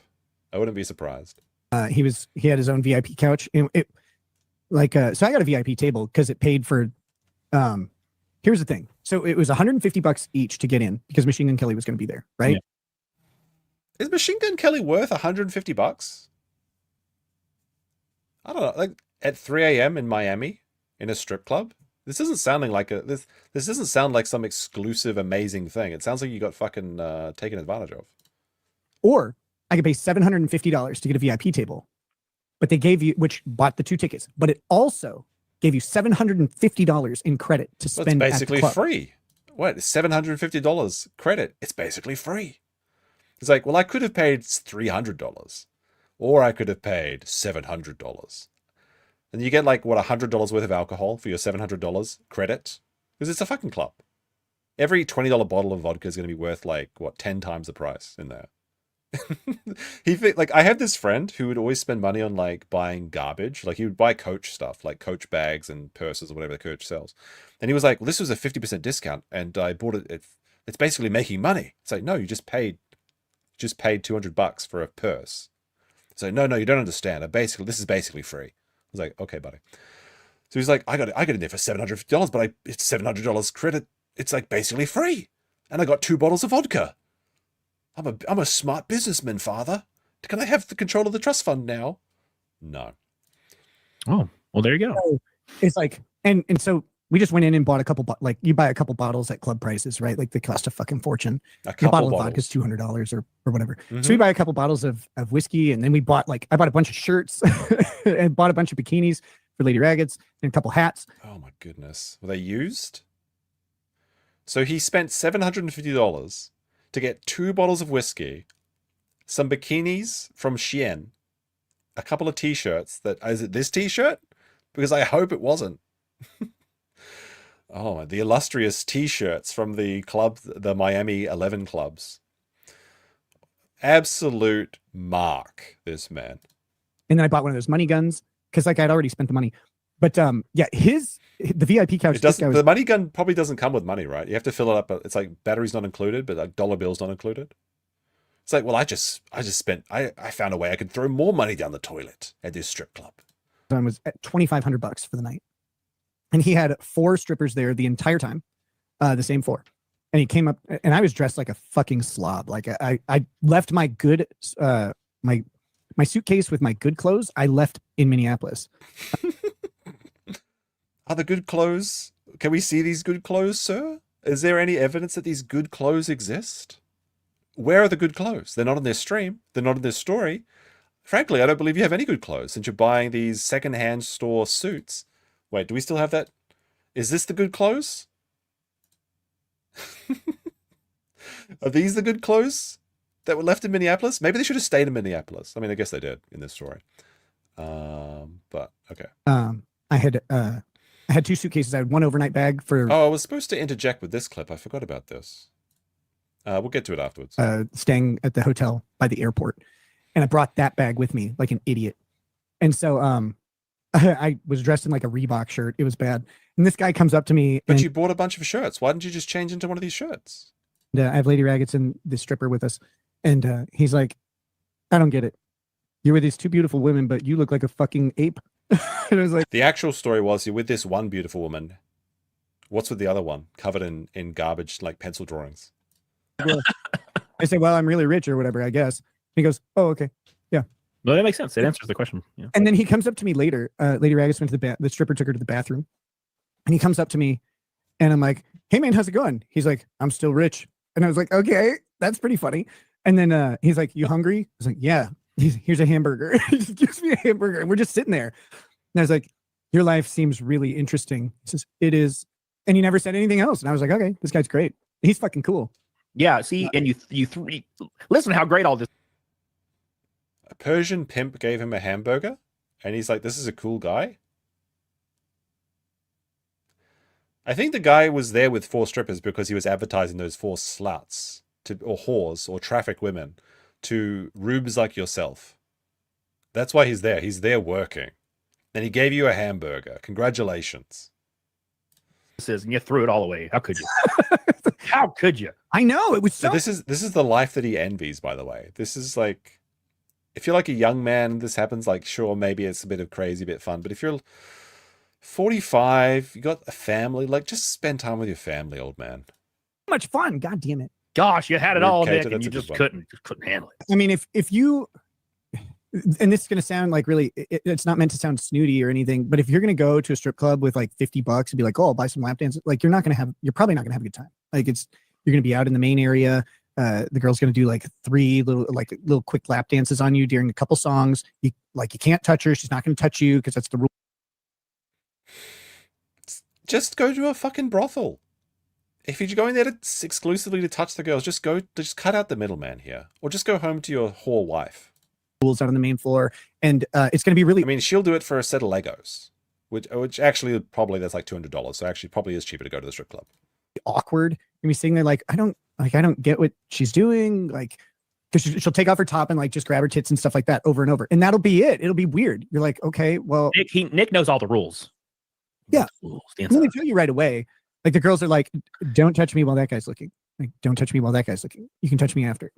I wouldn't be surprised. He had his own VIP couch. So I got a VIP table because it paid for. Here's the thing. So it was $150 each to get in because Machine Gun Kelly was going to be there, right? Yeah. Is Machine Gun Kelly worth $150? I don't know. Like at 3 a.m. in Miami in a strip club. This isn't sounding like this doesn't sound like some exclusive, amazing thing. It sounds like you got fucking taken advantage of. Or I could pay $750 to get a VIP table, but they gave you, which bought the 2 tickets, but it also gave you $750 in credit to spend. It's basically at the club. free. What? $750 credit? It's basically free. It's like, well, I could have paid $300, or I could have paid $700. And you get like, what, $100 worth of alcohol for your $700 credit? Because it's a fucking club. Every $20 bottle of vodka is going to be worth like, what, 10 times the price in there. Like, I have this friend who would always spend money on like buying garbage. Like he would buy Coach stuff, like Coach bags and purses or whatever the Coach sells. And he was like, well, this was a 50% discount and I bought it. It's basically making money. It's like, no, you just paid $200 for a purse. So no, you don't understand. This is basically free. I was like, okay, buddy. So he's like, I got in there for $750, but it's $700 credit. It's like basically free. And I got 2 bottles of vodka. I'm a smart businessman, father. Can I have the control of the trust fund now? No. Oh, well, there you go. So it's like, and so we just went in and bought a couple, like you buy a couple bottles at club prices, right? Like they cost a fucking fortune. A bottle of vodka is $200 or whatever. Mm-hmm. So we buy a couple bottles of whiskey, and then I bought a bunch of shirts and bought a bunch of bikinis for Lady Raggets and a couple hats. Oh my goodness. Were they used? So he spent $750 to get 2 bottles of whiskey, some bikinis from Shein, a couple of t-shirts that, is it this t-shirt? Because I hope it wasn't. Oh, the illustrious t-shirts from the club, the Miami 11 clubs. Absolute mark, this man. And then I bought one of those money guns because like I'd already spent the money. But yeah, the VIP couch. It doesn't, the money gun probably doesn't come with money, right? You have to fill it up. It's like batteries not included, but like dollar bills not included. It's like, well, I found a way I could throw more money down the toilet at this strip club. Was at $2,500 for the night, and he had 4 strippers there the entire time, the same 4. And he came up, and I was dressed like a fucking slob. Like I left my good my suitcase with my good clothes. I left in Minneapolis. Are the good clothes? Can we see these good clothes, sir? Is there any evidence that these good clothes exist? Where are the good clothes? They're not in their stream. They're not in their story. Frankly, I don't believe you have any good clothes since you're buying these secondhand store suits. Wait, do we still have that? Is this the good clothes? Are these the good clothes that were left in Minneapolis? Maybe they should have stayed in Minneapolis. I mean, I guess they did in this story. But okay. I had 2 suitcases. I had one overnight bag for. Oh, I was supposed to interject with this clip. I forgot about this. We'll get to it afterwards. Staying at the hotel by the airport, and I brought that bag with me like an idiot. And so I was dressed in like a Reebok shirt. It was bad. And this guy comes up to me. But you bought a bunch of shirts. Why didn't you just change into one of these shirts? I have Lady Raggets and this stripper with us, and he's like, "I don't get it. You're with these 2 beautiful women, but you look like a fucking ape." And I was like, the actual story was you're with this one beautiful woman. What's with the other one? Covered in garbage, like pencil drawings. Well, I say, well, I'm really rich or whatever, I guess. He goes, oh, okay. Yeah. No, that makes sense. It answers the question. Yeah. And then he comes up to me later. Lady Raggis went to the stripper took her to the bathroom. And he comes up to me and I'm like, hey man, how's it going? He's like, I'm still rich. And I was like, okay, that's pretty funny. And then he's like, you hungry? I was like, yeah. Here's a hamburger. He just gives me a hamburger and we're just sitting there. And I was like, your life seems really interesting. He says, it is. And he never said anything else. And I was like, okay, this guy's great. He's fucking cool. Yeah. See, and you listen to how great all this. A Persian pimp gave him a hamburger and he's like, this is a cool guy. I think the guy was there with 4 strippers because he was advertising those 4 sluts or whores or traffic women to rubes like yourself. That's why he's there. He's there working. And he gave you a hamburger. Congratulations. And you threw it all away. How could you? How could you? I know. It was so. This is the life that he envies, by the way. This is like, if you're like a young man and this happens, like, sure, maybe it's a bit of crazy, a bit fun. But if you're 45, you got a family, like, just spend time with your family, old man. Much fun. God damn it. Gosh, you had it all, Nick, Rekieta, and you just couldn't handle it. I mean, if you, and this is going to sound like really, it's not meant to sound snooty or anything, but if you're going to go to a strip club with like $50 and be like, oh, I'll buy some lap dances, like you're probably not going to have a good time. Like you're going to be out in the main area. The girl's going to do like 3 little quick lap dances on you during a couple songs. You can't touch her. She's not going to touch you because that's the rule. Just go to a fucking brothel. If you're going there exclusively to touch the girls, just cut out the middleman here. Or just go home to your whore wife. Rules out on the main floor. And it's going to be really... I mean, she'll do it for a set of Legos. Which actually probably that's like $200. So actually probably is cheaper to go to the strip club. Awkward. You're sitting there like, I don't get what she's doing. Like, because she'll take off her top and like just grab her tits and stuff like that over and over. And that'll be it. It'll be weird. You're like, okay, well... Nick knows all the rules. Yeah. They tell you right away. Like the girls are like, don't touch me while that guy's looking. Like, don't touch me while that guy's looking. You can touch me after.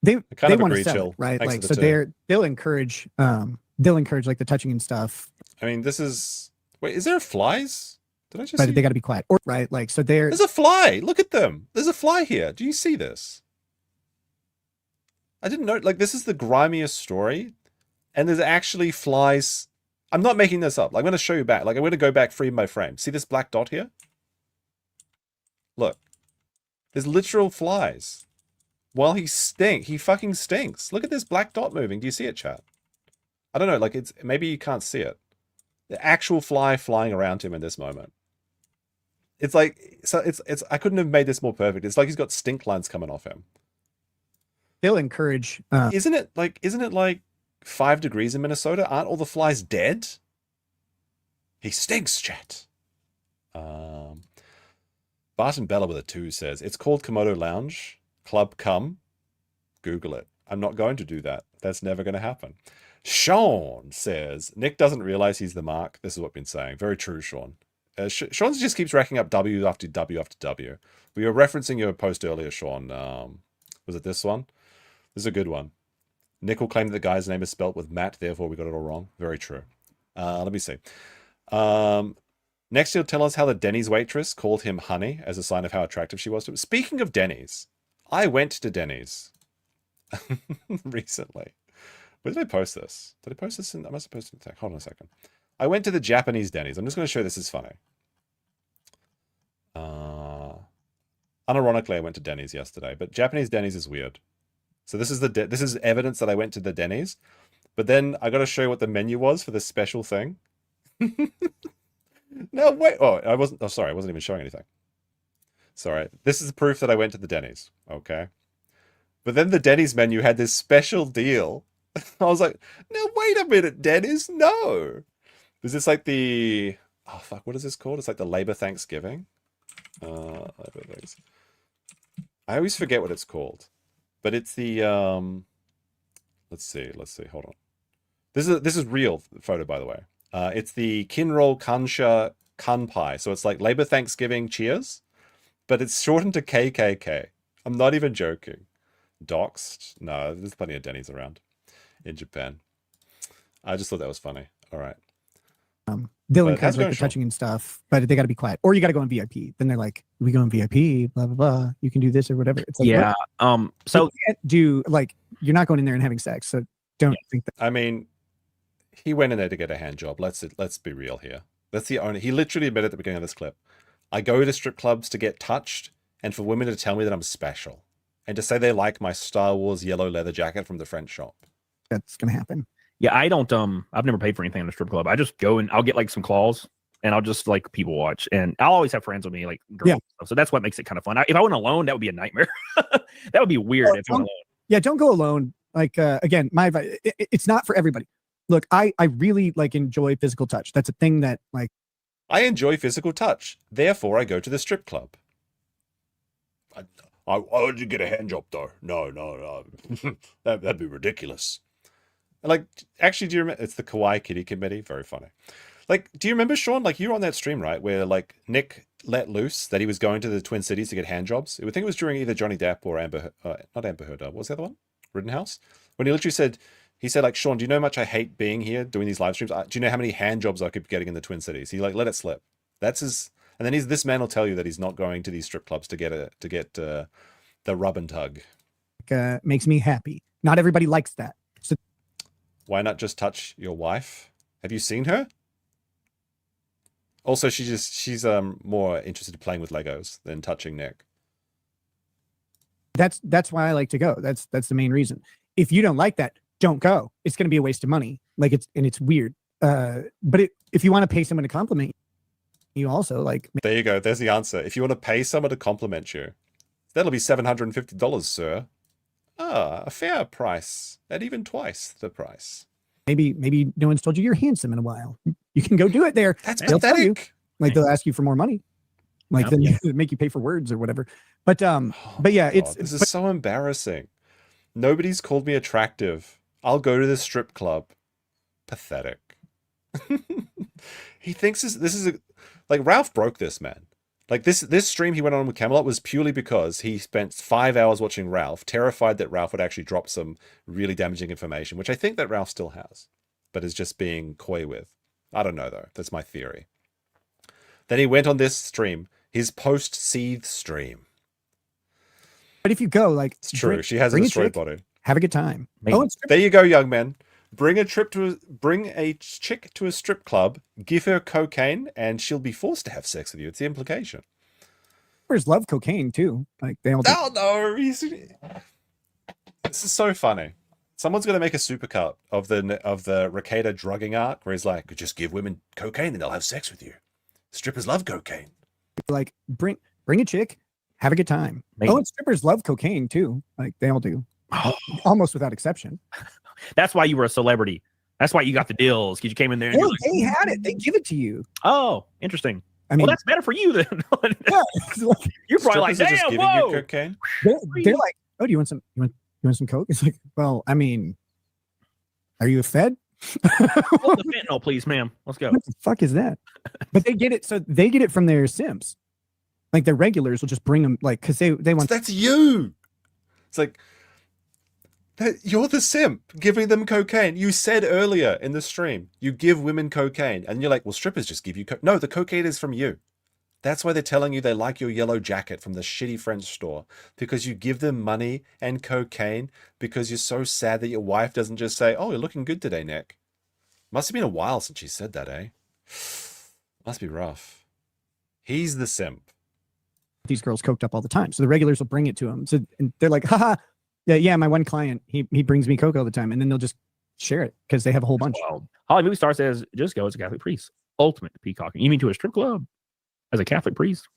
They want to sell it, right? Like, so they'll encourage like the touching and stuff. I mean, wait, is there flies? Did I just But they got to be quiet. Or, right? Like, so there's a fly. Look at them. There's a fly here. Do you see this? I didn't know. Like, this is the grimiest story. And there's actually flies. I'm not making this up. Like, I'm going to show you back. Like, I'm going to go back frame by frame. See this black dot here? Look. There's literal flies. Well, he fucking stinks. Look at this black dot moving. Do you see it, chat? I don't know. Like, maybe you can't see it. The actual fly flying around him in this moment. It's like, so it's I couldn't have made this more perfect. It's like he's got stink lines coming off him. They'll encourage. Isn't it like 5 degrees in Minnesota? Aren't all the flies dead? He stinks, chat. Barton Bella with a 2 says, it's called Komodo Lounge. Club Come. Google it. I'm not going to do that. That's never going to happen. Sean says, Nick doesn't realize he's the mark. This is what I've been saying. Very true, Sean. Sean just keeps racking up W after W after W. We were referencing your post earlier, Sean. Was it this one? This is a good one. Nick will claim that the guy's name is spelt with Matt, therefore we got it all wrong. Very true. Let me see. Next, he'll tell us how the Denny's waitress called him honey as a sign of how attractive she was to him. Speaking of Denny's, I went to Denny's recently. Where did I post this? Did I post this in? I must have posted it. Hold on a second. I went to the Japanese Denny's. I'm just going to show you this is funny. Unironically, I went to Denny's yesterday, but Japanese Denny's is weird. So this is this is evidence that I went to the Denny's, but then I got to show you what the menu was for this special thing. No, wait. Oh, I wasn't. Oh, sorry. I wasn't even showing anything. Sorry. This is proof that I went to the Denny's. Okay. But then the Denny's menu had this special deal. I was like, no, wait a minute, Denny's. No. Is this like the... Oh, fuck. What is this called? It's like the Labor Thanksgiving. I always forget what it's called. But it's the... Let's see. Hold on. This is real photo, by the way. It's the Kinroll Kansha Kanpai. So it's like Labor Thanksgiving cheers, but it's shortened to KKK. I'm not even joking. Doxed? No, there's plenty of Denny's around in Japan. I just thought that was funny. All right. They'll encourage like the touching and stuff, but they got to be quiet. Or you got to go in VIP. Then they're like, we go in VIP, blah, blah, blah. You can do this or whatever. It's like, yeah. So you can't do, like, you're not going in there and having sex. So don't think that. I mean, he went in there to get a hand job. Let's be real here. That's the only... He literally admitted at the beginning of this clip, I go to strip clubs to get touched and for women to tell me that I'm special and to say they like my Star Wars yellow leather jacket from the French shop. That's going to happen. Yeah, I don't, I've never paid for anything in a strip club. I just go and I'll get like some claws and I'll just like people watch and I'll always have friends with me, like girls. Yeah. So that's what makes it kind of fun. If I went alone, that would be a nightmare. That would be weird if I went alone. Yeah, don't go alone. Like, again, my advice, it's not for everybody. Look, I really like enjoy physical touch. That's a thing that like. I enjoy physical touch. Therefore, I go to the strip club. I would you get a hand job though? No. That'd be ridiculous. Like, actually, do you remember? It's the Kawaii Kitty Committee. Very funny. Like, do you remember, Sean? Like, you were on that stream, right? Where, like, Nick let loose that he was going to the Twin Cities to get hand jobs. I think it was during either Johnny Depp or not Amber Heard. What was the other one? Rittenhouse? When he literally said, like, Sean, do you know how much I hate being here doing these live streams? Do you know how many hand jobs I could be getting in the Twin Cities? He, like, let it slip. That's his... And then this man will tell you that he's not going to these strip clubs to get the rub and tug. Makes me happy. Not everybody likes that. So why not just touch your wife? Have you seen her? Also, she's more interested in playing with Legos than touching Nick. That's why I like to go. That's the main reason. If you don't like that, don't go. It's going to be a waste of money. Like it's weird. But if you want to pay someone to compliment you, also like. There you go. There's the answer. If you want to pay someone to compliment you, that'll be $750, sir. Ah, a fair price. At even twice the price. Maybe no one's told you you're handsome in a while. You can go do it there. That's they'll tell you. pathetic. Like they'll ask you for more money. Like then make you pay for words or whatever. But yeah, this is so embarrassing. Nobody's called me attractive. I'll go to the strip club. Pathetic. He thinks this is like Ralph broke this, man. Like this stream he went on with Camelot was purely because he spent 5 hours watching Ralph, terrified that Ralph would actually drop some really damaging information, which I think that Ralph still has, but is just being coy with. I don't know though. That's my theory. Then he went on this stream, his post-Seethe stream. But if you go, like it's true, she has a destroyed body. Have a good time. There you go, young men. Bring a chick to a strip club, give her cocaine, and she'll be forced to have sex with you. It's the implication. Strippers love cocaine too. Like they all. Oh no! This is so funny. Someone's going to make a supercut of the Rekieta drugging arc, where he's like, "Just give women cocaine and they'll have sex with you." Strippers love cocaine. Like bring a chick, have a good time. Maybe. Oh, and strippers love cocaine too. Like they all do, almost without exception. That's why you were a celebrity. That's why you got the deals, because you came in there and Well, you're like, they had it. They give it to you. oh, interesting. I mean, Well, that's better for you then. yeah, it's like, You're probably like, Strippers are just damn, giving whoa. you cocaine. they're like, oh, do you want some? You want some coke? It's like, well, I mean, are you a Fed? Hold the fentanyl, please, ma'am. Let's go. What the fuck is that? But they get it. So they get it from their simps. Like their regulars will just bring them, like, because they want. So that's you. It's like you're the simp giving them cocaine. You said earlier in the stream you give women cocaine, and you're like, well, strippers just give you no. The cocaine is from you. That's why they're telling you they like your yellow jacket from the shitty French store, because you give them money and cocaine because you're so sad that your wife doesn't just say, "Oh, you're looking good today, Nick." Must have been a while since she said that, eh? Must be rough. He's the simp. These girls coked up all the time, so the regulars will bring it to them. So and they're like, haha, yeah, my one client, he brings me coke all the time, and then they'll just share it because they have a whole bunch. Wild. Holly Movie Star says, just go as a Catholic priest. Ultimate peacocking. You mean to a strip club as a Catholic priest?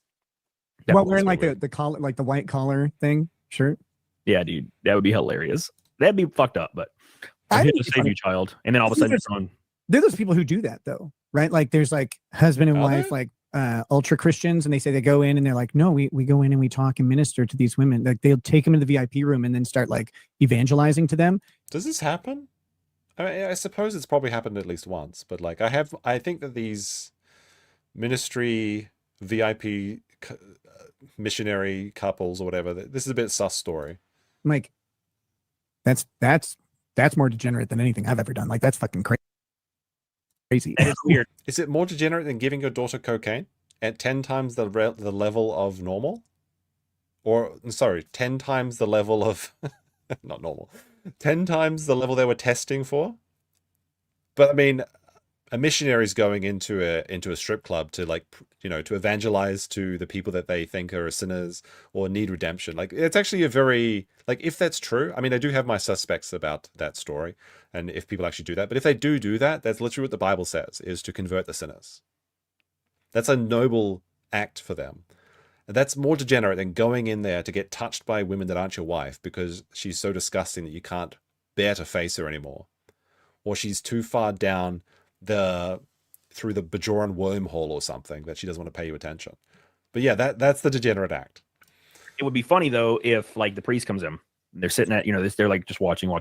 That Well, would wearing be like weird. the collar, like the white collar thing shirt. Yeah, dude, that would be hilarious. That'd be fucked up, but I I'm here think to it's save funny. you, child. And then all of a sudden it's on. They're those people who do that though, right? Like there's like husband and Are wife, they? like ultra Christians, and they say they go in and they're like, no, we go in and we talk and minister to these women. Like they'll take them into the VIP room and then start like evangelizing to them. Does this happen? I mean, I suppose it's probably happened at least once, but like I think that these ministry VIP missionary couples or whatever, this is a bit sus story. I'm like, that's more degenerate than anything I've ever done. Like that's fucking crazy. That is weird. Is it more degenerate than giving your daughter cocaine at 10 times the level of normal? Or, sorry, 10 times the level of, not normal, 10 times the level they were testing for? But I mean, a missionary's going into a strip club to like, to evangelize to the people that they think are sinners or need redemption. Like, it's actually a very, like, if that's true, I mean, I do have my suspects about that story and if people actually do that, but if they do that, that's literally what the Bible says, is to convert the sinners. That's a noble act for them. And that's more degenerate than going in there to get touched by women that aren't your wife because she's so disgusting that you can't bear to face her anymore. Or she's too far down through the Bajoran wormhole or something that she doesn't want to pay you attention. But yeah, that's the degenerate act. It would be funny though if like the priest comes in, and they're sitting at, they're like just watching,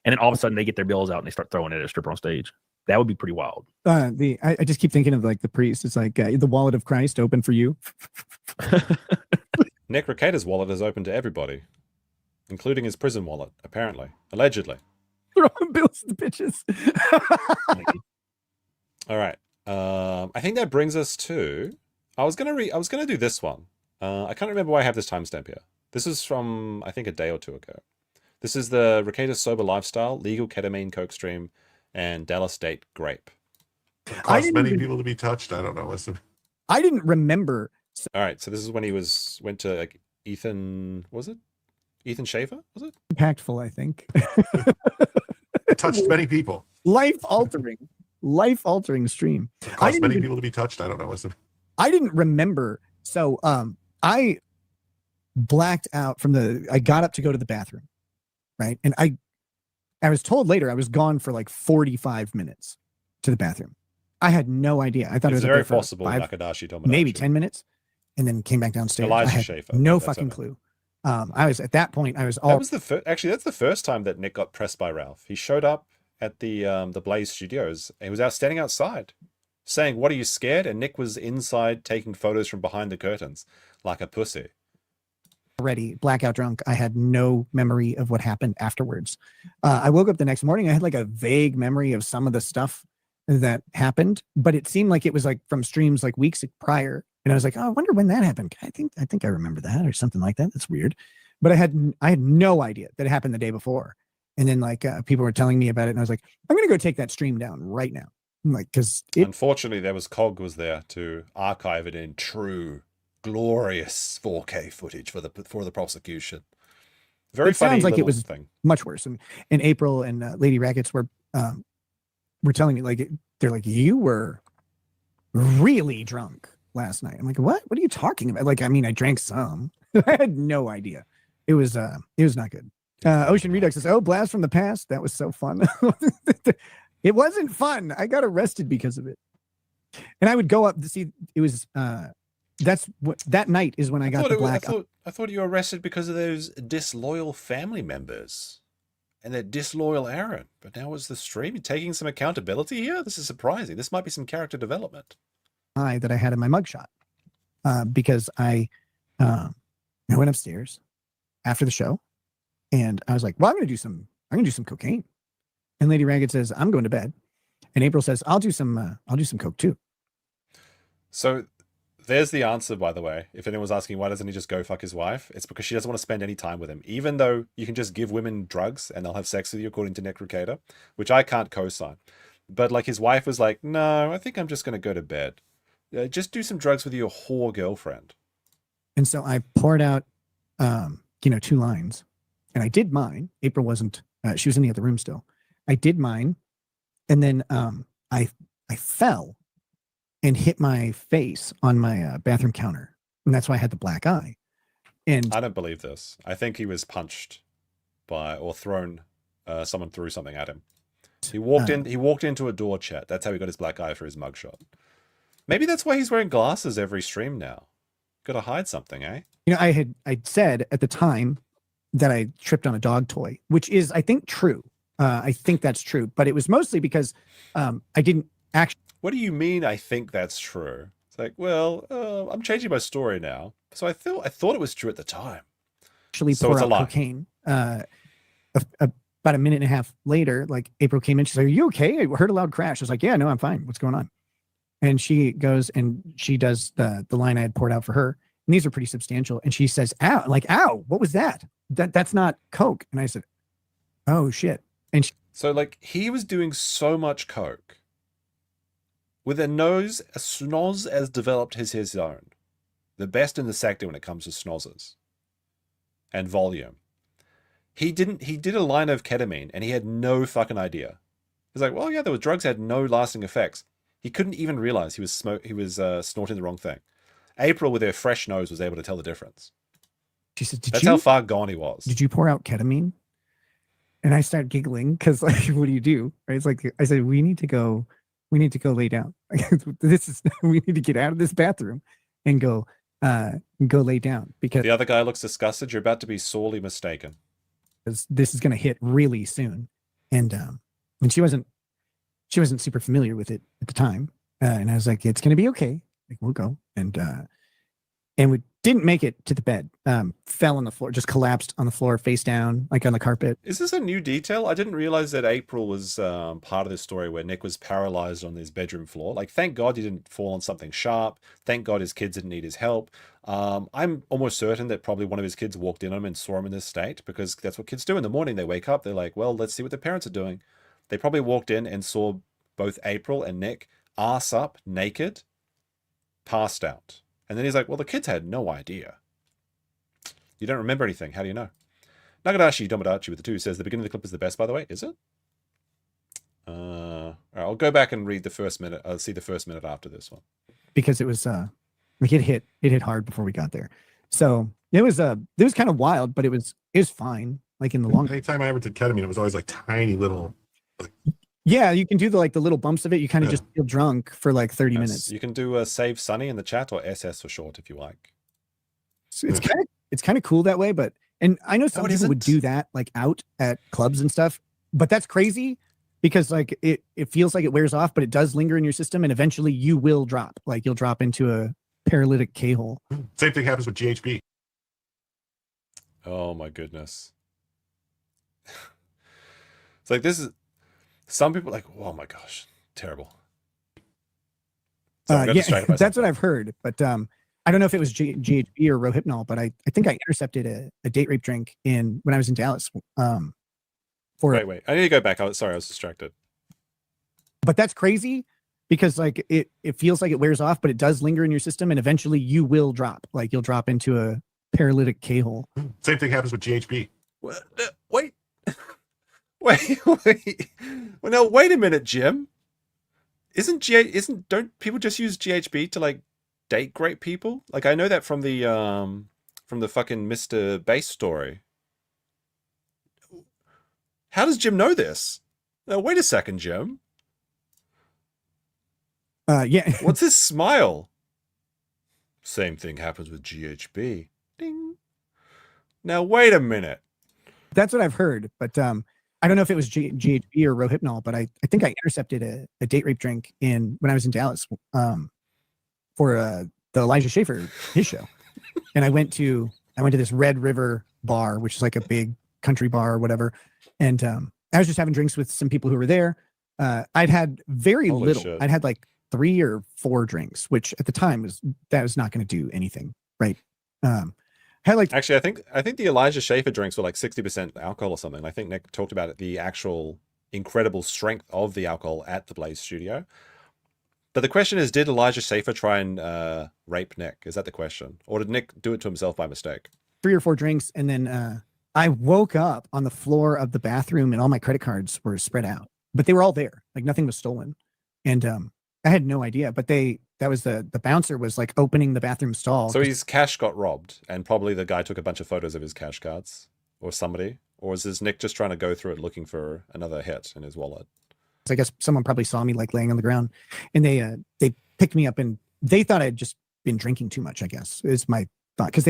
and then all of a sudden they get their bills out and they start throwing it at a stripper on stage. That would be pretty wild. I just keep thinking of like the priest. It's like the wallet of Christ open for you. Nick Rekieta's wallet is open to everybody, including his prison wallet, apparently, allegedly. Throwing bills to bitches. All right. I think that brings us to. I was gonna do this one. I can't remember why I have this timestamp here. This is from I think a day or two ago. This is the Rekieta Sober Lifestyle, Legal Ketamine Coke Stream, and Dallas Date Grape. Cost many people to be touched. I don't know. I didn't remember. All right, so this is when he went to like Ethan. Was it Ethan Schaefer? Was it Impactful? I think. Touched many people. Life altering stream. Cost many people to be touched. I don't know. I didn't remember. So I blacked out I got up to go to the bathroom, right? And I was told later I was gone for like 45 minutes to the bathroom. I had no idea. I thought it's it was very up there for possible. 5, Nakadashi Tomodachi. maybe 10 minutes, and then came back downstairs. Elijah I had Schaefer. no That's fucking it. clue. I was at that point. I was all. That was actually that's the first time that Nick got pressed by Ralph. He showed up at the Blaze Studios. And he was standing outside, saying, "What are you scared?" And Nick was inside taking photos from behind the curtains, like a pussy. Already blackout drunk. I had no memory of what happened afterwards. I woke up the next morning. I had like a vague memory of some of the stuff that happened, but it seemed like it was like from streams like weeks prior. And I was like, oh, I wonder when that happened. I think I remember that or something like that. That's weird. But I had no idea that it happened the day before. And then like people were telling me about it, and I was like, I'm gonna go take that stream down right now. I'm like, because Unfortunately, Cog was there to archive it in true, glorious 4K footage for the prosecution. Very It funny. sounds like it little was thing. much worse. And April and Lady Rackets were telling me like they're like, you were really drunk. last night. I'm like, what? What are you talking about? Like, I mean, I drank some. I had no idea. It was not good. Ocean Redux says, "Oh, blast from the past. That was so fun." It wasn't fun. I got arrested because of it. And I would go up to see. It was that's what that night is when I got the black. I thought you were arrested because of those disloyal family members and that disloyal Aaron. But now it's the stream. You're taking some accountability here. This is surprising. This might be some character development. That I had in my mugshot because I went upstairs after the show and I was like, well, I'm gonna do some cocaine. And Lady Ragged says, I'm going to bed. And April says, I'll do some coke too. So there's the answer, by the way. If anyone's asking why doesn't he just go fuck his wife, it's because she doesn't want to spend any time with him. Even though you can just give women drugs and they'll have sex with you, according to Nick Rekieta, which I can't co-sign. But like his wife was like, no, I think I'm just going to go to bed. Just do some drugs with your whore girlfriend. And so I poured out, 2 lines, and I did mine. April wasn't. She was in the other room still. I did mine, and then I fell and hit my face on my bathroom counter, and that's why I had the black eye. And I don't believe this. I think he was punched by or thrown. Someone threw something at him. He walked in. He walked into a door, chat. That's how he got his black eye for his mugshot. Maybe that's why he's wearing glasses every stream now. Got to hide something, eh? I said at the time that I tripped on a dog toy, which is, I think, true. I think that's true, but it was mostly because I didn't actually. What do you mean? I think that's true. It's like, well, I'm changing my story now. So I thought it was true at the time. Actually, so pour it's a out lie. cocaine. About a minute and a half later, like April came in. She's like, "Are you okay? I heard a loud crash." I was like, "Yeah, no, I'm fine. What's going on?" And she goes and she does the line I had poured out for her. And these are pretty substantial. And she says, "Ow!" Like, "Ow! What was that? That's not coke." And I said, "Oh shit!" And she, so like he was doing so much coke with a snoz as developed as his own, the best in the sector when it comes to snozzes and volume. He did a line of ketamine and he had no fucking idea. He's like, well, yeah, there were drugs that had no lasting effects. He couldn't even realize he was snorting the wrong thing. April, with her fresh nose, was able to tell the difference. she said, That's how far gone he was. Did you pour out ketamine?" And I start giggling because, like, what do you do? Right? It's like I said, we need to go lay down. We need to get out of this bathroom and go lay down because The other guy looks disgusted. You're about to be sorely mistaken. this is going to hit really soon. And she wasn't super familiar with it at the time. And I was like, it's going to be okay. Like, we'll go. And we didn't make it to the bed. Fell on the floor, just collapsed on the floor, face down, like on the carpet. Is this a new detail? I didn't realize that April was part of this story where Nick was paralyzed on his bedroom floor. Like, thank God he didn't fall on something sharp. Thank God his kids didn't need his help. I'm almost certain that probably one of his kids walked in on him and saw him in this state, because that's what kids do in the morning. They wake up, they're like, well, let's see what their parents are doing. They probably walked in and saw both April and Nick ass up, naked, passed out. And then he's like, well, the kids had no idea. You don't remember anything. How do you know? Nagadashi Domadachi with the 2 says the beginning of the clip is the best, by the way. Is it? All right, I'll go back and read the first minute. I'll see the first minute after this one. Because it was like it hit hard before we got there. So it was kind of wild, but it was fine. Like in the long. Anytime I ever did ketamine, it was always like tiny little. Yeah, you can do the little bumps of it. You kind of just feel drunk for like 30 Yes, minutes. you can do Save Sunny in the chat, or SS for short if you like. So it's kind of cool that way, and I know some people would do that like out at clubs and stuff, but that's crazy because like it feels like it wears off, but it does linger in your system, and eventually you will drop. Like you'll drop into a paralytic K-hole. Same thing happens with GHB. Oh my goodness. It's like this is some people like, oh my gosh, terrible. So I got distracted by that's something. what I've heard, but I don't know if it was GHB or Rohypnol, but I think I intercepted a date rape drink when I was in Dallas. Wait, I need to go back. Sorry, I was distracted. But that's crazy because like it feels like it wears off, but it does linger in your system, and eventually you will drop. Like you'll drop into a paralytic K-hole. Same thing happens with GHB. What? Wait. Wait. Well, now wait a minute, Jim. Don't people just use GHB to like date great people? Like, I know that from the fucking Mr. Bass story. How does Jim know this? Now, wait a second, Jim. Yeah. What's this smile? Same thing happens with GHB. Ding. Now, wait a minute. That's what I've heard, but I don't know if it was GHB or Rohypnol, but I think I intercepted a date rape drink when I was in Dallas for the Elijah Schaefer, his show. And I went to this Red River bar, which is like a big country bar or whatever. And I was just having drinks with some people who were there. I'd had very Holy little. shit. I'd had like 3 or 4 drinks, which at the time was not going to do anything, right? Had like Actually, I think the Elijah Schaefer drinks were like 60% alcohol or something. I think Nick talked about it, the actual incredible strength of the alcohol at the Blaze studio. But the question is, did Elijah Schaefer try and rape Nick? Is that the question? Or did Nick do it to himself by mistake? 3 or 4 drinks, and then I woke up on the floor of the bathroom, and all my credit cards were spread out, but they were all there. Like nothing was stolen, and I had no idea. But that was the bouncer was like opening the bathroom stall. So his cash got robbed, and probably the guy took a bunch of photos of his cash cards, or somebody, or is this Nick just trying to go through it looking for another hit in his wallet? I guess someone probably saw me like laying on the ground, and they picked me up, and they thought I'd just been drinking too much. I guess is my thought, because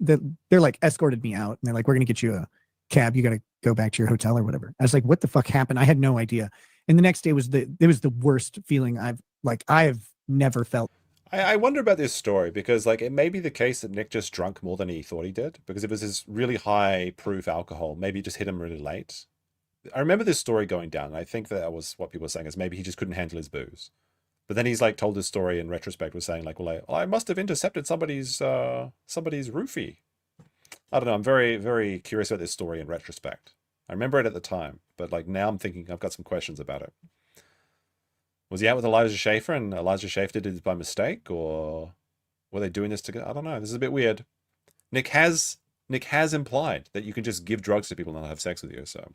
they're like escorted me out, and they're like, "We're gonna get you a cab. You got to go back to your hotel or whatever." I was like, "What the fuck happened?" I had no idea. And the next day was the worst feeling I've never felt. I wonder about this story, because like it may be the case that Nick just drunk more than he thought he did, because it was his really high proof alcohol. Maybe it just hit him really late. I remember this story going down, and I think that was what people were saying, is maybe he just couldn't handle his booze. But then he's like told this story in retrospect, was saying like, well, I must have intercepted somebody's roofie. I don't know. I'm very, very curious about this story in retrospect. I remember it at the time, but like now I'm thinking I've got some questions about it. Was he out with Elijah Schaefer and Elijah Schaefer did it by mistake, or were they doing this together? I don't know. This is a bit weird. Nick has implied that you can just give drugs to people and not have sex with you. So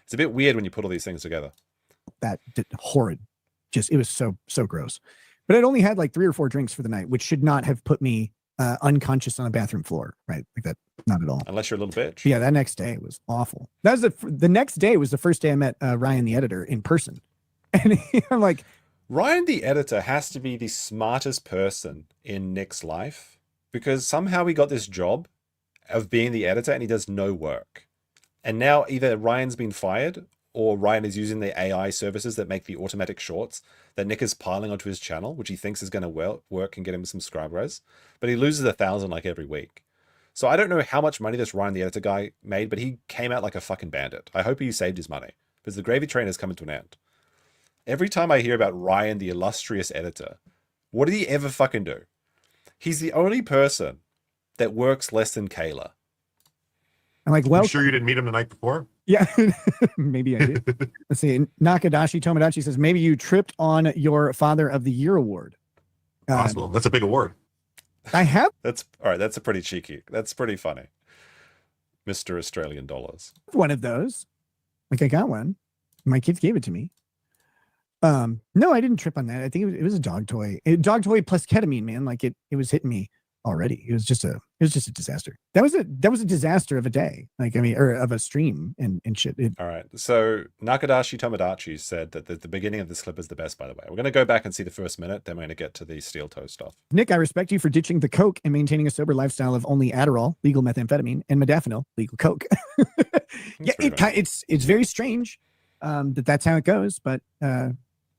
it's a bit weird when you put all these things together. That horrid. Just, it was so gross. But I'd only had like 3 or 4 drinks for the night, which should not have put me unconscious on a bathroom floor, right? Like that, not at all. Unless you're a little bitch. Yeah, that next day was awful. That was the next day was the first day I met Ryan, the editor, in person. And I'm like, Ryan, the editor, has to be the smartest person in Nick's life, because somehow he got this job of being the editor and he does no work. And now either Ryan's been fired, or Ryan is using the AI services that make the automatic shorts that Nick is piling onto his channel, which he thinks is going to work and get him some subscribers. But he loses 1,000 like every week. So I don't know how much money this Ryan, the editor guy, made, but he came out like a fucking bandit. I hope he saved his money, because the gravy train is coming to an end. Every time I hear about Ryan, the illustrious editor, what did he ever fucking do? He's the only person that works less than Kayla. I'm like, well, You sure you didn't meet him the night before? yeah, maybe I did. Let's see. Nakadashi Tomodachi says, maybe you tripped on your Father of the Year award. Possible. That's a big award. I have That's all right. That's a pretty cheeky. That's pretty funny. Mr. Australian dollars. one of those. Like I got one. My kids gave it to me. No, I didn't trip on that. I think it was a dog toy. Dog toy plus ketamine, man. Like it was hitting me already. It was just a disaster. That was a disaster of a day. Like, I mean, or of a stream and shit. All right. So Nakadashi Tomodachi said that the beginning of this clip is the best, by the way. We're going to go back and see the first minute. Then we're going to get to the steel toe stuff. Nick, I respect you for ditching the coke and maintaining a sober lifestyle of only Adderall, legal methamphetamine, and modafinil, legal coke. Yeah, it's very strange that's how it goes, but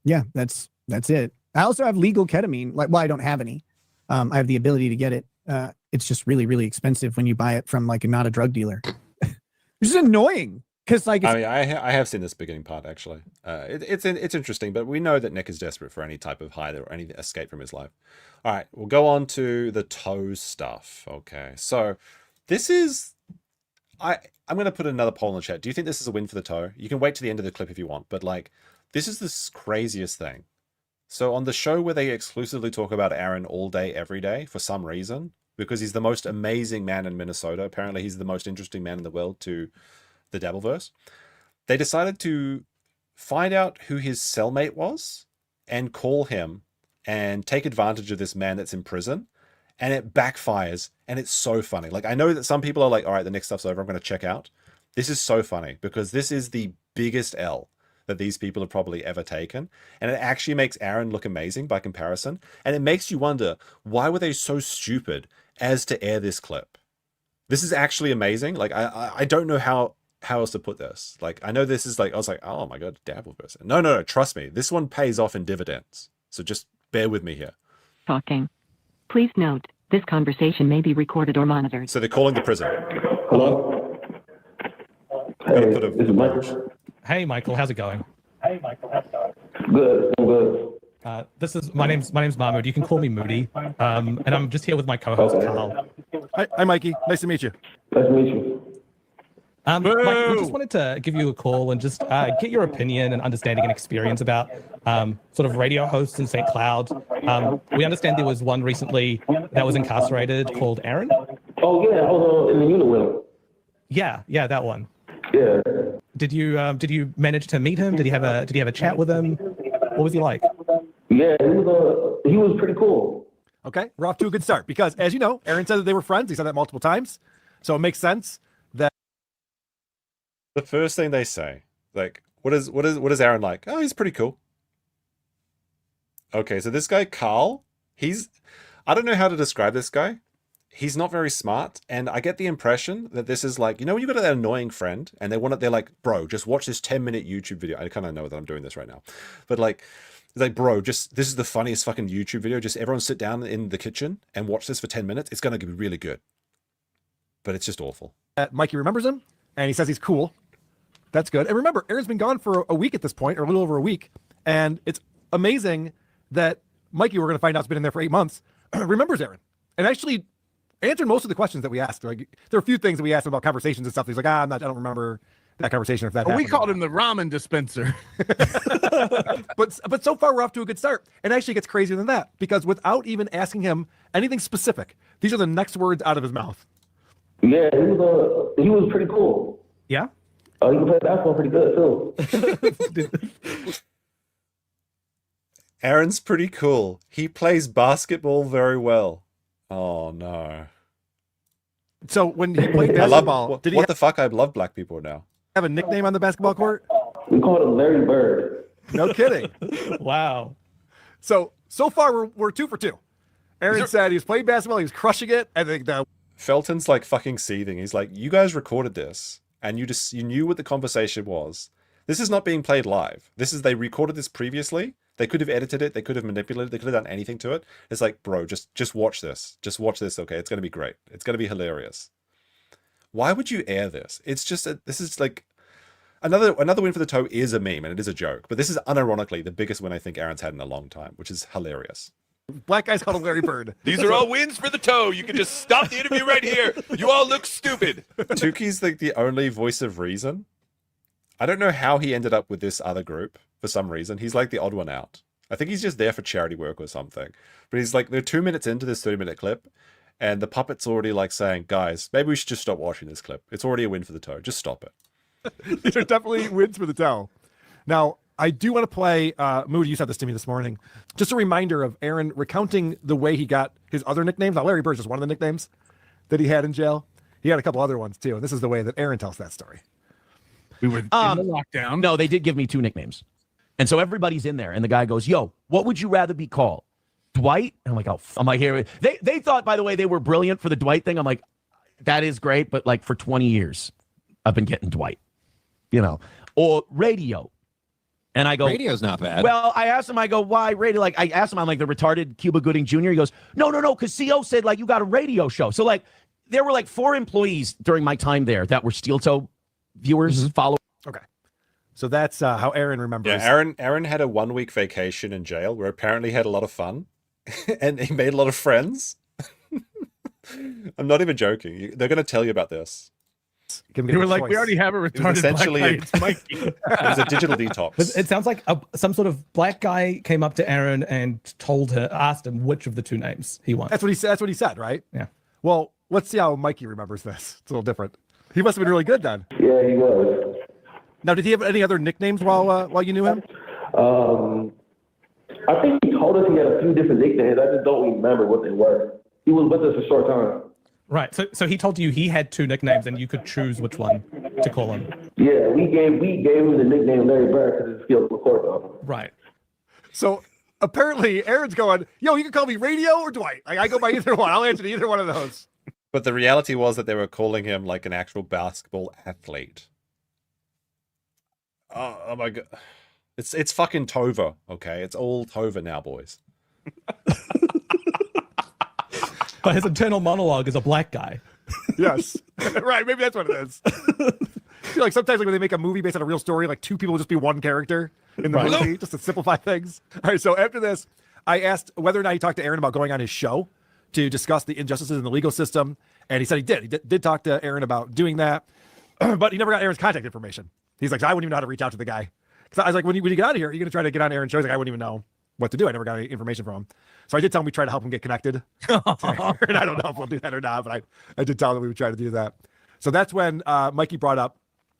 yeah, that's it. I also have legal ketamine. Like, well, I don't have any. I have the ability to get it. It's just really, really expensive when you buy it from like not a drug dealer. Which is annoying because like I mean, I have seen this beginning part actually. It's interesting, but we know that Nick is desperate for any type of hide or any escape from his life. All right, we'll go on to the toe stuff. Okay, so this is I'm going to put another poll in the chat. Do you think this is a win for the toe? You can wait to the end of the clip if you want, but like this is the craziest thing. So on the show where they exclusively talk about Aaron all day, every day, for some reason, because he's the most amazing man in Minnesota, apparently he's the most interesting man in the world to the Dabbleverse, they decided to find out who his cellmate was and call him and take advantage of this man that's in prison, and it backfires, and it's so funny. Like, I know that some people are like, all right, the next stuff's over, I'm going to check out. This is so funny because this is the biggest L that these people have probably ever taken, and it actually makes Aaron look amazing by comparison, and it makes you wonder, why were they so stupid as to air this clip? This is actually amazing. Like, I don't know how else to put this. Like, I know this is like, I was like, oh my god, dabble person. No, trust me, this one pays off in dividends, so just bear with me here. Talking. Please note, this conversation may be recorded or monitored. So they're calling the prison. Hello? Gotta put a- This is Michael. Hey, Michael, how's it going? Good, I'm good. My name's Mahmood. You can call me Moody. And I'm just here with my co-host Carl. Hi, Mikey. Nice to meet you. Nice to meet you. Mike, we just wanted to give you a call and just get your opinion and understanding and experience about sort of radio hosts in St. Cloud. We understand there was one recently that was incarcerated called Aaron. Oh yeah, I was in the unit with him. Yeah, that one. Yeah. Did you manage to meet him? Did you have a chat with him? What was he like? Yeah, he was pretty cool. Okay, we're off to a good start because, as you know, Aaron said that they were friends. He said that multiple times, so it makes sense that The first thing they say, like, what is Aaron like? Oh, he's pretty cool. Okay, so this guy Carl, I don't know how to describe this guy. He's not very smart, and I get the impression that this is like, you know, when you got that annoying friend and they're like, bro, just watch this 10-minute YouTube video. I kind of know that I'm doing this right now, but like, it's like, bro, this is the funniest fucking YouTube video. Just everyone sit down in the kitchen and watch this for 10 minutes. It's going to be really good, but it's just awful. Mikey remembers him and he says he's cool. That's good. And remember, Aaron's been gone for a week at this point, or a little over a week, and it's amazing that Mikey, we're going to find out, has been in there for 8 months, remembers Aaron and actually answered most of the questions that we asked. Like, there are a few things that we asked him about conversations and stuff. He's like, I don't remember that conversation. If that we happened. called him the ramen dispenser. but so far we're off to a good start. And actually it gets crazier than that, because without even asking him anything specific, these are the next words out of his mouth. Yeah, he was pretty cool. Yeah. Oh, he can play basketball pretty good too. Aaron's pretty cool. He plays basketball very well. Oh no. So when he played basketball, what the fuck? I love black people now. Have a nickname on the basketball court? We called him Larry Bird. No kidding. Wow. So far we're 2 for 2. Aaron said he was playing basketball, he was crushing it. I think that Felton's like fucking seething. He's like, you guys recorded this and you knew what the conversation was. This is not being played live. They recorded this previously. They could have edited it. They could have manipulated. They could have done anything to it. It's like, bro, just watch this. Just watch this. Okay, it's going to be great. It's going to be hilarious. Why would you air this? It's just this is like another win for the toe is a meme and it is a joke. But this is unironically the biggest win I think Aaron's had in a long time, which is hilarious. black guys called him Larry Bird. These are all wins for the toe. You can just stop the interview right here. You all look stupid. Tuki's like the only voice of reason. I don't know how he ended up with this other group for some reason. He's like the odd one out. I think he's just there for charity work or something. But he's like, they're 2 minutes into this 30-minute clip, and the puppet's already like saying, guys, maybe we should just stop watching this clip. It's already a win for the toe. Just stop it. These are definitely wins for the toe. Now, I do want to play, Moody, you said this to me this morning, just a reminder of Aaron recounting the way he got his other nicknames. Now, Larry Bird's just one of the nicknames that he had in jail. He had a couple other ones too, and this is the way that Aaron tells that story. We were in the lockdown. No, they did give me 2 nicknames. And so everybody's in there, and the guy goes, yo, what would you rather be called? Dwight? And I'm like, oh, I'm like, here. They thought, by the way, they were brilliant for the Dwight thing. I'm like, that is great, but like for 20 years, I've been getting Dwight, you know, or radio. And I go, radio's not bad. Well, I asked him, I go, why radio? Like, I asked him, I'm like the retarded Cuba Gooding Jr. He goes, no, because CO said, like, you got a radio show. So, like, there were like 4 employees during my time there that were steel toe viewers, followers. Okay. So that's how Aaron remembers. Yeah, Aaron had a 1-week vacation in jail where apparently he had a lot of fun and he made a lot of friends. I'm not even joking. They're going to tell you about this. They were like, we already have a retarded essentially black guy. It's Mikey. It was a digital detox. It sounds like some sort of black guy came up to Aaron and asked him which of the 2 names he wants. That's what he said, right? Yeah. Well, let's see how Mikey remembers this. It's a little different. He must have been really good then. Yeah, he was. Now, did he have any other nicknames while you knew him? I think he told us he had a few different nicknames. I just don't remember what they were. He was with us a short time. Right. So he told you he had 2 nicknames and you could choose which one to call him. Yeah, we gave him the nickname Larry Bird because his skills were court. Right. So apparently Aaron's going, yo, you can call me Radio or Dwight. I go by either one. I'll answer to either one of those. But the reality was that they were calling him like an actual basketball athlete. Oh my god. It's fucking Tova, okay? It's all Tova now, boys. But his internal monologue is a black guy. Yes. Right, maybe that's what it is. I feel like sometimes when they make a movie based on a real story, like 2 people will just be one character in the movie, just to simplify things. All right, so after this, I asked whether or not he talked to Aaron about going on his show to discuss the injustices in the legal system, and he said he did. He did talk to Aaron about doing that, but he never got Aaron's contact information. He's like, I wouldn't even know how to reach out to the guy. Because I was like, when you get out of here, are you going to try to get on Aaron's show? He's like, I wouldn't even know what to do. I never got any information from him. So I did tell him we try to help him get connected. And I don't know if we'll do that or not, but I did tell him we would try to do that. So that's when Mikey brought up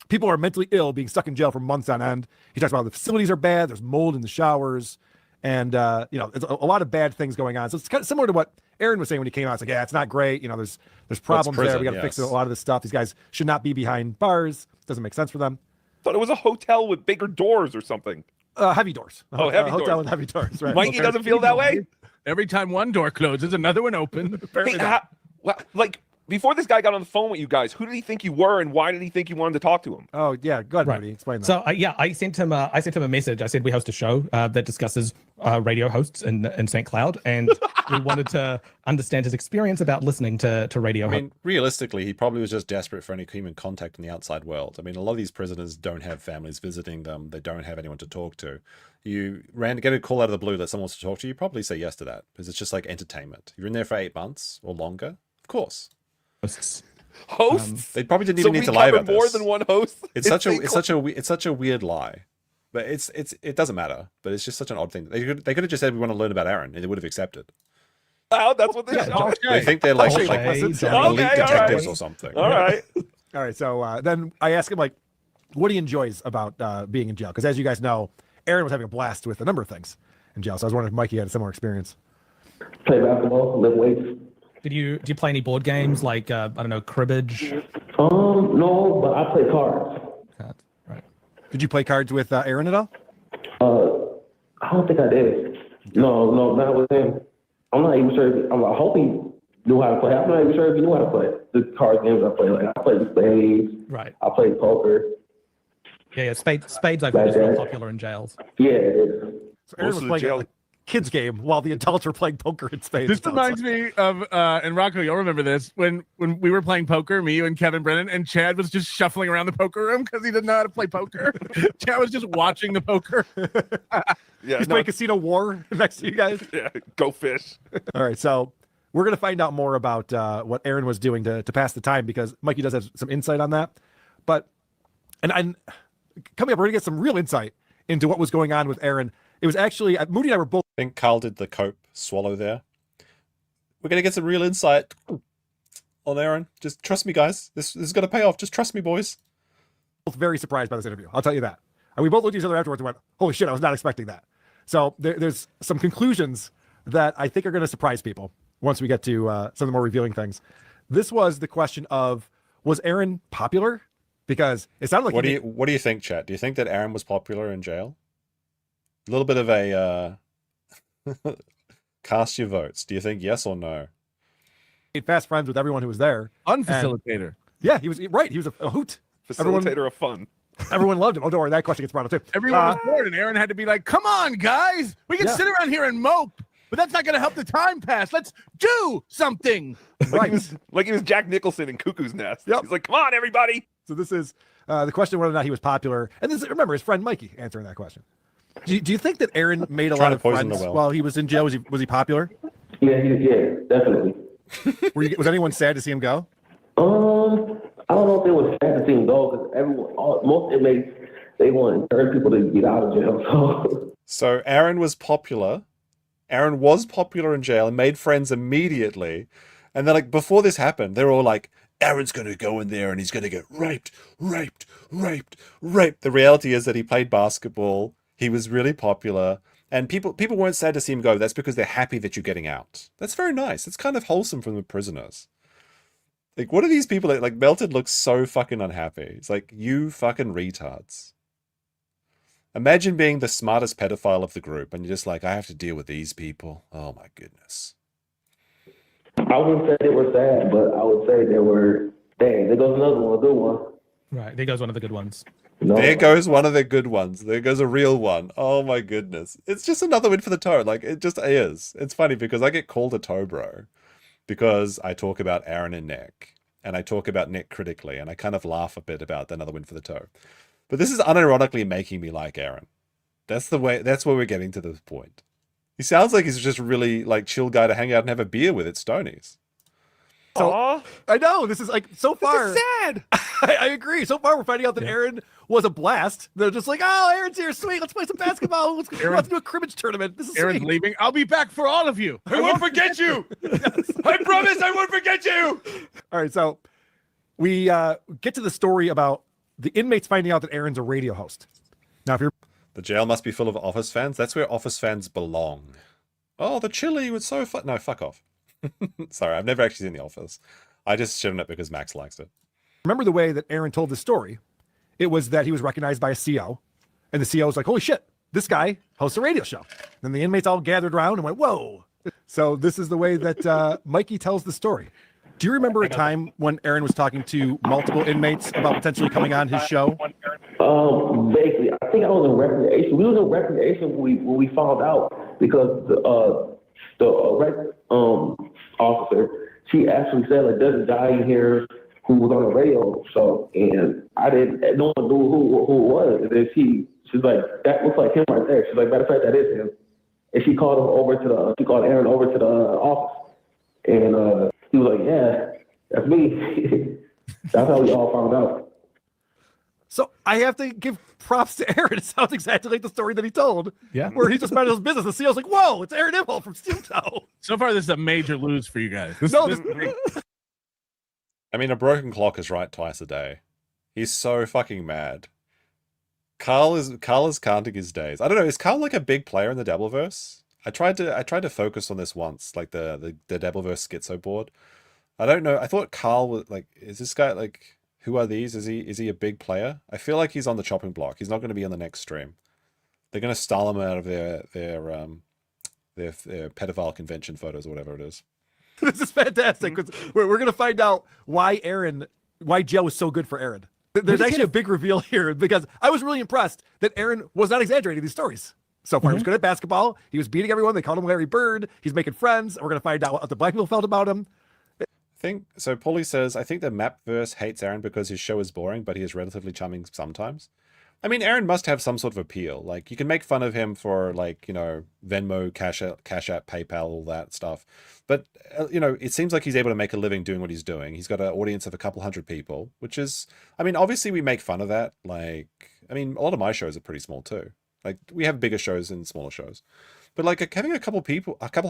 people are mentally ill being stuck in jail for months on end. He talks about the facilities are bad. There's mold in the showers. And, there's a lot of bad things going on. So it's kind of similar to what Aaron was saying when he came out. It's like, yeah, it's not great. There's problems there. We got to fix a lot of this stuff. These guys should not be behind bars. Doesn't make sense for them. Thought it was a hotel with bigger doors or something. Heavy doors. Heavy hotel doors. with heavy doors. Right. Mikey doesn't feel that way. Every time one door closes, another one opens. Like before this guy got on the phone with you guys, who did he think you were, and why did he think you wanted to talk to him? Oh yeah, go ahead, Right. Rudy. Explain that. So I sent him a message. I said we host a show that discusses radio hosts in St. Cloud, and we wanted to understand his experience about listening to radio. I mean, realistically, he probably was just desperate for any human contact in the outside world. I mean, a lot of these prisoners don't have families visiting them. They don't have anyone to talk to. You get a call out of the blue that someone wants to talk to you, probably say yes to that because it's just like entertainment. You're in there for 8 months or longer, of course. Hosts? They probably didn't even need to lie about more this. than one host. It's such a weird lie, but it doesn't matter. But it's just such an odd thing. They could have just said we want to learn about Aaron, and they would have accepted. Wow, that's what they Yeah, they think they're like elite detectives or something. All right. All right. So then I asked him like what he enjoys about being in jail, because as you guys know, Aaron was having a blast with a number of things in jail. So I was wondering if Mikey had a similar experience. Play basketball, lift weights. Do you play any board games like I don't know, cribbage? No, but I play cards. Right. Did you play cards with Aaron at all? I don't think I did. No, not with him. I'm not even sure. I hope he knew how to play. I'm not even sure if he knew how to play the card games I play. Like I played spades. Right. I played poker. Yeah. Spades I think is real popular in jails. Yeah, it is. So Aaron was playing a kids game while the adults were playing poker and spades. This reminds me of, and Rocco, you'll remember this, when we were playing poker, me, you, and Kevin Brennan, and Chad was just shuffling around the poker room because he didn't know how to play poker. Chad was just watching the poker. Yeah, He's playing Casino War next to you guys. Yeah, go fish. All right, so we're going to find out more about what Aaron was doing to pass the time, because Mikey does have some insight on that. But, and coming up, we're going to get some real insight into what was going on with Aaron. It was actually, Moody and I were both. I think Carl did the cope swallow there. We're going to get some real insight on Aaron. Just trust me, guys. This is going to pay off. Just trust me, boys. Both very surprised by this interview. I'll tell you that. And we both looked at each other afterwards and went, holy shit, I was not expecting that. So there's some conclusions that I think are going to surprise people once we get to some of the more revealing things. This was the question of, was Aaron popular? Because it sounded like what do you think, chat? Do you think that Aaron was popular in jail? A little bit of a cast your votes. Do you think yes or no? Made fast friends with everyone who was there. Unfacilitator. Yeah, he was right. He was a hoot. Facilitator of fun. Everyone loved him. Oh, don't worry, that question gets brought up too. Everyone was bored, and Aaron had to be like, come on, guys. We can sit around here and mope, but that's not going to help the time pass. Let's do something. Right. Like he was Jack Nicholson in Cuckoo's Nest. Yep. He's like, come on, everybody. So this is the question whether or not he was popular. And this, remember, his friend Mikey answering that question. Do you think that Aaron made a lot of friends while he was in jail? Was he popular? Yeah, definitely. Was anyone sad to see him go? I don't know if they were sad to see him go, because most inmates, they want to encourage people to get out of jail. So Aaron was popular. Aaron was popular in jail and made friends immediately. And then, like, before this happened, they were all like, Aaron's going to go in there and he's going to get raped. The reality is that he played basketball. He was really popular. And people weren't sad to see him go. That's because they're happy that you're getting out. That's very nice. It's kind of wholesome from the prisoners. Like, what are these people that, like, Melted looks so fucking unhappy. It's like, you fucking retards. Imagine being the smartest pedophile of the group and you're just like, I have to deal with these people. Oh my goodness. I wouldn't say they were sad, but I would say they were, dang, there goes another one, a good one. Right, there goes one of the good ones. No. There goes one of the good ones. There goes a real one. Oh my goodness. It's just another win for the toe. Like, it just is. It's funny because I get called a toe bro because I talk about Aaron and Nick. And I talk about Nick critically. And I kind of laugh a bit about another win for the toe. But this is unironically making me like Aaron. That's where we're getting to this point. He sounds like he's just really like chill guy to hang out and have a beer with at Stoney's. So, Aw. I know this is like so far. This is sad. I agree. So far, we're finding out that Aaron was a blast. They're just like, oh, Aaron's here, sweet. Let's play some basketball. Let's do a cribbage tournament. This is Aaron's sweet. leaving. I'll be back for all of you. I won't forget you. I promise I won't forget you. All right, so we get to the story about the inmates finding out that Aaron's a radio host. Now, if you're The jail must be full of Office fans. That's where Office fans belong. Oh, the chili was so fun. No, fuck off. Sorry, I've never actually seen The Office. I just shimmed it because Max likes it. remember the way that Aaron told the story, it was that he was recognized by a CO, and the CO was like, holy shit, this guy hosts a radio show. Then the inmates all gathered around and went, whoa. So this is the way that Mikey tells the story. Do you remember a time when Aaron was talking to multiple inmates about potentially coming on his show? Vaguely. I think I was in recreation. We was in recreation when we found out because the rec officer, she actually said, like, there's a guy in here who was on the radio show, and no one knew who it was. And then she's like, that looks like him right there. She's like, matter of fact, that is him. And she called Aaron over to the office, and he was like, yeah, that's me. That's how we all found out. So I have to give props to Aaron. It sounds exactly like the story that he told. Yeah. Where he just minded his business. The CEO's like, whoa, it's Aaron Imhoff from Steel Toe. So far, this is a major lose for you guys. I mean, a broken clock is right twice a day. He's so fucking mad. Carl is counting his days. I don't know. Is Carl like a big player in the Dabbleverse? I tried to focus on this once, like the Dabbleverse schizo board. I don't know. I thought Carl was like, is this guy like, who are these? Is he a big player? I feel like he's on the chopping block. He's not going to be on the next stream. They're going to style him out of their pedophile convention photos or whatever it is. This is fantastic because we're going to find out why Joe is so good for Aaron. There's actually a big reveal here because I was really impressed that Aaron was not exaggerating these stories. So far, he was good at basketball. He was beating everyone. They called him Larry Bird. He's making friends. We're going to find out what the black people felt about him. So Paulie says, I think the Mapverse hates Aaron because his show is boring, but he is relatively charming sometimes. I mean, Aaron must have some sort of appeal. Like, you can make fun of him for, like, you know, Venmo, Cash App, PayPal, all that stuff. But, you know, it seems like he's able to make a living doing what he's doing. He's got an audience of a couple hundred people, which is, I mean, obviously we make fun of that. Like, I mean, a lot of my shows are pretty small too. Like, we have bigger shows and smaller shows. But like having a couple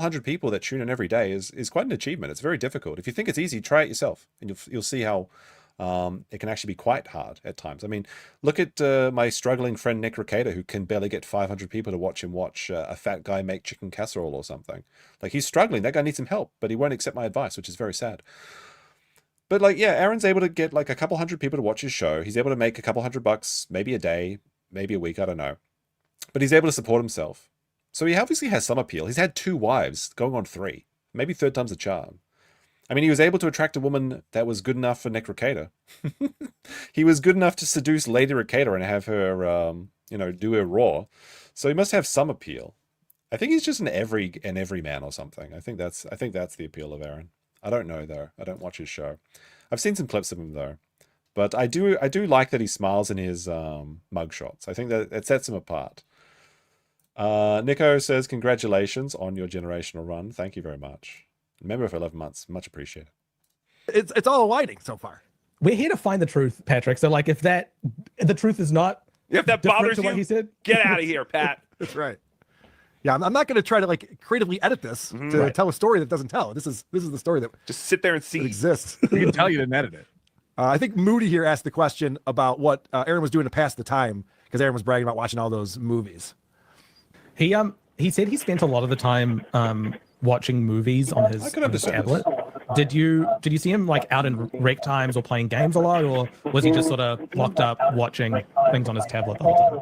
hundred people that tune in every day is quite an achievement. It's very difficult. If you think it's easy, try it yourself, and you'll see how it can actually be quite hard at times. I mean, look at my struggling friend Nick Rekieta, who can barely get 500 people to watch him watch a fat guy make chicken casserole or something. Like, he's struggling. That guy needs some help, but he won't accept my advice, which is very sad. But like, yeah, Aaron's able to get like a couple hundred people to watch his show. He's able to make a couple $100, maybe a day, maybe a week, I don't know. But he's able to support himself. So he obviously has some appeal. He's had 2 wives, going on 3. Maybe third time's a charm. I mean, he was able to attract a woman that was good enough for Nick Rekieta. He was good enough to seduce Lady Rekieta and have her, you know, do her raw. So he must have some appeal. I think he's just an everyman or something. I think that's the appeal of Aaron. I don't know though. I don't watch his show. I've seen some clips of him though. But I do like that he smiles in his mugshots. I think that it sets him apart. Nico says, congratulations on your generational run. Thank you very much. Member for 11 months. Much appreciated. It's all aligning so far. We're here to find the truth, Patrick. So like if the truth is not if that different bothers to what you, he said, get out of here, Pat. That's right. Yeah, I'm not going to try to like creatively edit this to tell a story that doesn't tell. This is the story that just sit there and see exists. We can tell you didn't edit it. I think Moody here asked the question about what Aaron was doing to pass the time because Aaron was bragging about watching all those movies. he he said he spent a lot of the time watching movies on his tablet. Did you see him like out in rec times or playing games a lot, or was he just sort of locked up watching things on his tablet the whole time?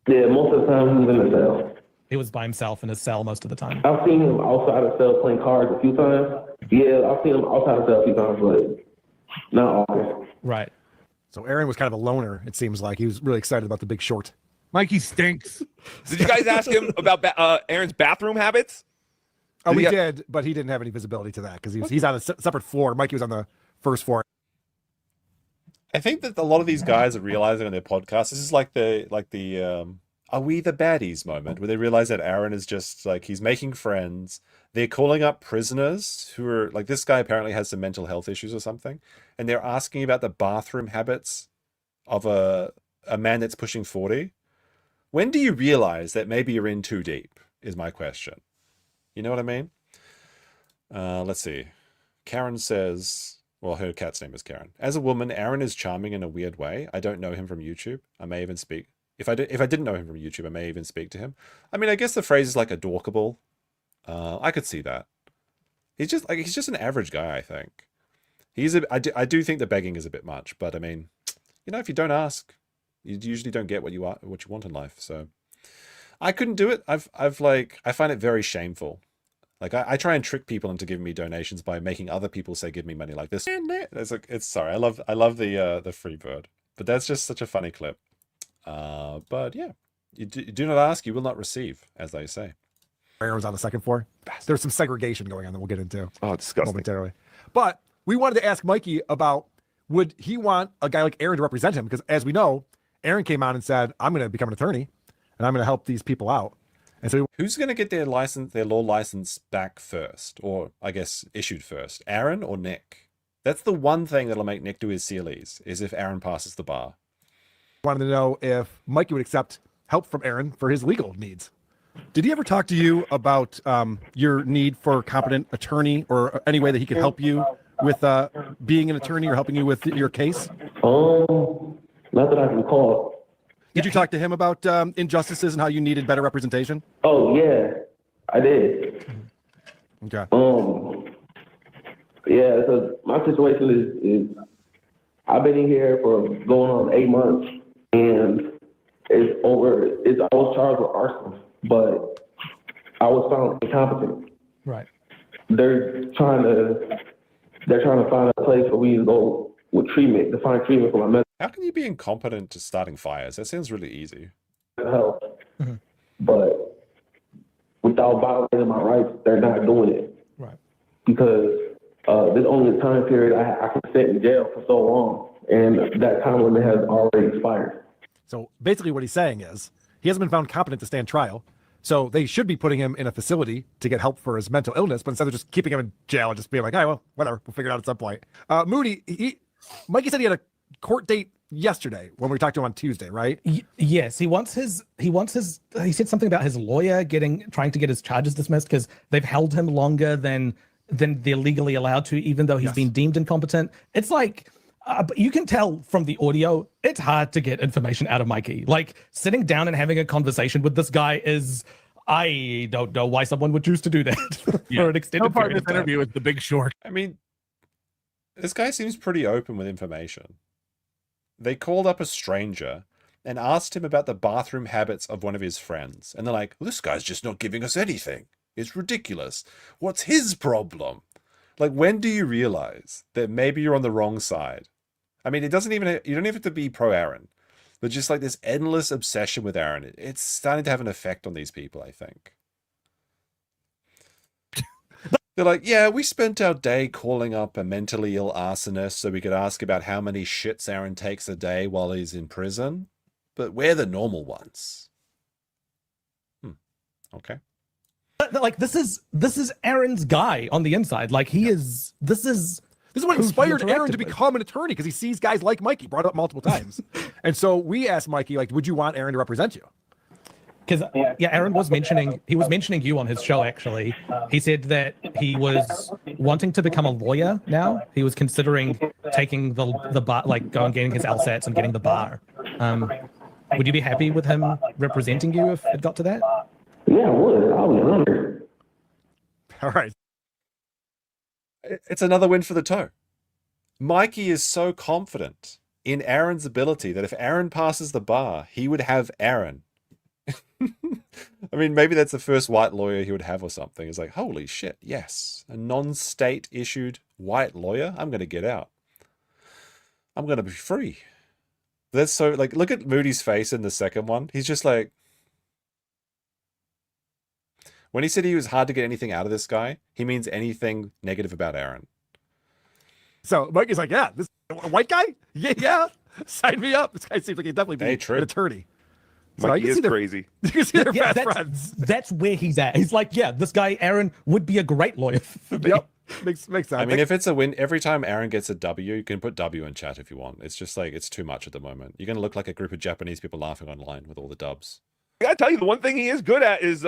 Yeah, most of the time he was in the cell. He was by himself in his cell most of the time. I've seen him outside the cell playing cards a few times. Yeah, I've seen him outside the cell a few times, but not often. Right. So Aaron was kind of a loner, it seems like. He was really excited about The Big Short. Mikey stinks. Did you guys ask him about Aaron's bathroom habits? Oh, we did, but he didn't have any visibility to that because he's on a separate floor. Mikey was on the first floor. I think that a lot of these guys are realizing on their podcast, this is like the are we the baddies moment, where they realize that Aaron is just like, he's making friends. They're calling up prisoners who are like, this guy apparently has some mental health issues or something, and they're asking about the bathroom habits of a man that's pushing 40. When do you realize that maybe you're in too deep, is my question. You know what I mean? Let's see. Karen says, well, her cat's name is Karen. As a woman, Aaron is charming in a weird way. I don't know him from YouTube. I may even speak. If I didn't know him from YouTube, I may even speak to him. I mean, I guess the phrase is like adorkable. I could see that. He's just an average guy, I think. I do think the begging is a bit much, but I mean, you know, if you don't ask, you usually don't get what you want in life. So I couldn't do it. I find it very shameful. Like I try and trick people into giving me donations by making other people say give me money like this. Sorry, I love the free bird, but that's just such a funny clip. But yeah, you do not ask, you will not receive, as they say. Aaron was on the second floor. There's some segregation going on that we'll get into. Oh, disgusting. Momentarily. But we wanted to ask Mikey about, would he want a guy like Aaron to represent him? Because as we know, Aaron came out and said, I'm going to become an attorney and I'm going to help these people out. And so who's going to get their law license back first, or I guess issued first, Aaron or Nick? That's the one thing that'll make Nick do his Sealies, is if Aaron passes the bar. Wanted to know if Mikey would accept help from Aaron for his legal needs. Did he ever talk to you about your need for a competent attorney, or any way that he could help you with being an attorney or helping you with your case? Not that I can recall. Did you talk to him about injustices and how you needed better representation? Oh yeah, I did. Okay. Yeah. So my situation is I've been in here for going on 8 months, and I was charged with arson, but I was found incompetent. Right. They're trying to find a place where we can go with treatment, to find treatment for my mental How can you be incompetent to starting fires? That sounds really easy. health. But without violating my rights, they're not doing it. Right. Because there's only a time period I can sit in jail for so long, and that time limit has already expired. So basically what he's saying is he hasn't been found competent to stand trial. So they should be putting him in a facility to get help for his mental illness, but instead of just keeping him in jail and just being like, hey, well, whatever, we'll figure it out at some point. Moody, Mikey said he had a court date yesterday when we talked to him on Tuesday, right? Yes, he said something about his lawyer trying to get his charges dismissed because they've held him longer than they're legally allowed to, even though he's been deemed incompetent. It's like, but you can tell from the audio, it's hard to get information out of Mikey. Like sitting down and having a conversation with this guy I don't know why someone would choose to do that for an extended part period of this interview is The Big Short. I mean, this guy seems pretty open with information. They called up a stranger and asked him about the bathroom habits of one of his friends. And they're like, well, this guy's just not giving us anything. It's ridiculous. What's his problem? Like, when do you realize that maybe you're on the wrong side? I mean, you don't even have to be pro Aaron, but just like this endless obsession with Aaron, it's starting to have an effect on these people, I think. They're like, yeah, we spent our day calling up a mentally ill arsonist so we could ask about how many shits Aaron takes a day while he's in prison, but we're the normal ones. Okay. But like this is Aaron's guy on the inside. Like this is what inspired Aaron to become an attorney, because he sees guys like Mikey, brought it up multiple times. And so we asked Mikey, like, would you want Aaron to represent you? Because Aaron was mentioning you on his show. Actually, he said that he was wanting to become a lawyer now. He was considering taking the bar, like going getting his LSATs and getting the bar. Would you be happy with him representing you if it got to that? Yeah, I would. I'll be honored. All right. It's another win for the toe. Mikey is so confident in Aaron's ability that if Aaron passes the bar, he would have Aaron. I mean, maybe that's the first white lawyer he would have or something. It's like, holy shit, yes. A non-state issued white lawyer? I'm going to get out. I'm going to be free. That's so, like, look at Moody's face in the second one. He's just like, when he said he was hard to get anything out of this guy, he means anything negative about Aaron. So Mikey's like, yeah, this white guy? Yeah. Sign me up. This guy seems like he'd definitely be an attorney. So Mikey is their, crazy. You can see their Yeah, fast that's, friends. that's where he's at. He's like, yeah, this guy, Aaron, would be a great lawyer for me. Yep. Makes sense. I mean, if it's a win, every time Aaron gets a W, you can put W in chat if you want. It's just like, it's too much at the moment. You're going to look like a group of Japanese people laughing online with all the dubs. I gotta tell you, the one thing he is good at is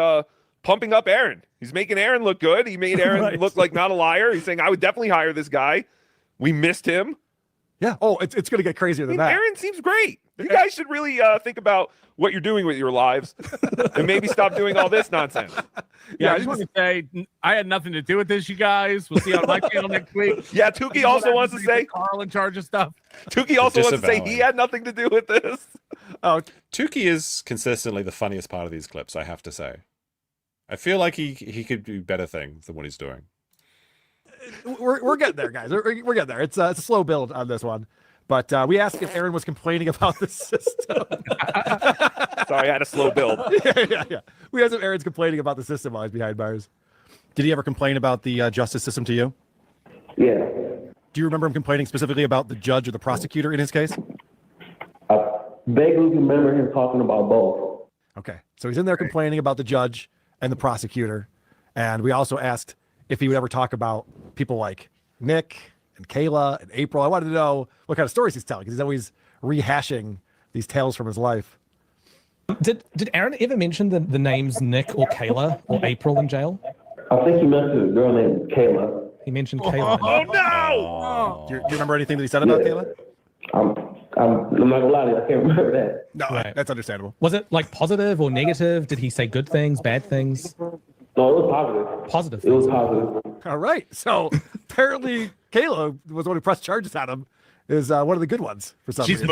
pumping up Aaron. He's making Aaron look good. He made Aaron look like not a liar. He's saying, I would definitely hire this guy. We missed him. Yeah. Oh, it's going to get crazier than that. Aaron seems great. You guys should really think about what you're doing with your lives and maybe stop doing all this nonsense. Yeah, I just want to say I had nothing to do with this, you guys. We'll see you on my channel next week. Yeah, Tukey also wants to say Carl in charge of stuff. Tukey also wants to say he had nothing to do with this. Oh, Tukey is consistently the funniest part of these clips, I have to say. I feel like he could do better things than what he's doing. We're getting there, guys. We're getting there. It's a slow build on this one. But we asked if Aaron was complaining about the system. Sorry, I had a slow build. Yeah. We asked if Aaron's complaining about the system while he's behind bars. Did he ever complain about the justice system to you? Yeah. Do you remember him complaining specifically about the judge or the prosecutor in his case? I vaguely remember him talking about both. Okay. So he's in there complaining about the judge and the prosecutor. And we also asked if he would ever talk about people like Nick and Kayla and April. I wanted to know what kind of stories he's telling, because he's always rehashing these tales from his life. Did Aaron ever mention the names Nick or Kayla or April in jail? I think he mentioned a girl named Kayla. He mentioned Kayla. Oh, no! Do you remember anything that he said about Kayla? I'm not gonna lie to you, I can't remember that. No, Right. that's understandable. Was it like positive or negative? Did he say good things, bad things? No, it was positive. Positive. It was positive. All right. So apparently Kayla was the one who pressed charges on him, is one of the good ones for some reason.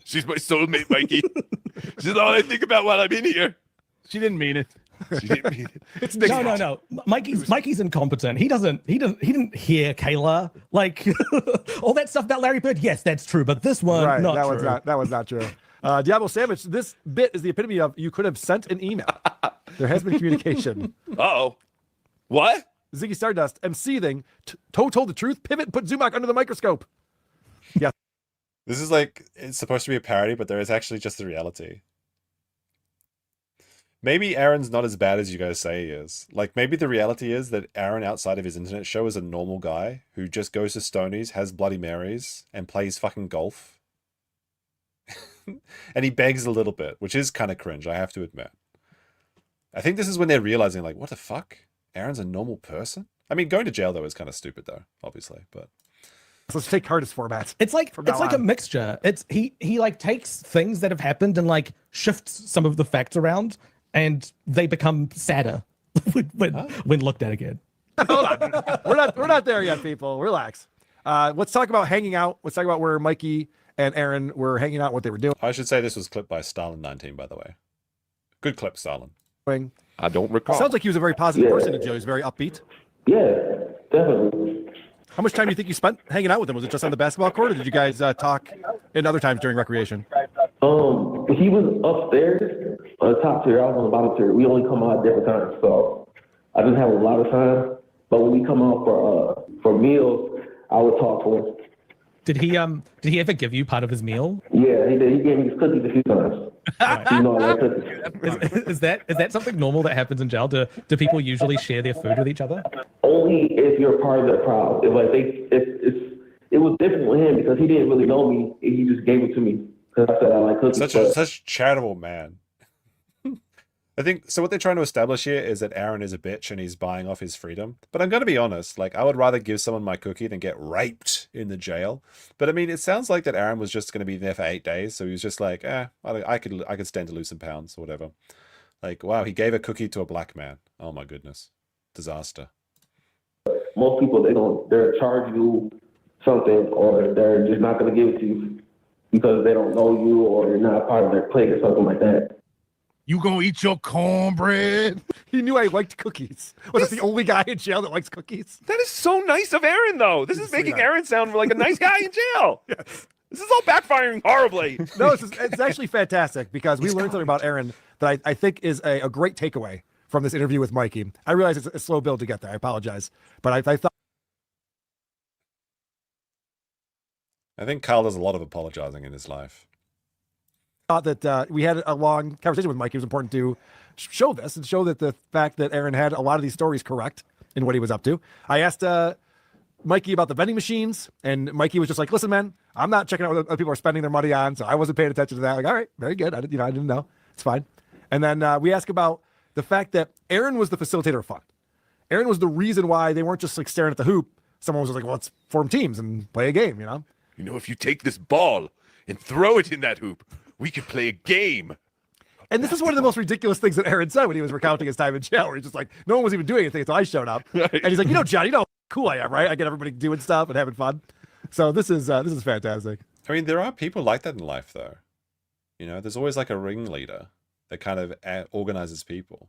She's my soulmate, Mikey. She's all I think about while I'm in here. She didn't mean it. She didn't mean it. It's Nick's fault. No. Mikey's incompetent. He didn't hear Kayla. Like all that stuff about Larry Bird. Yes, that's true. But this one, Right. not That true. was not true. Diablo Sandwich, this bit is the epitome of you could have sent an email. There has been communication. Uh-oh. What? Ziggy Stardust, I'm seething. Toe told the truth. Pivot and put Zumak under the microscope. Yeah. This is like, it's supposed to be a parody, but there is actually just the reality. Maybe Aaron's not as bad as you guys say he is. Like, maybe the reality is that Aaron, outside of his internet show, is a normal guy who just goes to Stonies, has Bloody Marys, and plays fucking golf. And he begs a little bit, which is kind of cringe, I have to admit. I think this is when they're realizing, like, what the fuck? Aaron's a normal person? I mean, going to jail, though, is kind of stupid, though, obviously, but... So let's take hardest format. It's like a mixture. It's he like takes things that have happened and like shifts some of the facts around, and they become sadder when looked at again. Hold on. We're not there yet, people. Relax. Let's talk about hanging out. Let's talk about where Mikey and Aaron were hanging out, what they were doing. I should say this was clipped by Stalin19, by the way. Good clip, Stalin. I don't recall. Sounds like he was a very positive person to Joe. He was very upbeat. Yeah, definitely. How much time do you think you spent hanging out with him? Was it just on the basketball court, or did you guys talk in other times during recreation? He was upstairs on the top tier. I was on the bottom tier. We only come out at different times, so I didn't have a lot of time. But when we come out for meals, I would talk to him. Did he ever give you part of his meal? Yeah, he did. He gave me his cookies a few times. You know, I like cookies. Is that something normal that happens in jail? Do people usually share their food with each other? Only if you're part of the crowd. If like it was different with him because he didn't really know me. He just gave it to me because I said I like cookies. Such charitable man. I think so. What they're trying to establish here is that Aaron is a bitch and he's buying off his freedom. But I'm going to be honest. Like, I would rather give someone my cookie than get raped in the jail. But I mean, it sounds like that Aaron was just going to be there for 8 days, so he was just like, I could stand to lose some pounds or whatever. Like, wow, he gave a cookie to a black man. Oh my goodness. Disaster. Most people, they'll charge you something, or they're just not going to give it to you because they don't know you or you're not part of their clique or something like that. You gonna eat your cornbread? He knew I liked cookies. Was it the only guy in jail that likes cookies? That is so nice of Aaron, though. This is making Aaron sound like a nice guy in jail. Yes. This is all backfiring horribly. No, it's actually fantastic because we learned something about Aaron that I think is a great takeaway from this interview with Mikey. I realize it's a slow build to get there. I apologize. But I thought. I think Kyle does a lot of apologizing in his life. Thought that we had a long conversation with Mike. It was important to show this and show that the fact that Aaron had a lot of these stories correct in what he was up to. I asked Mikey about the vending machines, and Mikey was just like, "Listen, man, I'm not checking out what other people are spending their money on, so I wasn't paying attention to that." Like, all right, very good. I didn't know. It's fine. And then we asked about the fact that Aaron was the facilitator of fun. Aaron was the reason why they weren't just like staring at the hoop. Someone was like, "Well, let's form teams and play a game," You know, if you take this ball and throw it in that hoop, we could play a game. And this is one of the most ridiculous things that Aaron said when he was recounting his time in jail, where he's just like, no one was even doing anything until I showed up. Right. And he's like, John, you know how cool I am, right? I get everybody doing stuff and having fun. So this is fantastic. I mean, there are people like that in life, though. There's always like a ringleader that kind of organizes people.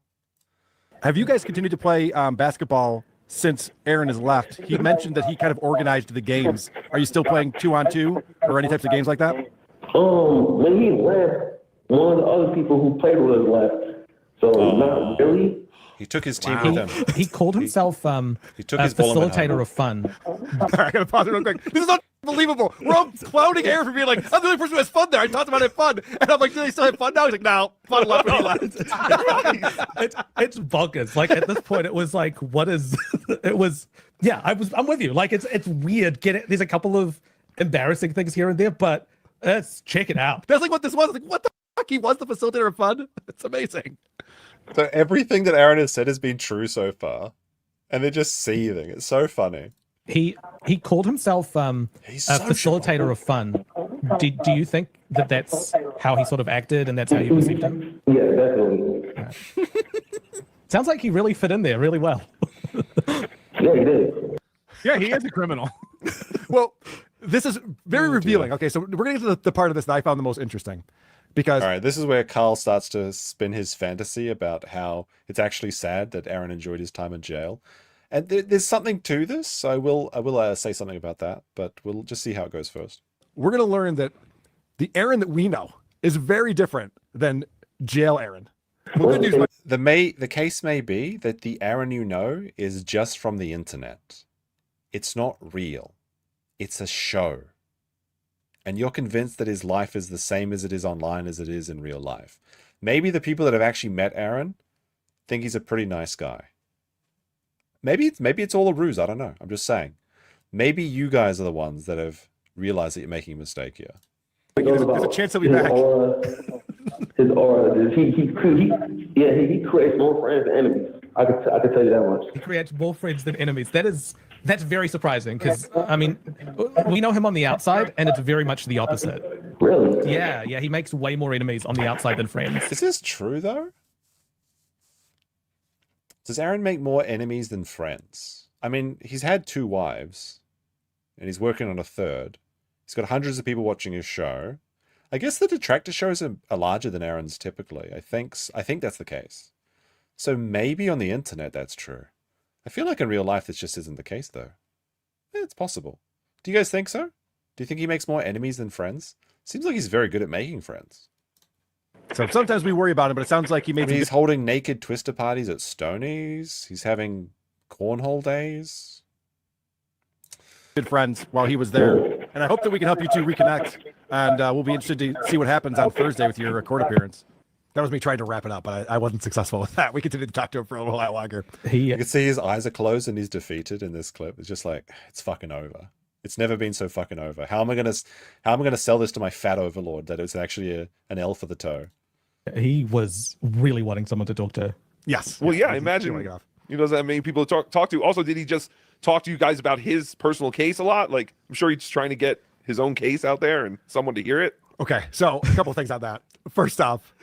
Have you guys continued to play basketball since Aaron has left? He mentioned that he kind of organized the games. Are you still playing 2-on-2 or any types of games like that? When he left, one of the other people who played with us left. So not really. He took his team with him. He called himself he took a his ball and went facilitator home. of fun. All right, I gotta pause it real quick. This is unbelievable. We're all clowning Aaron for being like, I'm the only person who has fun there. I talked about having fun. And I'm like, do they still have fun now? He's like, no, fun left when he left. It's bonkers. Like at this point, it was like, what is? It was. Yeah, I'm with you. Like it's weird. There's a couple of embarrassing things here and there, but let's check it out. That's like what this was. Like, what the fuck? He was the facilitator of fun. It's amazing. So everything that Aaron has said has been true so far, and they're just seething. It's so funny. He called himself a facilitator of fun. Do you think that that's how he sort of acted and that's how you perceived him? Yeah, definitely. Sounds like he really fit in there really well. Yeah, he did. Yeah, he is a criminal. Well, this is very revealing. Okay, so we're going to get to the part of this that I found the most interesting. Because all right, this is where Carl starts to spin his fantasy about how it's actually sad that Aaron enjoyed his time in jail. And there's something to this, so I will say something about that, but we'll just see how it goes first. We're going to learn that the Aaron that we know is very different than jail Aaron. Well, good news. The case may be that the Aaron you know is just from the internet. It's not real. It's a show. And you're convinced that his life is the same as it is online as it is in real life. Maybe the people that have actually met Aaron think he's a pretty nice guy. Maybe it's all a ruse. I don't know. I'm just saying. Maybe you guys are the ones that have realized that you're making a mistake here. There's a chance he'll be back. His aura. He creates more friends than enemies. I could tell you that much. He creates more friends than enemies. That's very surprising because I mean, we know him on the outside, and it's very much the opposite. Really? Yeah. He makes way more enemies on the outside than friends. Is this true though? Does Aaron make more enemies than friends? I mean, he's had 2 wives, and he's working on a 3rd. He's got hundreds of people watching his show. I guess the detractor shows are larger than Aaron's typically. I think that's the case. So maybe on the internet that's true. I feel like in real life this just isn't the case though. It's possible. Do you guys think so? Do you think he makes more enemies than friends? Seems like he's very good at making friends. So sometimes we worry about him, but it sounds like he made. He's holding naked twister parties at Stoney's. He's having cornhole days. Good friends while he was there, and I hope that we can help you two reconnect. And we'll be interested to see what happens on Thursday with your court appearance. That was me trying to wrap it up, but I wasn't successful with that. We continued to talk to him for a little while longer. You can see his eyes are closed and he's defeated in this clip. It's just like, it's fucking over. It's never been so fucking over. How am I gonna sell this to my fat overlord that it's actually an L for the toe? He was really wanting someone to talk to. Yes. Well, yeah, I imagine he doesn't have many people to talk to. Also, did he just talk to you guys about his personal case a lot? Like, I'm sure he's trying to get his own case out there and someone to hear it. Okay, so a couple things on that. First off,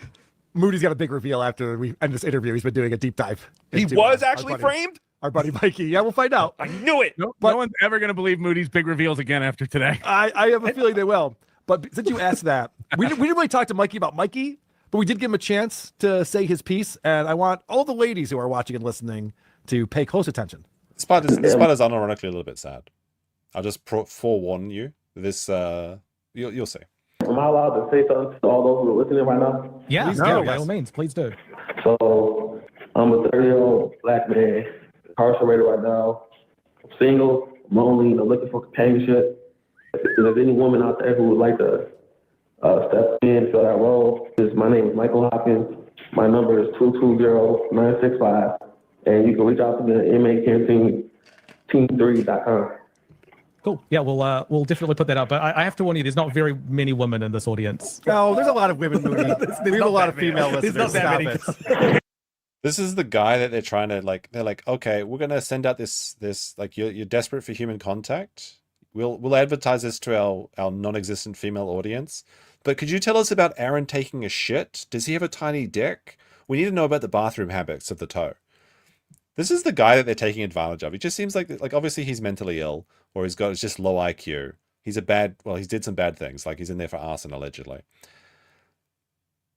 Moody's got a big reveal after we end this interview. He's been doing a deep dive. He into, was our actually buddy- framed? Our buddy Mikey. Yeah, we'll find out. I knew it. No one's ever going to believe Moody's big reveals again after today. I have a feeling they will. But since you asked that, we didn't really talk to Mikey about Mikey, but we did give him a chance to say his piece. And I want all the ladies who are watching and listening to pay close attention. This part is unironically a little bit sad. I'll just forewarn you. This you'll see. Am I allowed to say something to all those who are listening right now? Yeah, Please no, do, by yes. all means, please do. So I'm a 30-year-old black man, incarcerated right now. I'm single, I'm lonely, I'm looking for companionship. If there's any woman out there who would like to step in and fill that role, my name is Michael Hopkins. My number is 220-965, and you can reach out to me at memecopium.team3.com. Cool. Yeah, we'll definitely put that up. But I have to warn you, there's not very many women in this audience. No, there's a lot of women. We have a lot of female listeners. Stop it. This is the guy that they're trying to like. They're like, okay, we're gonna send out this like you're desperate for human contact. We'll advertise this to our non-existent female audience. But could you tell us about Aaron taking a shit? Does he have a tiny dick? We need to know about the bathroom habits of the toe. This is the guy that they're taking advantage of. He just seems like obviously he's mentally ill, or he's just low IQ. He did some bad things, like he's in there for arson allegedly.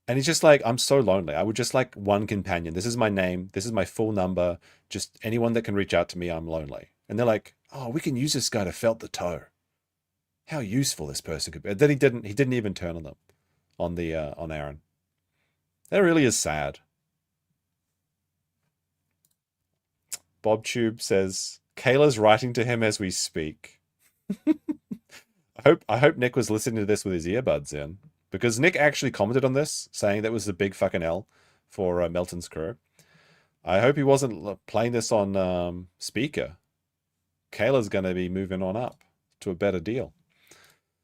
And he's just like, I'm so lonely. I would just like one companion. This is my name. This is my full number. Just anyone that can reach out to me, I'm lonely. And they're like, oh, we can use this guy to felt the toe. How useful this person could be. Then he didn't even turn on them, on Aaron. That really is sad. BobTube says, Kayla's writing to him as we speak. I hope Nick was listening to this with his earbuds in, because Nick actually commented on this, saying that was a big fucking L for Melton's crew. I hope he wasn't playing this on speaker. Kayla's going to be moving on up to a better deal.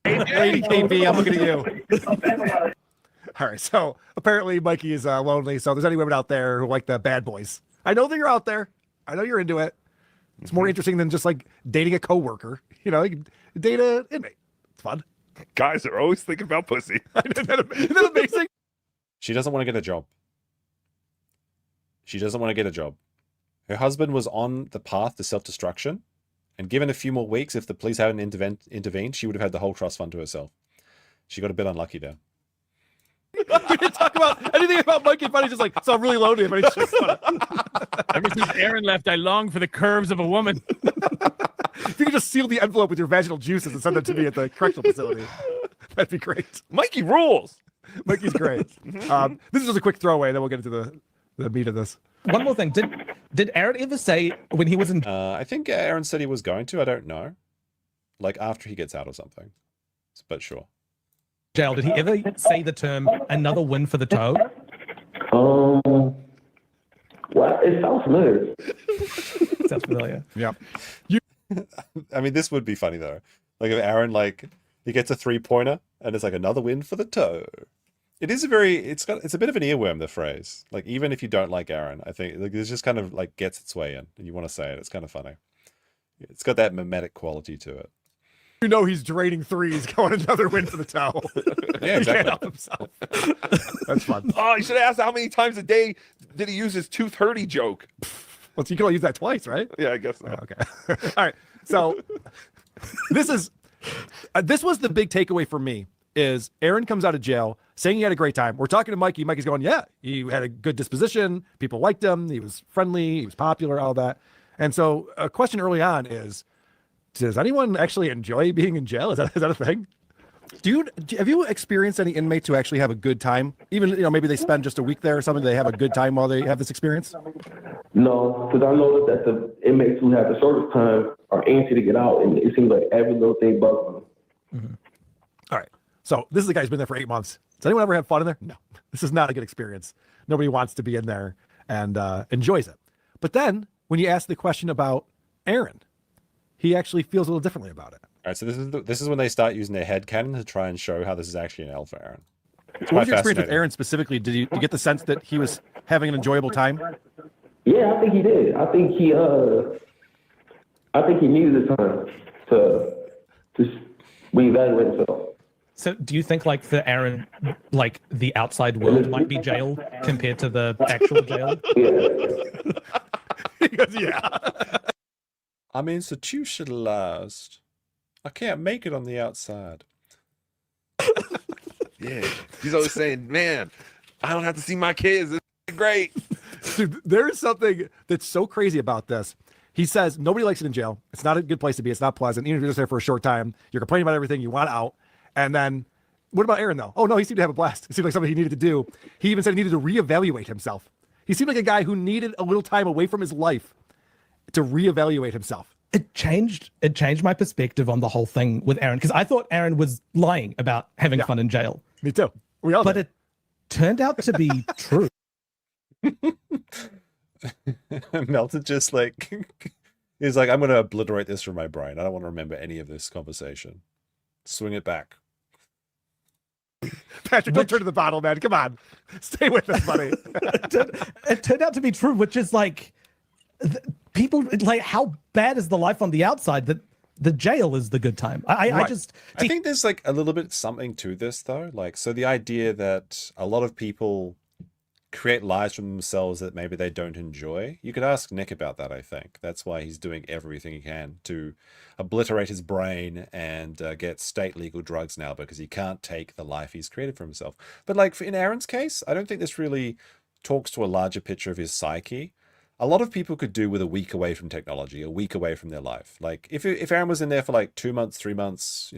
Lady KB, I'm looking at you. All right, so apparently Mikey is lonely. So if there's any women out there who like the bad boys, I know that you're out there. I know you're into it. It's more interesting than just like dating a coworker. You know, you can date an inmate. It's fun. Guys are always thinking about pussy. Isn't that amazing? She doesn't want to get a job. She doesn't want to get a job. Her husband was on the path to self-destruction, and given a few more weeks, if the police hadn't intervened, she would have had the whole trust fund to herself. She got a bit unlucky there. We didn't talk about anything about Mikey, but he's just like, so I'm really lonely. But he's just Ever since Aaron left, I long for the curves of a woman. If you could just seal the envelope with your vaginal juices and send them to me at the correctional facility, that'd be great. Mikey rules. Mikey's great. This is just a quick throwaway, then we'll get into the meat of this. One more thing. Did Aaron ever say when he was in... I think Aaron said he was going to. I don't know. Like after he gets out or something. But sure. jail, did he ever say the term another win for the toe? Well, it sounds familiar. Sounds familiar. Yeah. I mean, this would be funny though. Like if Aaron, like, he gets a 3-pointer and it's like another win for the toe. It is it's a bit of an earworm, the phrase. Like, even if you don't like Aaron, I think like, it just kind of like gets its way in and you want to say it. It's kind of funny. It's got that mimetic quality to it. You know he's draining threes, going another win for the towel. Yeah, exactly. He can't help himself. That's fun. Oh, you should have asked how many times a day did he use his tooth hurty joke. Well, you can only use that twice, right? Yeah, I guess so. Okay. All right. So this was the big takeaway for me is Aaron comes out of jail saying he had a great time. We're talking to Mikey. Mikey's going, yeah, he had a good disposition. People liked him. He was friendly. He was popular, all that. And so a question early on is, does anyone actually enjoy being in jail? Is that a thing? Have you experienced any inmates who actually have a good time? Even, maybe they spend just a week there or something. They have a good time while they have this experience? No, because I noticed that the inmates who have the shortest time are antsy to get out, and it seems like every little thing bugs them. Mm-hmm. All right. So this is a guy who's been there for 8 months. Does anyone ever have fun in there? No. This is not a good experience. Nobody wants to be in there and enjoys it. But then when you ask the question about Aaron, he actually feels a little differently about it. All right, so this is when they start using their headcanon to try and show how this is actually an L for Aaron. So what was your experience with Aaron specifically? Did you get the sense that he was having an enjoyable time? Yeah, I think he did. I think he needed the time to reevaluate himself. So do you think, like, for Aaron, like, the outside world might be jail compared to the actual jail? He goes, yeah. I'm institutionalized. I can't make it on the outside. Yeah. He's always saying, man, I don't have to see my kids. It's great. Dude, there is something that's so crazy about this. He says nobody likes it in jail. It's not a good place to be. It's not pleasant. Even if you're just there for a short time, you're complaining about everything. You want out. And then, what about Aaron, though? Oh, no, he seemed to have a blast. It seemed like something he needed to do. He even said he needed to reevaluate himself. He seemed like a guy who needed a little time away from his life to reevaluate himself. It changed my perspective on the whole thing with Aaron, because I thought Aaron was lying about having fun in jail. Me too. We all but did. it turned out to be true. Melton just like he's like, I'm gonna obliterate this from my brain. I don't want to remember any of this conversation. Swing it back. Patrick, don't turn to the bottle, man. Come on. Stay with us, buddy. It turned out to be true, which is like people like, how bad is the life on the outside that the jail is the good time? I think there's like a little bit something to this though. Like, so the idea that a lot of people create lives for themselves that maybe they don't enjoy. You could ask Nick about that, I think. That's why he's doing everything he can to obliterate his brain and get state legal drugs now, because he can't take the life he's created for himself. But like in Aaron's case, I don't think this really talks to a larger picture of his psyche. A lot of people could do with a week away from technology, a week away from their life. Like if Aaron was in there for like 2 months, 3 months,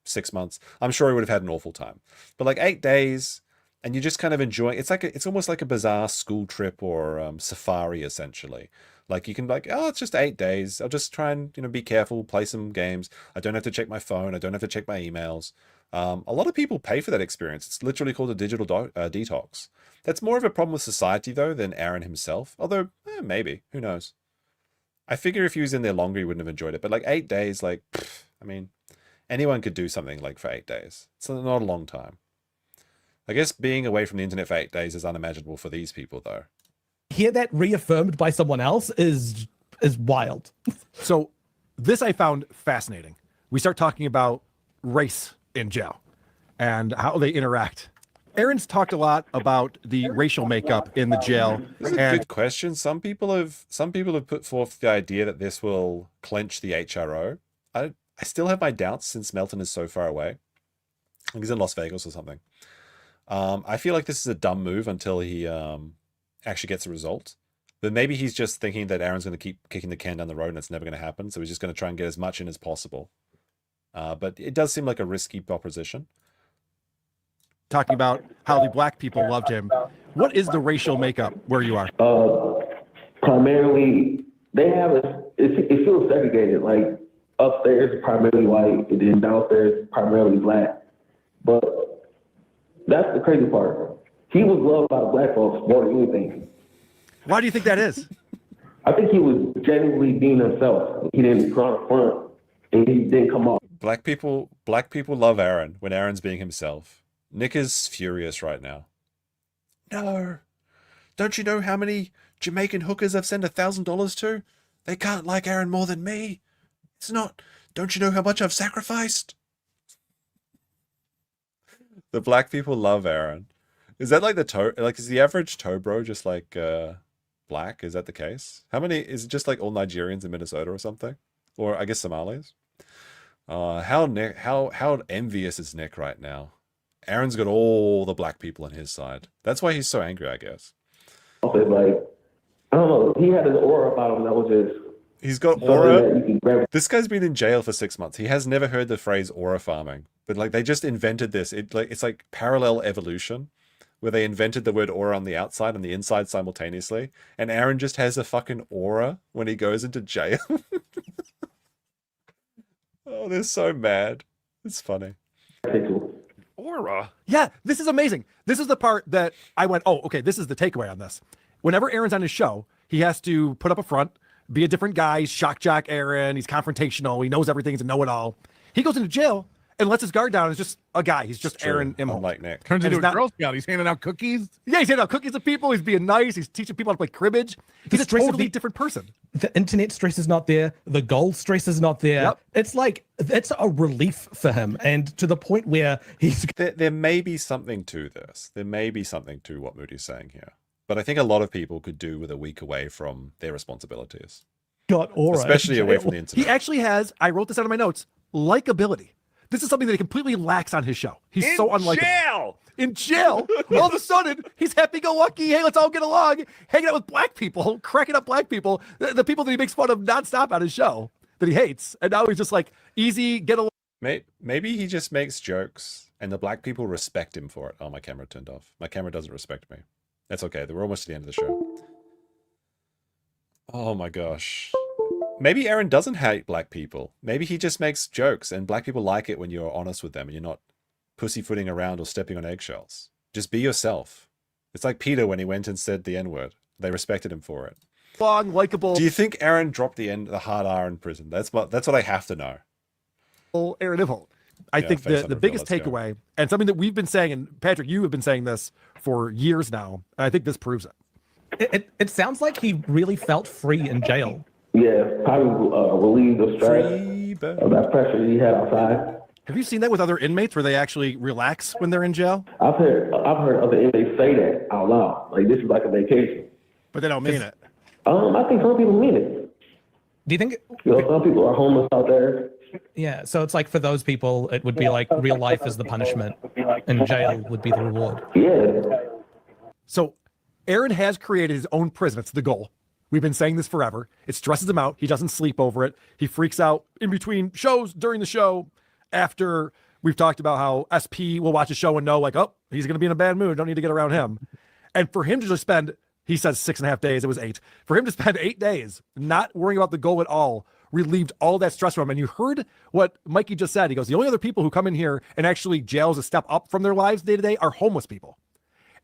6 months, I'm sure he would have had an awful time. But like 8 days, and you're just kind of enjoying, it's almost like a bizarre school trip or safari, essentially. Like you can like, oh, it's just 8 days. I'll just try and, be careful, play some games. I don't have to check my phone. I don't have to check my emails. A lot of people pay for that experience. It's literally called a digital detox. That's more of a problem with society, though, than Aaron himself. Although, maybe. Who knows? I figure if he was in there longer, he wouldn't have enjoyed it. But like 8 days, like, anyone could do something like for 8 days. It's not a long time. I guess being away from the internet for 8 days is unimaginable for these people, though. Hear that reaffirmed by someone else is wild. So this I found fascinating. We start talking about race in jail and how they interact. Aaron's talked a lot about the racial makeup in the jail. This is a good question. Some people have put forth the idea that this will clench the HRO. I still have my doubts since Melton is so far away. I think he's in Las Vegas or something. I feel like this is a dumb move until he actually gets a result. But maybe he's just thinking that Aaron's going to keep kicking the can down the road and it's never going to happen. So he's just going to try and get as much in as possible. But it does seem like a risky proposition. Talking about how the black people loved him. What is the racial makeup where you are? Primarily, they have it feels segregated. Like upstairs, primarily white, and then downstairs, primarily black. But that's the crazy part. He was loved by the black folks more than anything. Why do you think that is? I think he was genuinely being himself. He didn't put on the front, and he didn't come off. Black people love Aaron when Aaron's being himself. Nick is furious right now. No. Don't you know how many Jamaican hookers I've sent $1,000 to? They can't like Aaron more than me. It's not. Don't you know how much I've sacrificed? The black people love Aaron. Is that like is the average toe bro just like black? Is that the case? How many is it just like all Nigerians in Minnesota or something? Or I guess Somalis? How envious is Nick right now? Aaron's got all the black people on his side. That's why he's so angry, I guess. Like, I don't know. He had an aura about him that was just. He's got aura. This guy's been in jail for 6 months. He has never heard the phrase aura farming, but like they just invented this. It's like parallel evolution, where they invented the word aura on the outside and the inside simultaneously. And Aaron just has a fucking aura when he goes into jail. Oh, they're so mad. It's funny. Aura. Yeah, this is amazing. This is the part that I went, oh, okay, this is the takeaway on this. Whenever Aaron's on his show, he has to put up a front, be a different guy. He's shock jock Aaron. He's confrontational. He knows everything. He's a know-it-all. He goes into jail, and lets his guard down. Is just a guy. He's just Aaron Imholt. Unlike Nick. Turns And into it's a not- Girl Scout. He's handing out cookies. Yeah, he's handing out cookies to people. He's being nice. He's teaching people how to play cribbage. He's a stress of totally the- different person. The internet stress is not there. The goal stress is not there. Yep. It's like it's a relief for him, and to the point where he's There may be something to this. There may be something to what Moody's saying here. But I think a lot of people could do with a week away from their responsibilities. got aura, Especially away jail. from the internet. He actually has, I wrote this out of my notes, likability. This is something that he completely lacks on his show. He's so unlikable. Jail! In jail, all of a sudden, he's happy-go-lucky. Hey, let's all get along. Hanging out with black people, cracking up black people, the people that he makes fun of nonstop on his show that he hates. And now he's just like, easy, get along. Maybe he just makes jokes and the black people respect him for it. Oh, my camera turned off. My camera doesn't respect me. That's okay. We're almost to the end of the show. Oh my gosh. Maybe Aaron doesn't hate black people. Maybe he just makes jokes and black people like it when you're honest with them and you're not pussyfooting around or stepping on eggshells. Just be yourself. It's like Peter when he went and said the N-word. They respected him for it. Long, likable. Do you think Aaron dropped the hard R in prison? That's what I have to know. Aaron Imholt. I Yeah, think face the on the biggest bill, let's go. takeaway, and something that we've been saying, and Patrick, you have been saying this for years now, and I think this proves it. It sounds like he really felt free in jail. Yeah, probably relieve the stress of that pressure he had outside. Have you seen that with other inmates where they actually relax when they're in jail? I've heard other inmates say that out loud. Like, this is like a vacation. But they don't mean it. I think some people mean it. Do you think? You know, some people are homeless out there. Yeah, so it's like for those people, it would be like real life is the punishment, and jail would be the reward. Yeah. So Aaron has created his own prison. It's the goal. We've been saying this forever. It stresses him out. He doesn't sleep over it. He freaks out in between shows, during the show, after we've talked about how SP will watch a show and know, like, oh, he's going to be in a bad mood. Don't need to get around him. And for him to just spend, he says 6.5 days, it was 8. For him to spend 8 days not worrying about the goal at all, relieved all that stress from him. And you heard what Mikey just said. He goes, the only other people who come in here and actually jails a step up from their lives day to day are homeless people.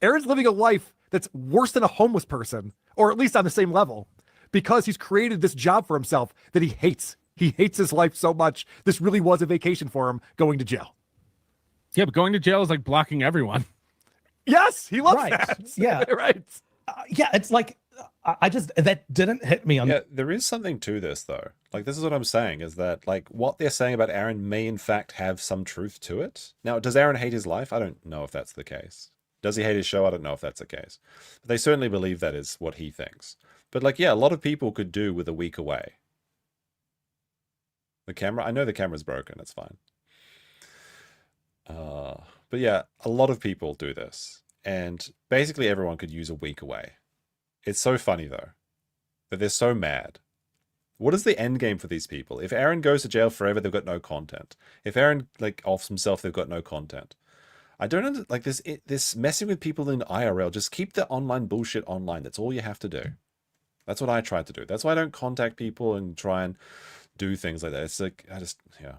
Aaron's living a life that's worse than a homeless person, or at least on the same level, because he's created this job for himself that he hates. He hates his life so much. This really was a vacation for him, going to jail. Yeah, but going to jail is like blocking everyone. Yes, he loves Right. that. Yeah. Right. Yeah, it's like I just that didn't hit me on. Yeah, there is something to this though. Like, this is what I'm saying, is that like what they're saying about Aaron may in fact have some truth to it. Now, does Aaron hate his life? I don't know if that's the case. Does he hate his show? I don't know if that's the case. But they certainly believe that is what he thinks. But like, yeah, a lot of people could do with a week away. The camera, I know the camera's broken, it's fine. But yeah, a lot of people do this. And basically everyone could use a week away. It's so funny though, that they're so mad. What is the end game for these people? If Aaron goes to jail forever, they've got no content. If Aaron like offs himself, they've got no content. I don't like this messing with people in IRL. Just keep the online bullshit online. That's all you have to do. That's what I try to do. That's why I don't contact people and try and do things like that. It's like, yeah.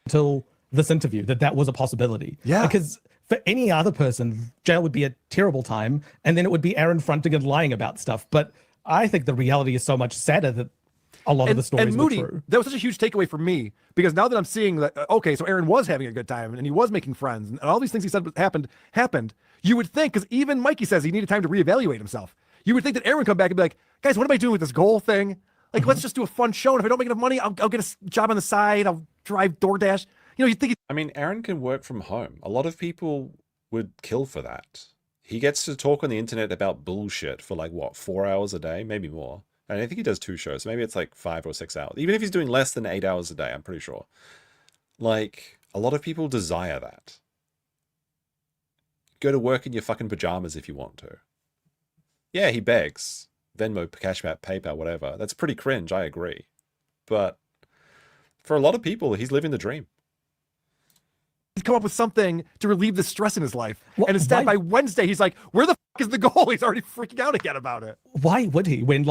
Until this interview, that was a possibility. Yeah. Because for any other person, jail would be a terrible time, and then it would be Aaron fronting and lying about stuff. But I think the reality is so much sadder that a lot of the stories and Moody, were true. that was such a huge takeaway for me, because now that I'm seeing that, okay, so Aaron was having a good time and he was making friends and all these things he said happened, you would think, because even Mikey says he needed time to reevaluate himself. You would think that Aaron would come back and be like, guys, what am I doing with this goal thing? Like, let's just do a fun show. And if I don't make enough money, I'll get a job on the side. I'll drive DoorDash. You know, you think. I mean, Aaron can work from home. A lot of people would kill for that. He gets to talk on the internet about bullshit for like, what, 4 hours a day? Maybe more. And I think he does 2 shows. Maybe it's like 5 or 6 hours. Even if he's doing less than 8 hours a day, I'm pretty sure. Like, a lot of people desire that. Go to work in your fucking pajamas if you want to. Yeah, he begs. Venmo, Cash App, PayPal, whatever. That's pretty cringe, I agree. But for a lot of people, he's living the dream. He's come up with something to relieve the stress in his life. Well, and instead, why- by Wednesday, he's like, where the fuck is the goal? He's already freaking out again about it. Why would he? When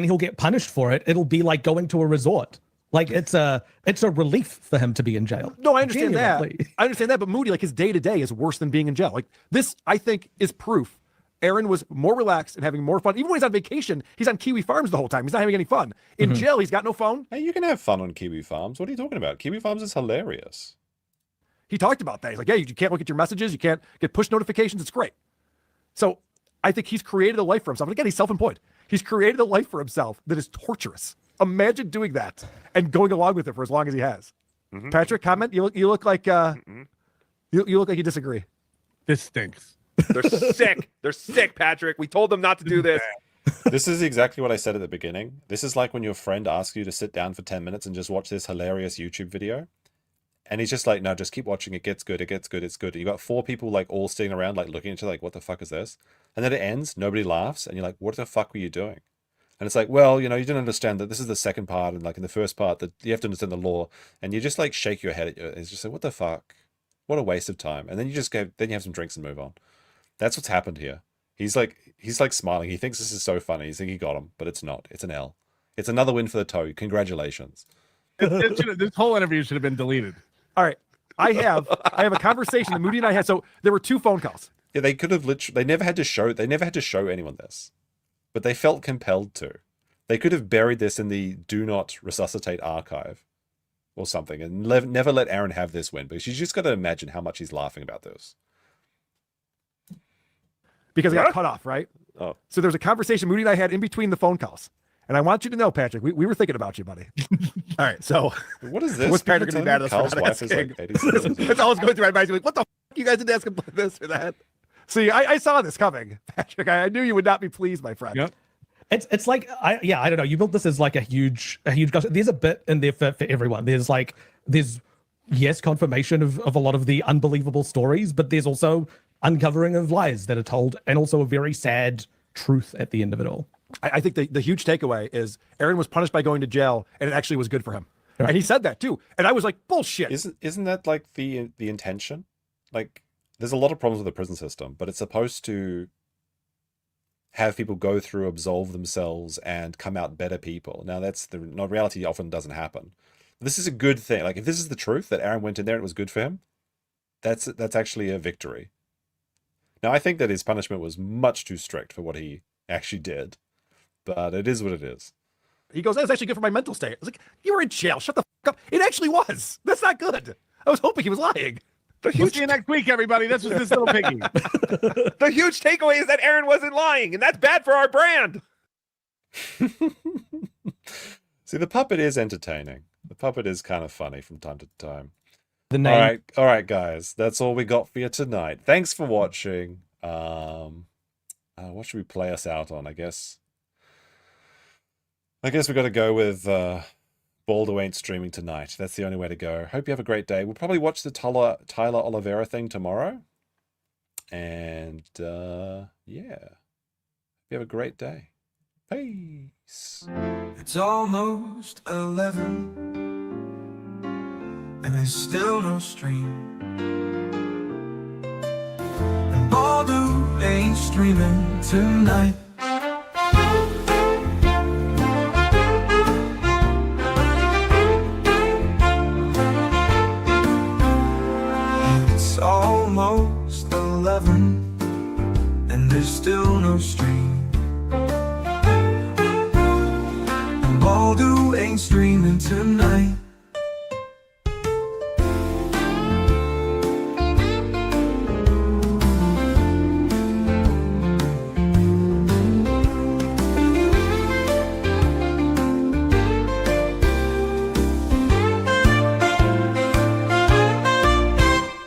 he'll get punished for it, it'll be like going to a resort. Like it's a relief for him to be in jail. No, I understand that. Genuinely. I understand that. But Moody, like, his day to day is worse than being in jail. Like, this, I think, is proof. Aaron was more relaxed and having more fun. Even when he's on vacation, he's on Kiwi Farms the whole time. He's not having any fun. In jail, he's got no phone. Hey, you can have fun on Kiwi Farms. What are you talking about? Kiwi Farms is hilarious. He talked about that. He's like, yeah, you can't look at your messages. You can't get push notifications. It's great. So I think he's created a life for himself. And again, he's self-employed. He's created a life for himself that is torturous. Imagine doing that and going along with it for as long as he has. Patrick, comment? You look like you look like you disagree. This stinks. They're sick. They're sick, Patrick. We told them not to do this. This is exactly what I said at the beginning. This is like when your friend asks you to sit down for 10 minutes and just watch this hilarious YouTube video. And he's just like, no, just keep watching. It gets good. It gets good. It's good. And you got 4 people like all sitting around like looking at you like, what the fuck is this? And then it ends. Nobody laughs. And you're like, what the fuck were you doing? And it's like, well, you know, you didn't understand that this is the second part. And like in the first part that you have to understand the law. And you just like shake your head at you. It's just like, what the fuck? What a waste of time. And then you just go, then you have some drinks and move on. That's what's happened here. He's like smiling. He thinks this is so funny. He's like, he got him, but it's not. It's an L. It's another win for the toe. Congratulations. This whole interview should have been deleted. All right. I have a conversation that Moody and I had. So there were 2 phone calls. Yeah, they could have literally, they never had to show anyone this, but they felt compelled to. They could have buried this in the do not resuscitate archive or something and never let Aaron have this win, because you just got to imagine how much he's laughing about this. Because I got cut off, right? Oh. So there's a conversation Moody and I had in between the phone calls. And I want you to know, Patrick, we were thinking about you, buddy. All right, so what is this? What's Patrick going to be mad at us Carl's for not wife is like asking? 87. That's all I was going through my mind. Like, what the f***? You guys didn't ask him this or that. See, I saw this coming, Patrick. I knew you would not be pleased, my friend. Yep. It's like I don't know. You built this as like a huge gossip. There's a bit in there for everyone. There's yes, confirmation of a lot of the unbelievable stories, but there's also uncovering of lies that are told, and also a very sad truth at the end of it all. I think the huge takeaway is Aaron was punished by going to jail, and it actually was good for him. Right. And he said that too. And I was like, bullshit. Isn't that like the intention? Like, there's a lot of problems with the prison system, but it's supposed to have people go through, absolve themselves, and come out better people. Now, that's the reality often doesn't happen. This is a good thing. Like, if this is the truth, that Aaron went in there and it was good for him, that's actually a victory. Now, I think that his punishment was much too strict for what he actually did, but it is what it is. He goes, that's actually good for my mental state. I was like, you were in jail. Shut the fuck up. It actually was. That's not good. I was hoping he was lying. We'll see you next week, everybody. This was this little piggy. The huge takeaway is that Aaron wasn't lying, and that's bad for our brand. See, the puppet is entertaining. The puppet is kind of funny from time to time. The name. All right, guys. That's all we got for you tonight. Thanks for watching. What should we play us out on? I guess we got to go with Baldo ain't streaming tonight. That's the only way to go. Hope you have a great day. We'll probably watch the Tyler Oliveira thing tomorrow. And yeah, you have a great day. Peace. It's almost 11 and there's still no stream, and Baldo ain't streaming tonight. It's almost 11 and there's still no stream, and Baldo ain't streaming tonight.